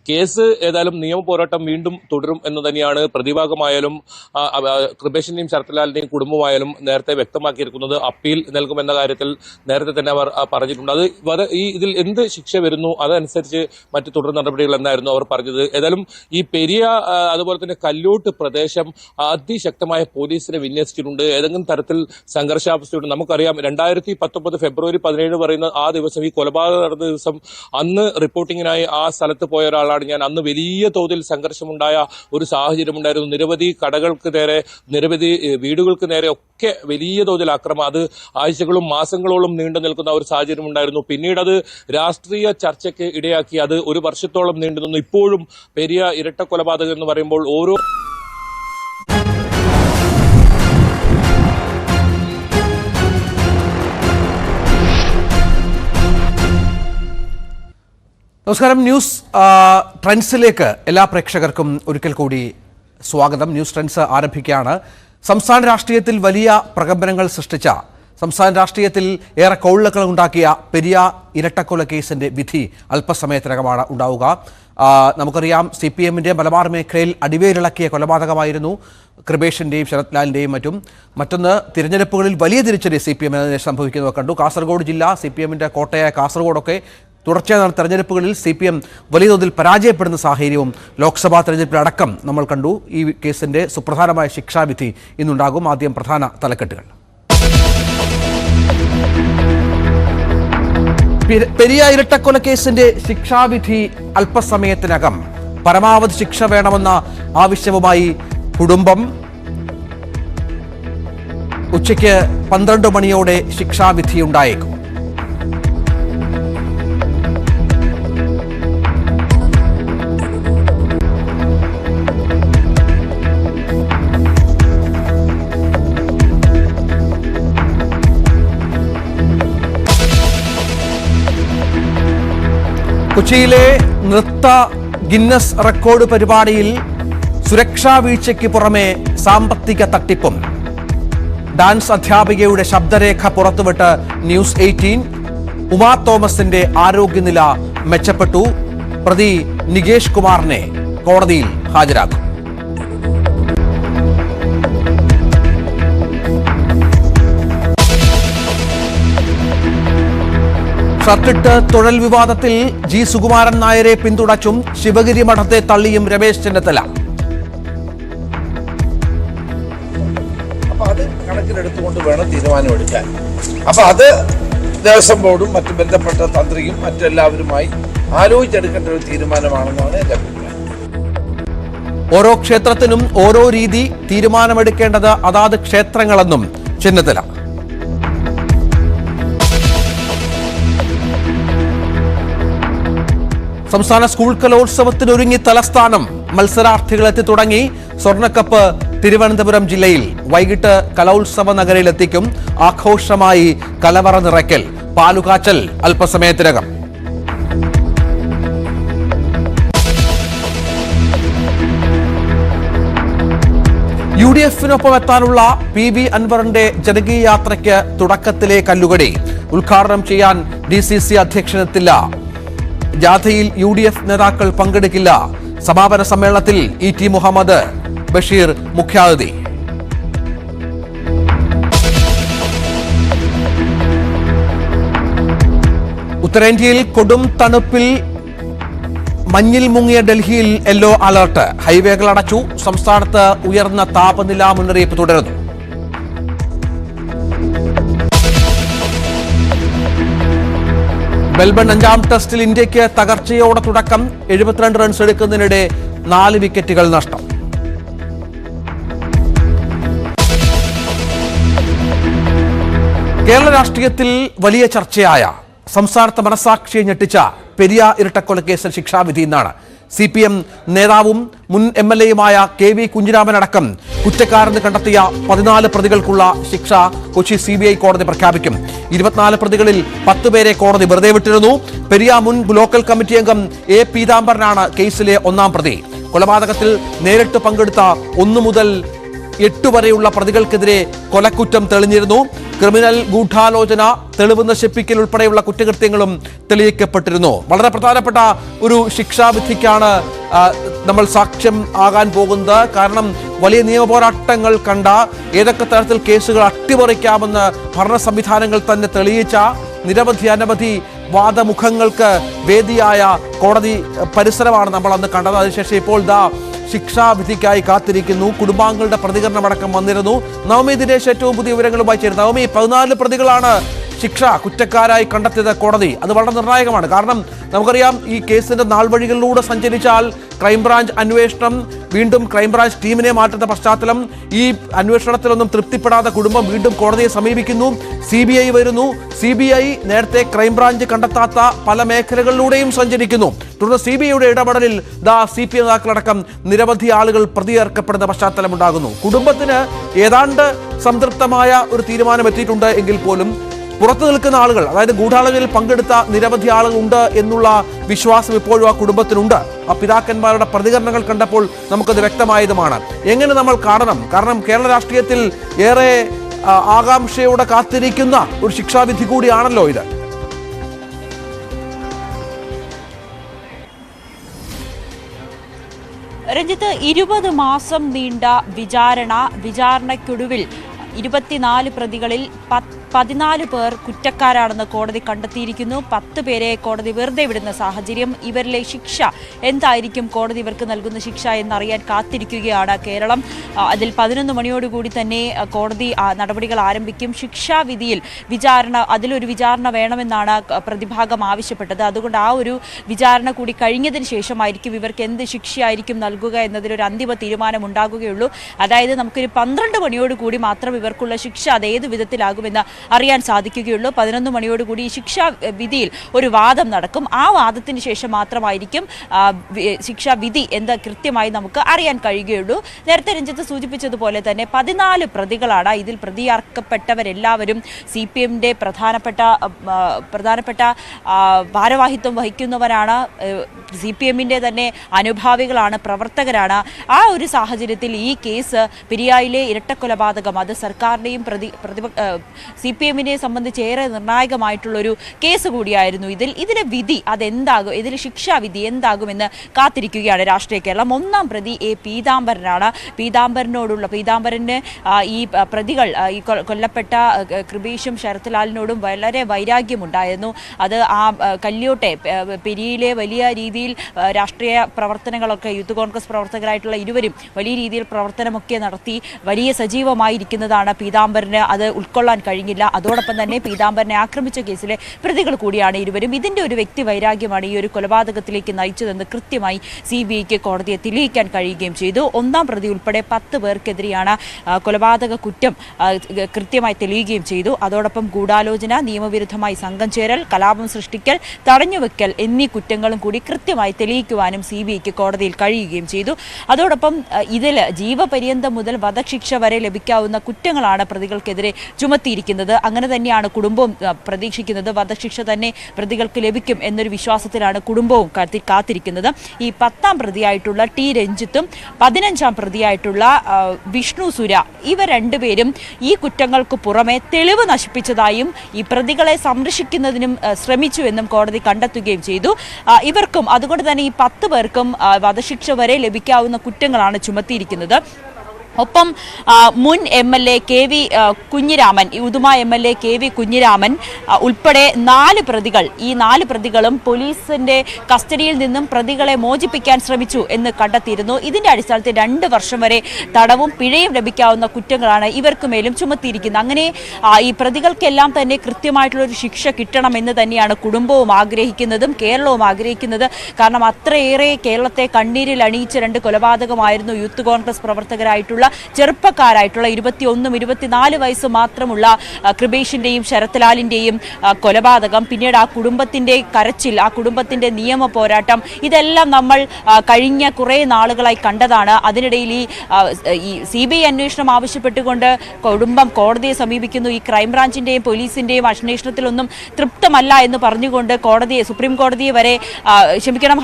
കേസ് ഏതായാലും നിയമ പോരാട്ടം വീണ്ടും തുടരും എന്ന് തന്നെയാണ് പ്രതിഭാഗമായാലും കൃപേഷിന്റെയും ശരത്ലാലിന്റെയും കുടുംബമായാലും നേരത്തെ വ്യക്തമാക്കിയിരിക്കുന്നത്. അപ്പീൽ നൽകുമെന്ന കാര്യത്തിൽ നേരത്തെ തന്നെ അവർ പറഞ്ഞിട്ടുണ്ട്. ഇതിൽ എന്ത് ശിക്ഷ വരുന്നു അതനുസരിച്ച് മറ്റ് തുടർ നടപടികൾ എന്നായിരുന്നു അവർ പറഞ്ഞത്. ഏതായാലും ഈ പെരിയ അതുപോലെ തന്നെ കല്ലോട്ട് പ്രദേശം അതിശക്തമായ പോലീസിനെ വിന്യസിച്ചിട്ടുണ്ട്. ഏതെങ്കിലും തരത്തിൽ സംഘർഷാവസ്ഥ നമുക്കറിയാം 2019 ഫെബ്രുവരി 17 പറയുന്ന ആ ദിവസം, ഈ കൊലപാതകം നടന്ന ദിവസം, അന്ന് റിപ്പോർട്ടിങ്ങിനായി ആ സ്ഥലത്ത് പോയ ഒരാളാണ് ഞാൻ. അന്ന് വലിയ തോതിൽ സംഘർഷമുണ്ടായ ഒരു സാഹചര്യം ഉണ്ടായിരുന്നു. നിരവധി കടകൾക്ക് നേരെ, നിരവധി വീടുകൾക്ക് നേരെ ഒക്കെ വലിയ തോതിൽ ആക്രമണം. അത് ആഴ്ചകളും മാസങ്ങളോളം നീണ്ടു നിൽക്കുന്ന ഒരു സാഹചര്യം ഉണ്ടായിരുന്നു. പിന്നീട് അത് രാഷ്ട്രീയ ചർച്ചയ്ക്ക് ഇടയാക്കി. അത് 1 വർഷത്തോളം നീണ്ടു നിന്നു. ഇപ്പോഴും പെരിയ ഇരട്ട കൊലപാതകം എന്ന് പറയുമ്പോൾ ഓരോ നമസ്കാരം. ന്യൂസ് ട്രെൻഡ്സിലേക്ക് എല്ലാ പ്രേക്ഷകർക്കും ഒരിക്കൽ കൂടി സ്വാഗതം. ന്യൂസ് ട്രെൻഡ്സ് ആരംഭിക്കുകയാണ്. സംസ്ഥാന രാഷ്ട്രീയത്തിൽ വലിയ പ്രകമ്പനങ്ങൾ സൃഷ്ടിച്ച, സംസ്ഥാന രാഷ്ട്രീയത്തിൽ ഏറെ കോളിളക്കൾ ഉണ്ടാക്കിയ പെരിയ ഇരട്ടക്കൊല കേസിന്റെ വിധി അല്പസമയത്തിനകമാണ് ഉണ്ടാവുക. നമുക്കറിയാം CPMന്റെ മലബാർ മേഖലയിൽ അടിവേരിളക്കിയ കൊലപാതകമായിരുന്നു കൃപേഷിന്റെയും ശരത് ലാലിന്റെയും മറ്റും. മറ്റൊന്ന്, തിരഞ്ഞെടുപ്പുകളിൽ വലിയ തിരിച്ചടി CPM സംഭവിക്കുന്നത് കണ്ടു. കാസർഗോഡ് ജില്ല, CPMന്റെ കോട്ടയായ കാസർഗോഡൊക്കെ തുടർച്ചയായ തെരഞ്ഞെടുപ്പുകളിൽ CPM വലിയ തോതിൽ പരാജയപ്പെടുന്ന സാഹചര്യവും ലോക്സഭാ തെരഞ്ഞെടുപ്പിലടക്കം നമ്മൾ കണ്ടു. ഈ കേസിന്റെ സുപ്രധാനമായ ശിക്ഷാവിധി ഇന്നുണ്ടാകും. ആദ്യം പ്രധാന തലക്കെട്ടുകൾ. പെരിയ ഇരട്ടക്കൊല കേസിന്റെ ശിക്ഷാവിധി അല്പസമയത്തിനകം. പരമാവധി ശിക്ഷ വേണമെന്ന ആവശ്യവുമായി കുടുംബം. ഉച്ചയ്ക്ക് 12 മണിയോടെ ശിക്ഷാവിധി ഉണ്ടായേക്കും. കൊച്ചിയിലെ നൃത്ത ഗിന്നസ് റെക്കോർഡ് പരിപാടിയിൽ സുരക്ഷാ വീഴ്ചയ്ക്ക് പുറമെ സാമ്പത്തിക തട്ടിപ്പും. ഡാൻസ് അധ്യാപികയുടെ ശബ്ദരേഖ പുറത്തുവിട്ട് ന്യൂസ് 18. ഉമാ തോമസിന്റെ ആരോഗ്യനില മെച്ചപ്പെട്ടു. പ്രതി നികേഷ് കുമാറിനെ കോടതിയിൽ ഹാജരാക്കും. ഷർട്ടിട്ട് തൊഴിൽ വിവാദത്തിൽ G സുകുമാരൻ നായരെ പിന്തുണച്ചും ശിവഗിരി മഠത്തെ തള്ളിയും രമേശ് ചെന്നിത്തല. അപ്പൊ അത് കണക്കിലെടുത്തുകൊണ്ട് വേണം തീരുമാനമെടുക്കാൻ. അപ്പൊ അത് ദേവസ്വം ബോർഡും മറ്റു ബന്ധപ്പെട്ട തന്ത്രിയും മറ്റെല്ലാവരുമായി ആലോചിച്ചെടുക്കേണ്ട ഒരു തീരുമാനമാണെന്നാണ് എൻ്റെ അഭിപ്രായം. ഓരോ ക്ഷേത്രത്തിനും ഓരോ രീതി തീരുമാനമെടുക്കേണ്ടത് അതാത് ക്ഷേത്രങ്ങളെന്നും ചെന്നിത്തല. സംസ്ഥാന സ്കൂൾ കലോത്സവത്തിനൊരുങ്ങി തലസ്ഥാനം. മത്സരാർത്ഥികളെത്തി തുടങ്ങി. സ്വർണ്ണക്കപ്പ് തിരുവനന്തപുരം ജില്ലയിൽ. വൈകിട്ട് കലോത്സവ നഗരിയിലെത്തിക്കും. ആഘോഷമായി കലവറ നിറയ്ക്കൽ, പാലുകാച്ചൽ അല്പസമയത്തിനകം. UDF-നൊപ്പം എത്താനുള്ള PV അൻവറിന്റെ ജനകീയ യാത്രയ്ക്ക് തുടക്കത്തിലെ കല്ലുകടി. ഉദ്ഘാടനം ചെയ്യാൻ DCC അധ്യക്ഷനെത്തില്ല. ജാഥയിൽ UDF നേതാക്കൾ പങ്കെടുക്കില്ല. സമാപന സമ്മേളനത്തിൽ ET മുഹമ്മദ് ബഷീർ മുഖ്യാതിഥി. ഉത്തരേന്ത്യയിൽ കൊടും തണുപ്പിൽ മഞ്ഞിൽ മുങ്ങിയ ഡൽഹിയിൽ യെല്ലോ അലർട്ട്. ഹൈവേകൾ അടച്ചു. സംസ്ഥാനത്ത് ഉയർന്ന താപനില മുന്നറിയിപ്പ് തുടരുന്നു. മെൽബൺ 5ാം ടെസ്റ്റിൽ ഇന്ത്യക്ക് തകർച്ചയോടെ തുടക്കം. 72 റൺസ് എടുക്കുന്നതിനിടെ 4 വിക്കറ്റുകൾ നഷ്ടം. കേരള രാഷ്ട്രീയത്തിൽ വലിയ ചർച്ചയായ, സംസ്ഥാനത്തെ മനസാക്ഷിയെ ഞെട്ടിച്ച പെരിയ ഇരട്ടക്കൊലക്കേസിൽ ശിക്ഷാവിധി ഇന്നാണ്. CPM നേതാവും മുൻ MLA-യുമായ KV കുഞ്ഞിരാമനടക്കം കുറ്റക്കാരെന്ന് കണ്ടെത്തിയ 14 പ്രതികൾക്കുള്ള ശിക്ഷ കൊച്ചി CBI കോടതി പ്രഖ്യാപിക്കും. 24 പ്രതികളിൽ 10 പേരെ കോടതി വെറുതെ വിട്ടിരുന്നു. പെരിയ മുൻ ലോക്കൽ കമ്മിറ്റി അംഗം A. പീതാംബരനാണ് കേസിലെ 1ാം പ്രതി. കൊലപാതകത്തിൽ നേരിട്ട് പങ്കെടുത്ത 1 മുതൽ 8 വരെയുള്ള പ്രതികൾക്കെതിരെ കൊലക്കുറ്റം തെളിഞ്ഞിരുന്നു. ക്രിമിനൽ ഗൂഢാലോചന, തെളിവ് നശിപ്പിക്കൽ ഉൾപ്പെടെയുള്ള കുറ്റകൃത്യങ്ങളും തെളിയിക്കപ്പെട്ടിരുന്നു. വളരെ പ്രധാനപ്പെട്ട ഒരു ശിക്ഷാവിധിക്കാണ് നമ്മൾ സാക്ഷ്യം ആകാൻ പോകുന്നത്. കാരണം വലിയ നിയമപോരാട്ടങ്ങൾ കണ്ട, ഏതൊക്കെ തരത്തിൽ കേസുകൾ അട്ടിമറിക്കാമെന്ന് ഭരണ സംവിധാനങ്ങൾ തന്നെ തെളിയിച്ച, അനവധി വാദമുഖങ്ങൾക്ക് വേദിയായ കോടതി പരിസരമാണ് നമ്മൾ അന്ന് കണ്ടത്. അതിനുശേഷം ഇപ്പോൾ ശിക്ഷാവിധിക്കായി കാത്തിരിക്കുന്നു. കുടുംബാംഗങ്ങളുടെ പ്രതികരണമടക്കം വന്നിരുന്നു. നവമി ദിനേശ് ഏറ്റവും പുതിയ വിവരങ്ങളുമായി ചേരുന്നു. നവമി, 14 പ്രതികളാണ് ശിക്ഷ കുറ്റക്കാരായി കണ്ടെത്തിയത് കോടതി. അത് വളരെ നിർണായകമാണ്. കാരണം നമുക്കറിയാം, ഈ കേസിന്റെ നാൾവഴികളിലൂടെ സഞ്ചരിച്ചാൽ ക്രൈംബ്രാഞ്ച് അന്വേഷണം, വീണ്ടും ക്രൈംബ്രാഞ്ച് ടീമിനെ മാറ്റുന്ന പശ്ചാത്തലം, ഈ അന്വേഷണത്തിലൊന്നും തൃപ്തിപ്പെടാതെ കുടുംബം വീണ്ടും കോടതിയെ സമീപിക്കുന്നു. CBI വരുന്നു. CBI നേരത്തെ ക്രൈംബ്രാഞ്ച് കണ്ടെത്താത്ത പല മേഖലകളിലൂടെയും സഞ്ചരിക്കുന്നു. തുടർന്ന് CBIയുടെ ഇടപെടലിൽ CPM നേതാക്കളടക്കം നിരവധി ആളുകൾ പ്രതിയേർക്കപ്പെടുന്ന പശ്ചാത്തലമുണ്ടാകുന്നു. കുടുംബത്തിന് ഏതാണ്ട് സംതൃപ്തമായ ഒരു തീരുമാനം എത്തിയിട്ടുണ്ട് എങ്കിൽ പോലും പുറത്തു നിൽക്കുന്ന ആളുകൾ, അതായത് ഗൂഢാലോചനയിൽ പങ്കെടുത്ത നിരവധി ആളുകളുണ്ട് എന്നുള്ള വിശ്വാസം ഇപ്പോഴും ആ കുടുംബത്തിനുണ്ട്. ആ പിതാക്കന്മാരുടെ പ്രതികരണങ്ങൾ കണ്ടപ്പോൾ നമുക്കത് വ്യക്തമായതുമാണ്. എങ്ങനെ നമ്മൾ കാണണം? കാരണം കേരള രാഷ്ട്രീയത്തിൽ ഏറെ ആകാംക്ഷയോടെ കാത്തിരിക്കുന്ന ഒരു ശിക്ഷാവിധി കൂടിയാണല്ലോ ഇത്. രഞ്ജിത്ത്, 20 മാസം നീണ്ട വിചാരണയ്ക്കൊടുവിൽ 24 പ്രതികളിൽ 14 പേർ കുറ്റക്കാരാണെന്ന് കോടതി കണ്ടെത്തിയിരിക്കുന്നു. 10 പേരെ കോടതി വെറുതെ വിടുന്ന സാഹചര്യം. ഇവരിലെ ശിക്ഷ എന്തായിരിക്കും, കോടതി ഇവർക്ക് നൽകുന്ന ശിക്ഷ എന്നറിയാൻ കാത്തിരിക്കുകയാണ് കേരളം. അതിൽ 11 മണിയോടുകൂടി തന്നെ കോടതി നടപടികൾ ആരംഭിക്കും. ശിക്ഷാവിധിയിൽ അതിലൊരു വിചാരണ വേണമെന്നാണ് പ്രതിഭാഗം ആവശ്യപ്പെട്ടത്. അതുകൊണ്ട് ആ ഒരു വിചാരണ കൂടി കഴിഞ്ഞതിന് ശേഷമായിരിക്കും ഇവർക്ക് എന്ത് ശിക്ഷയായിരിക്കും നൽകുക എന്നതിലൊരു അന്തിമ തീരുമാനം ഉണ്ടാകുകയുള്ളൂ. അതായത് നമുക്കൊരു 12 മണിയോടുകൂടി മാത്രം ഇവർക്കുള്ള ശിക്ഷ അതേത് വിധത്തിലാകുമെന്ന് അറിയാൻ സാധിക്കുകയുള്ളൂ. 11 മണിയോടുകൂടി ഈ ശിക്ഷാ വിധിയിൽ ഒരു വാദം നടക്കും. ആ വാദത്തിന് ശേഷം മാത്രമായിരിക്കും ശിക്ഷാവിധി എന്ന് കൃത്യമായി നമുക്ക് അറിയാൻ കഴിയുകയുള്ളൂ. നേരത്തെ രഞ്ജിത്ത് സൂചിപ്പിച്ചതുപോലെ തന്നെ 14 പ്രതികളാണ്. ഇതിൽ പ്രതിയാക്കപ്പെട്ടവരെല്ലാവരും CPMന്റെ പ്രധാനപ്പെട്ട ഭാരവാഹിത്വം വഹിക്കുന്നവരാണ്. CPMന്റെ തന്നെ അനുഭാവികളാണ്, പ്രവർത്തകരാണ്. ആ ഒരു സാഹചര്യത്തിൽ ഈ കേസ് പെരിയയിലെ ഇരട്ടക്കൊലപാതകം അത് സർക്കാരിനെയും CPMനെ സംബന്ധിച്ച് ഏറെ നിർണായകമായിട്ടുള്ളൊരു കേസ് കൂടിയായിരുന്നു. ഇതിലെ വിധി അതെന്താകും, ഇതിലെ ശിക്ഷാവിധി എന്താകുമെന്ന് കാത്തിരിക്കുകയാണ് രാഷ്ട്രീയ കേരളം. 1ാം പ്രതി A. പീതാംബരനാണ്. പീതാംബരന് ഈ പ്രതികൾ, ഈ കൊല്ലപ്പെട്ട കൃപേഷും ശരത്ലാലിനോടും വളരെ വൈരാഗ്യമുണ്ടായിരുന്നു. അത് ആ കല്യോട്ടെ പെരിയയിലെ വലിയ രീതിയിൽ രാഷ്ട്രീയ പ്രവർത്തനങ്ങളൊക്കെ, യൂത്ത് കോൺഗ്രസ് പ്രവർത്തകരായിട്ടുള്ള ഇരുവരും വലിയ രീതിയിൽ പ്രവർത്തനമൊക്കെ നടത്തി വലിയ സജീവമായിരിക്കുന്നതാണ് പീതാംബരന്. അത് ഉൾക്കൊള്ളാൻ കഴിഞ്ഞില്ല. അതോടൊപ്പം തന്നെ പീതാംബരനെ ആക്രമിച്ച കേസിലെ പ്രതികൾ കൂടിയാണ് ഇരുവരും. ഇതിന്റെ ഒരു വ്യക്തി വൈരാഗ്യമാണ് ഈ ഒരു കൊലപാതകത്തിലേക്ക് നയിച്ചതെന്ന് കൃത്യമായി CBIക്ക് കോടതിയെ തെളിയിക്കാൻ കഴിയുകയും ചെയ്തു. ഒന്നാം പ്രതി ഉൾപ്പെടെ 10 പേർക്കെതിരെയാണ് കൊലപാതക കുറ്റം കൃത്യമായി തെളിയുകയും ചെയ്തു. അതോടൊപ്പം ഗൂഢാലോചന, നിയമവിരുദ്ധമായി സംഘം ചേരൽ, കലാപം സൃഷ്ടിക്കൽ, തടഞ്ഞുവെക്കൽ എന്നീ കുറ്റങ്ങളും കൂടി കൃത്യമായി തെളിയിക്കുവാനും CBIക്ക് കോടതിയിൽ കഴിയുകയും ചെയ്തു. അതോടൊപ്പം ഇതിൽ ജീവപര്യന്തം മുതൽ വധശിക്ഷ വരെ ലഭിക്കാവുന്ന കുറ്റങ്ങളാണ് പ്രതികൾക്കെതിരെ ചുമത്തിയിരിക്കുന്നത്. അങ്ങനെ തന്നെയാണ് കുടുംബവും പ്രതീക്ഷിക്കുന്നത്. വധശിക്ഷ തന്നെ പ്രതികൾക്ക് ലഭിക്കും എന്നൊരു വിശ്വാസത്തിലാണ് കുടുംബവും കാത്തിരിക്കുന്നത്. ഈ 10ാം പ്രതിയായിട്ടുള്ള T രഞ്ജിത്തും 15ാം പ്രതിയായിട്ടുള്ള വിഷ്ണു സുര ഇവർ രണ്ടുപേരും ഈ കുറ്റങ്ങൾക്ക് പുറമെ തെളിവ് നശിപ്പിച്ചതായും ഈ പ്രതികളെ സംരക്ഷിക്കുന്നതിനും ശ്രമിച്ചുവെന്നും കോടതി കണ്ടെത്തുകയും ചെയ്തു. ഇവർക്കും അതുകൊണ്ട് തന്നെ ഈ 10 പേർക്കും വധശിക്ഷ വരെ ലഭിക്കാവുന്ന കുറ്റങ്ങളാണ് ചുമത്തിയിരിക്കുന്നത്. ഒപ്പം മുൻ MLA KV Kunhiraman, Uduma MLA KV Kunhiraman ഉൾപ്പെടെ 4 പ്രതികൾ, ഈ 4 പ്രതികളും പോലീസിന്റെ കസ്റ്റഡിയിൽ നിന്നും പ്രതികളെ മോചിപ്പിക്കാൻ ശ്രമിച്ചു എന്ന് കണ്ടെത്തിയിരുന്നു. ഇതിന്റെ അടിസ്ഥാനത്തിൽ 2 വർഷം വരെ തടവും പിഴയും ലഭിക്കാവുന്ന കുറ്റങ്ങളാണ് ഇവർക്ക് മേലും ചുമത്തിയിരിക്കുന്നത്. അങ്ങനെ ഈ പ്രതികൾക്കെല്ലാം തന്നെ കൃത്യമായിട്ടുള്ള ഒരു ശിക്ഷ കിട്ടണമെന്ന് തന്നെയാണ് കുടുംബവും ആഗ്രഹിക്കുന്നതും കേരളവും ആഗ്രഹിക്കുന്നത്. കാരണം അത്രയേറെ കേരളത്തെ കണ്ണീരിൽ അണിയിച്ച 2 കൊലപാതകമായിരുന്നു യൂത്ത് കോൺഗ്രസ് പ്രവർത്തകരായിട്ടുള്ള ചെറുപ്പക്കാരായിട്ടുള്ള 21, 24 വയസ്സ് മാത്രമുള്ള കൃപേഷിന്റെയും ശരത്ലാലിന്റെയും കൊലപാതകം. പിന്നീട് ആ കുടുംബത്തിന്റെ കരച്ചിൽ, ആ കുടുംബത്തിന്റെ നിയമ പോരാട്ടം, ഇതെല്ലാം നമ്മൾ കഴിഞ്ഞ കുറേ നാളുകളായി കണ്ടതാണ്. അതിനിടയിൽ ഈ CBI അന്വേഷണം ആവശ്യപ്പെട്ടുകൊണ്ട് കുടുംബം കോടതിയെ സമീപിക്കുന്നു. ഈ ക്രൈംബ്രാഞ്ചിന്റെയും പോലീസിന്റെയും അന്വേഷണത്തിലൊന്നും തൃപ്തമല്ല എന്ന് പറഞ്ഞുകൊണ്ട് സുപ്രീം കോടതിയെ വരെ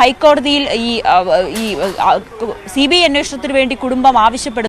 ഹൈക്കോടതിയിൽ ഈ CBI അന്വേഷണത്തിന് വേണ്ടി കുടുംബം ആവശ്യപ്പെടുന്നു.